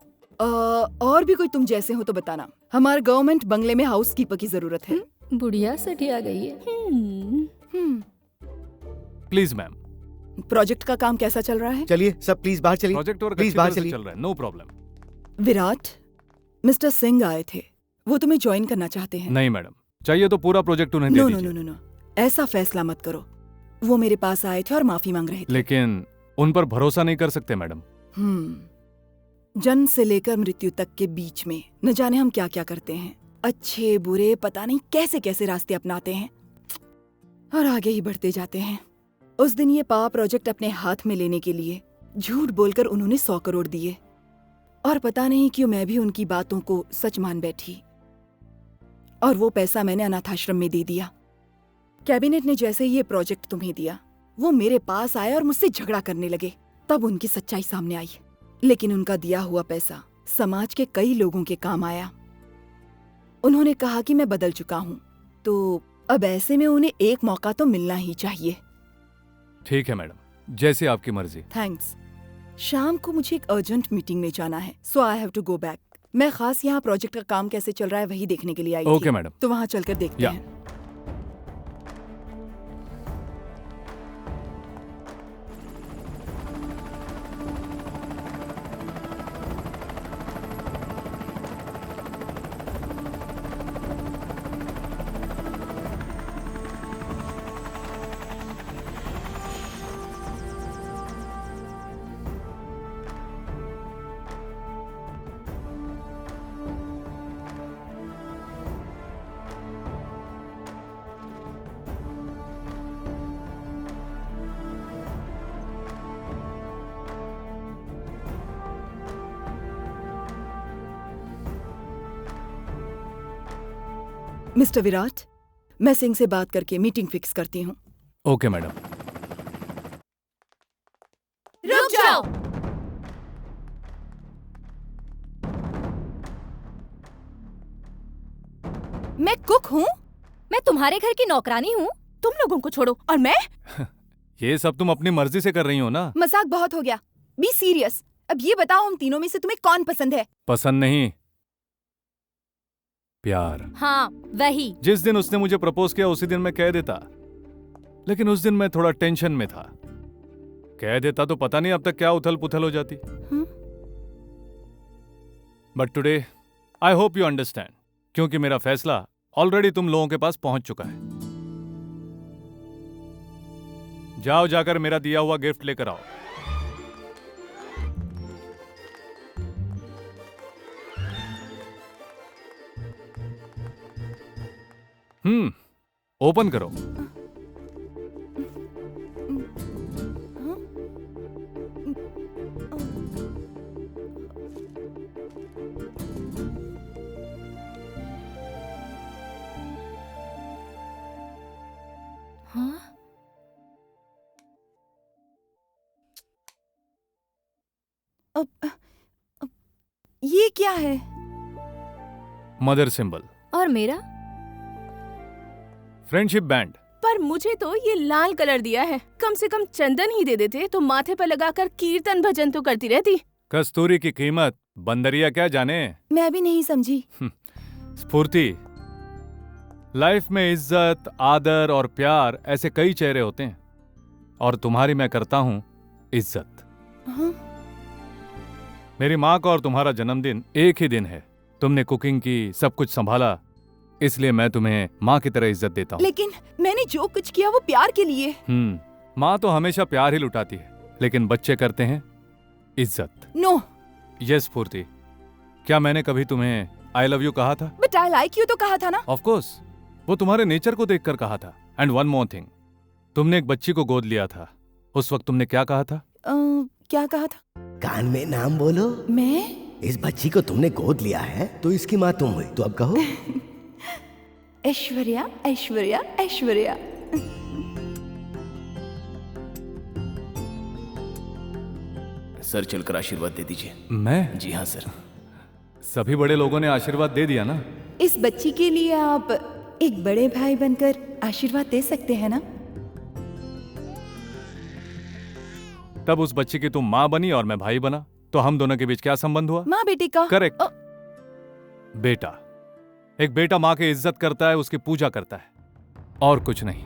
और भी कोई तुम जैसे हो तो बताना। हमारे गवर्नमेंट बंगले में हाउसकीपर की जरूरत है। बुढ़िया सटिया गई है। Please ma'am. प्रोजेक्ट का काम कैसा चल रहा है? चलिए सब प्लीज बाहर चलिए। प्रोजेक्ट वर्क प्लीज अच्छी बाहर तरह से चलिए। चल रहा है, no problem. Virat, mister Singh आए थे, वो तुम्हें ज्वाइन करना चाहते हैं। नहीं मैडम, चाहिए तो पूरा प्रोजेक्ट उन्हें दे नो दीजिए। नो नो नो, ऐसा फैसला मत करो। वो मेरे पास आए थे और माफी मांग रहे थे। लेकिन उन पर भरोसा नहीं कर सकते मैडम। जन्म से लेकर मृत्यु तक के बीच में न जाने हम क्या क्या करते हैं। अच्छे बुरे पता नहीं कैसे कैसे रास्ते अपनाते हैं और आगे ही बढ़ते जाते हैं। उस दिन ये पावर प्रोजेक्ट अपने हाथ में लेने के लिए झूठ बोलकर उन्होंने 100 करोड़ दिए और पता नहीं क्यों मैं भी उनकी बातों को सच मान बैठी और वो पैसा मैंने अनाथाश्रम में दे दिया। कैबिनेट ने जैसे ये प्रोजेक्ट तुम्हें दिया, वो मेरे पास आए और मुझसे झगड़ा करने लगे। तब उनकी सच्चाई सामने आई, लेकिन उनका दिया हुआ पैसा समाज के कई लोगों के काम आया। उन्होंने कहा कि मैं बदल चुका हूँ, तो अब ऐसे में उन्हें एक मौका तो मिलना ही चाहिए। ठीक है मैडम, जैसे आपकी मर्जी। थैंक्स। शाम को मुझे एक अर्जेंट मीटिंग में जाना है, so I have to go back. मैं खास यहाँ प्रोजेक्ट का काम कैसे चल रहा है वही देखने के लिए आई थी। Okay madam. तो वहाँ चलकर देखते हैं। मिस्टर विराट, मैं सिंह से बात करके मीटिंग फिक्स करती हूँ। Okay madam. रुक जाओ। मैं कुक हूँ? मैं तुम्हारे घर की नौकरानी हूँ? तुम लोगों को छोड़ो। और मैं? ये सब तुम अपनी मर्जी से कर रही हो ना? मजाक बहुत हो गया, बी सीरियस। अब ये बताओ, हम तीनों में से तुम्हें कौन पसंद है? पसंद नहीं, प्यार। हाँ वही। जिस दिन उसने मुझे प्रपोज किया उसी दिन मैं कह देता, लेकिन उस दिन मैं थोड़ा टेंशन में था। कह देता तो पता नहीं अब तक क्या उथल पुथल हो जाती। But today I hope you understand, क्योंकि मेरा फैसला ऑलरेडी तुम लोगों के पास पहुंच चुका है। जाओ, जाकर मेरा दिया हुआ गिफ्ट लेकर आओ। ओपन करो। हाँ? ये क्या है? Mother symbol. और मेरा? Friendship band. पर मुझे तो ये लाल कलर दिया है। कम से कम चंदन ही दे देते तो माथे पर लगाकर कीर्तन भजन तो करती रहती। कस्तूरी की कीमत बंदरिया क्या जाने। मैं भी नहीं समझी। स्फूर्ति, लाइफ में इज्जत, आदर और प्यार ऐसे कई चेहरे होते हैं, और तुम्हारी मैं करता हूं इज्जत। मेरी माँ का और तुम्हारा जन्मदिन एक ही दिन है। तुमने कुकिंग की, सब कुछ संभाला, इसलिए मैं तुम्हें माँ की तरह इज्जत देता हूँ। लेकिन मैंने जो कुछ किया वो प्यार के लिए। माँ तो हमेशा प्यार ही लुटाती है, लेकिन बच्चे करते हैं इज्जत। नो। यस स्फूर्ति, क्या मैंने कभी तुम्हें आई लव यू कहा था? बट आई लाइक यू तो कहा था ना। ऑफ कोर्स, वो तुम्हारे नेचर को देखकर कहा था। एंड वन मोर थिंग, तुमने एक बच्ची को गोद लिया था, उस वक्त तुमने क्या कहा था? क्या कहा था? कान में नाम बोलो। मैं? इस बच्ची को तुमने गोद लिया है तो इसकी माँ तुम हुई, तो अब कहो। ऐश्वर्या, ऐश्वर्या, ऐश्वर्या। सर चलकर आशीर्वाद दे दीजिए। मैं? जी हाँ सर। सभी बड़े लोगों ने आशीर्वाद दे दिया ना। इस बच्ची के लिए आप एक बड़े भाई बनकर आशीर्वाद दे सकते हैं ना? तब उस बच्ची की तुम माँ बनी और मैं भाई बना, तो हम दोनों के बीच क्या संबंध हुआ? माँ बेटी का। करेक्ट। बेटा, एक बेटा माँ की इज्जत करता है, उसकी पूजा करता है, और कुछ नहीं।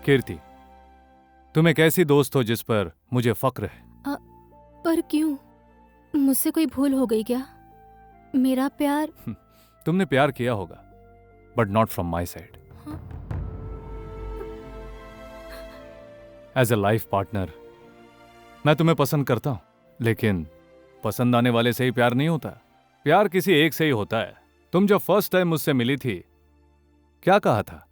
कीर्ति, तुम एक ऐसी दोस्त हो जिस पर मुझे फक्र है। पर क्यों? मुझसे कोई भूल हो गई क्या? मेरा प्यार। तुमने प्यार किया होगा, but not from my side. As a life partner मैं तुम्हें पसंद करता हूं, लेकिन पसंद आने वाले से ही प्यार नहीं होता। प्यार किसी एक से ही होता है। तुम जब फर्स्ट टाइम मुझसे मिली थी, क्या कहा था?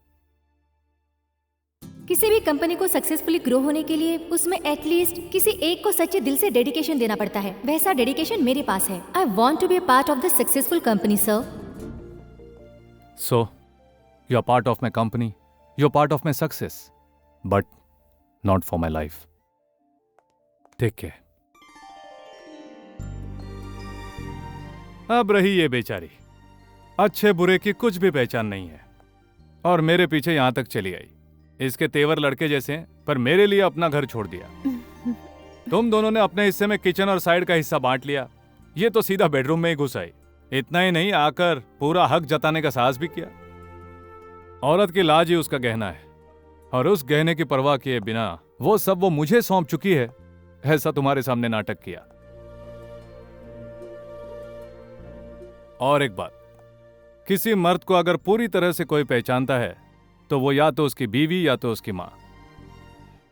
किसी भी कंपनी को सक्सेसफुली ग्रो होने के लिए उसमें एटलीस्ट किसी एक को सच्चे दिल से डेडिकेशन देना पड़ता है। वैसा डेडिकेशन मेरे पास है। I want to be part of the successful company sir. So you are part of my company, you are part of my success, but not for my life. Take care. अब रही ये बेचारी, अच्छे बुरे की कुछ भी पहचान नहीं है, और मेरे पीछे यहां तक चली आई। इसके तेवर लड़के जैसे हैं, पर मेरे लिए अपना घर छोड़ दिया। तुम दोनों ने अपने हिस्से में किचन और साइड का हिस्सा बांट लिया, ये तो सीधा बेडरूम में ही घुस आई। इतना ही नहीं, आकर पूरा हक जताने का साहस भी किया। औरत की लाज ही उसका गहना है, और उस गहने की परवाह किए बिना वो सब वो मुझे सौंप चुकी है। ऐसा तुम्हारे सामने नाटक किया। और एक बात, किसी मर्द को अगर पूरी तरह से कोई पहचानता है तो वो या तो उसकी बीवी या तो उसकी मां,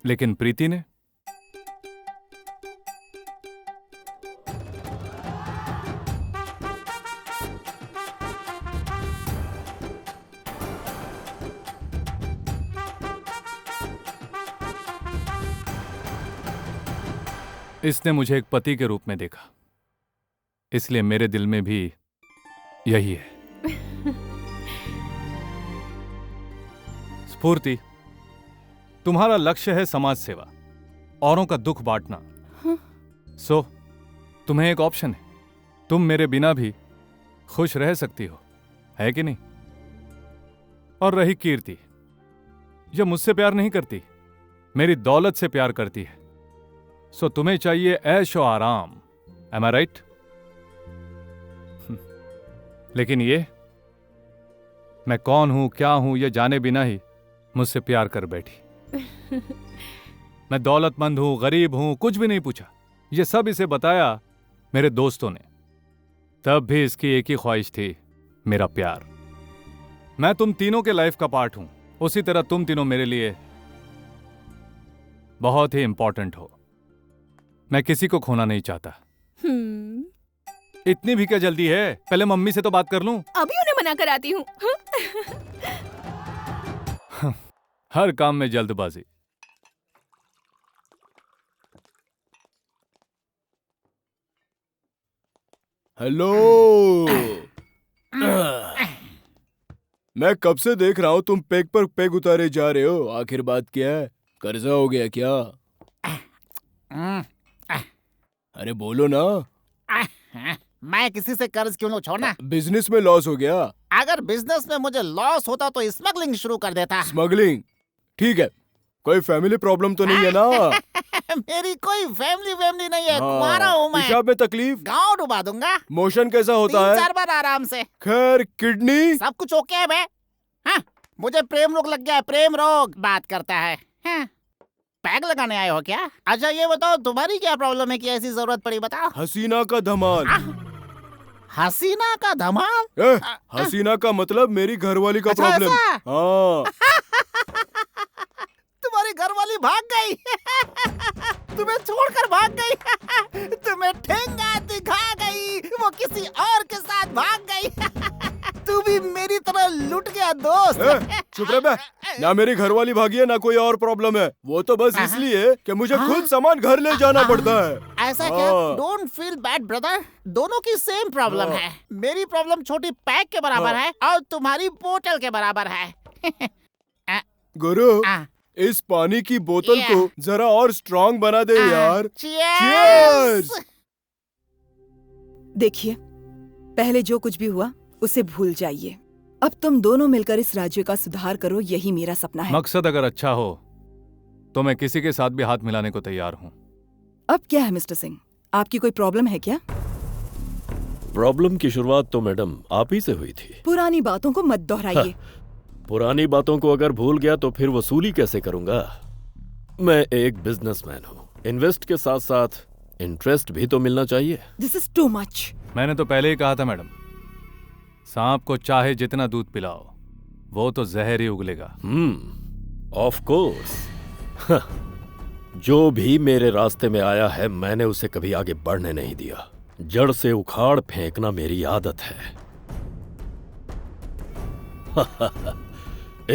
लेकिन प्रीति ने इसने मुझे एक पति के रूप में देखा, इसलिए मेरे दिल में भी यही है। स्फूर्ति, तुम्हारा लक्ष्य है समाज सेवा, औरों का दुख बांटना। सो तुम्हें एक ऑप्शन है, तुम मेरे बिना भी खुश रह सकती हो, है कि नहीं? और रही कीर्ति, यह मुझसे प्यार नहीं करती, मेरी दौलत से प्यार करती है। सो तुम्हें चाहिए ऐश और आराम, एम आई राइट? लेकिन ये, मैं कौन हूं क्या हूं यह जाने बिना ही मुझसे प्यार कर बैठी। मैं दौलतमंद हूं, गरीब हूं, कुछ भी नहीं पूछा। यह सब इसे बताया मेरे दोस्तों ने। तब भी इसकी एक ही ख्वाहिश थी, मेरा प्यार। मैं तुम तीनों के लाइफ का पार्ट हूं, उसी तरह तुम तीनों मेरे लिए बहुत ही इंपॉर्टेंट हो। मैं किसी को खोना नहीं चाहता। इतनी भी क्या जल्दी है? पहले मम्मी से तो बात कर लूं। अभी उन्हें मना कर आती हूँ। हर काम में जल्दबाजी। हेलो। मैं कब से देख रहा हूँ तुम पेग पर पेग उतारे जा रहे हो। आखिर बात क्या है? कर्जा हो गया क्या? अरे बोलो ना। मैं किसी से कर्ज क्यों लूं, छोड़ना। बिजनेस में लॉस हो गया। अगर बिजनेस में मुझे लॉस होता तो स्मगलिंग शुरू कर देता। स्मगलिंग? ठीक है, कोई फैमिली प्रॉब्लम तो नहीं है ना? मेरी कोई फैमिली नहीं है, कुंवारा हूँ मैं। पेशाब में तकलीफ? गाँव डुबा दूंगा। मोशन कैसा होता है? 3-4 बार आराम से। खैर, किडनी? सब कुछ ओके है बे। हाँ, मुझे प्रेम रोग लग गया है, प्रेम रोग। बात करता है। हाँ, पैग लगाने आए हो क्या? अच्छा ये बताओ, तुम्हारी क्या प्रॉब्लम है कि ऐसी जरूरत पड़ी, बताओ। हसीना का धमाल। हसीना का धमाल? हसीना का मतलब मेरी घरवाली का अच्छा, प्रॉब्लम। हाँ। तुम्हारी घरवाली भाग गई। तुम्हें छोड़कर भाग गई। तुम्हें ठेंगा दिखा गई, वो किसी और के साथ भाग गई। तू भी मेरी तरह लुट गया दोस्त। चुप रह बे। ना मेरी घरवाली भागी है ना कोई और प्रॉब्लम है। वो तो बस इसलिए कि मुझे खुद सामान घर ले जाना पड़ता है। ऐसा क्या? डोंट फील बैड ब्रदर, दोनों की सेम प्रॉब्लम है। मेरी प्रॉब्लम छोटी पैक के बराबर है और तुम्हारी बोतल के बराबर है। गुरु, इस पानी की बोतल को जरा और स्ट्रॉन्ग बना दे यार। चीयर्स। देखिए, पहले जो कुछ भी हुआ उसे भूल जाइए। अब तुम दोनों मिलकर इस राज्य का सुधार करो, यही मेरा सपना है। मकसद अगर अच्छा हो तो मैं किसी के साथ भी हाथ मिलाने को तैयार हूँ। अब क्या है मिस्टर सिंह, आपकी कोई प्रॉब्लम है क्या? प्रॉब्लम की शुरुआत तो मैडम आप ही से हुई थी। पुरानी बातों को मत दोहराइए। पुरानी बातों को अगर भूल गया तो फिर वसूली कैसे करूंगा? मैं एक बिजनेसमैन हूँ, इन्वेस्ट के साथ साथ इंटरेस्ट भी तो मिलना चाहिए। This is too much. मैंने तो पहले ही कहा था मैडम, सांप को चाहे जितना दूध पिलाओ वो तो जहर ही उगलेगा। Of course. जो भी मेरे रास्ते में आया है मैंने उसे कभी आगे बढ़ने नहीं दिया। जड़ से उखाड़ फेंकना मेरी आदत है।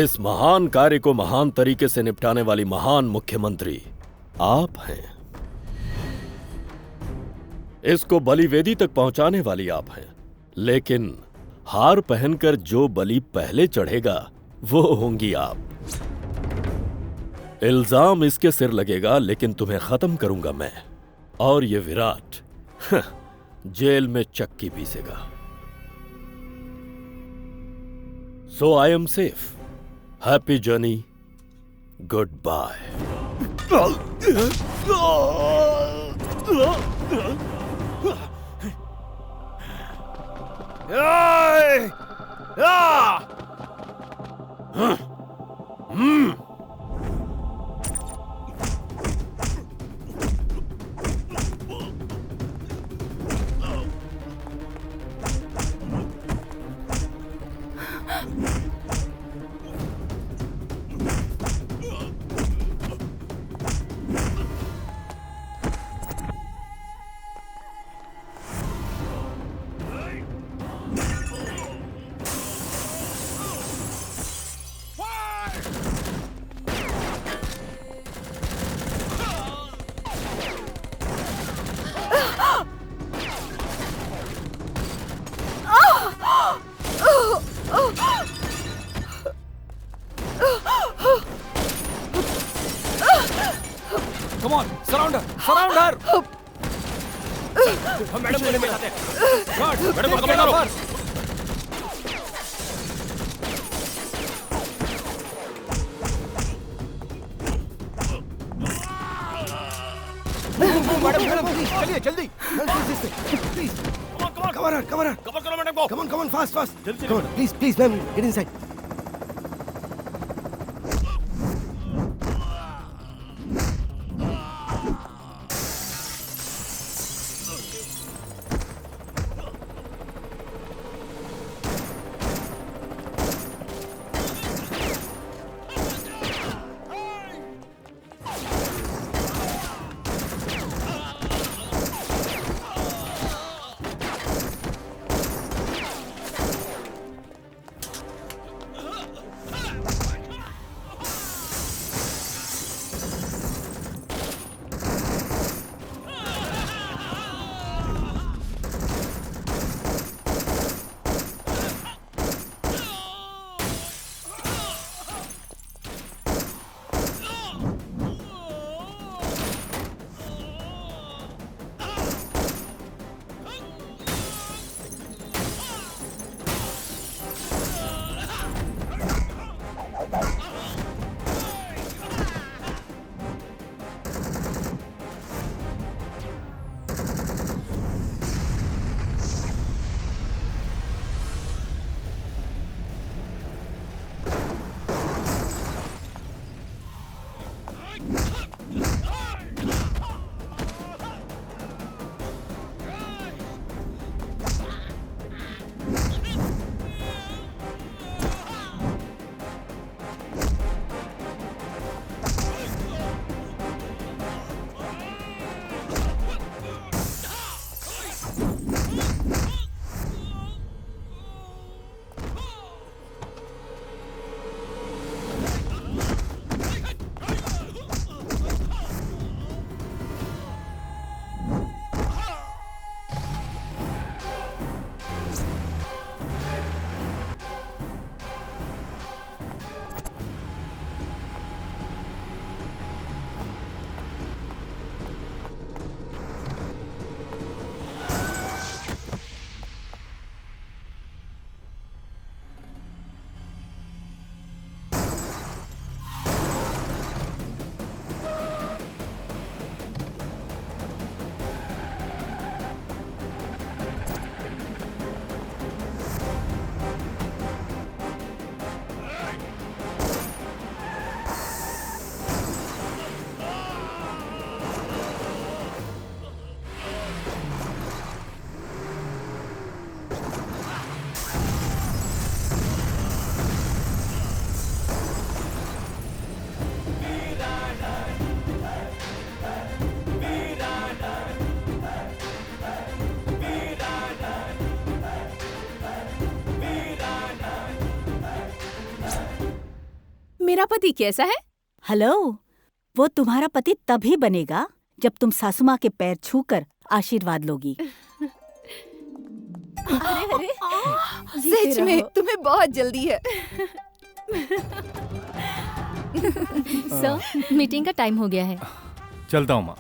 इस महान कार्य को महान तरीके से निपटाने वाली महान मुख्यमंत्री आप हैं। इसको बलिवेदी तक पहुंचाने वाली आप हैं। लेकिन हार पहनकर जो बलि पहले चढ़ेगा वो होंगी आप। इल्जाम इसके सिर लगेगा लेकिन तुम्हें खत्म करूंगा मैं। और ये विराट जेल में चक्की पीसेगा। So I am safe. Happy journey, goodbye. Come on, surround her, surround her. हम मैडम को लेके जाते हैं। Guard, मैडम को पकड़ो first. मैडम चलिए जल्दी प्लीज कवर करो मैडम को। Come on fast please ma'am get inside. मेरा पति कैसा है? हेलो, वो तुम्हारा पति तभी बनेगा जब तुम सासू माँ के पैर छूकर आशीर्वाद लोगी। अरे सच में तुम्हें बहुत जल्दी है। सर, मीटिंग का टाइम हो गया है। चलता हूँ माँ।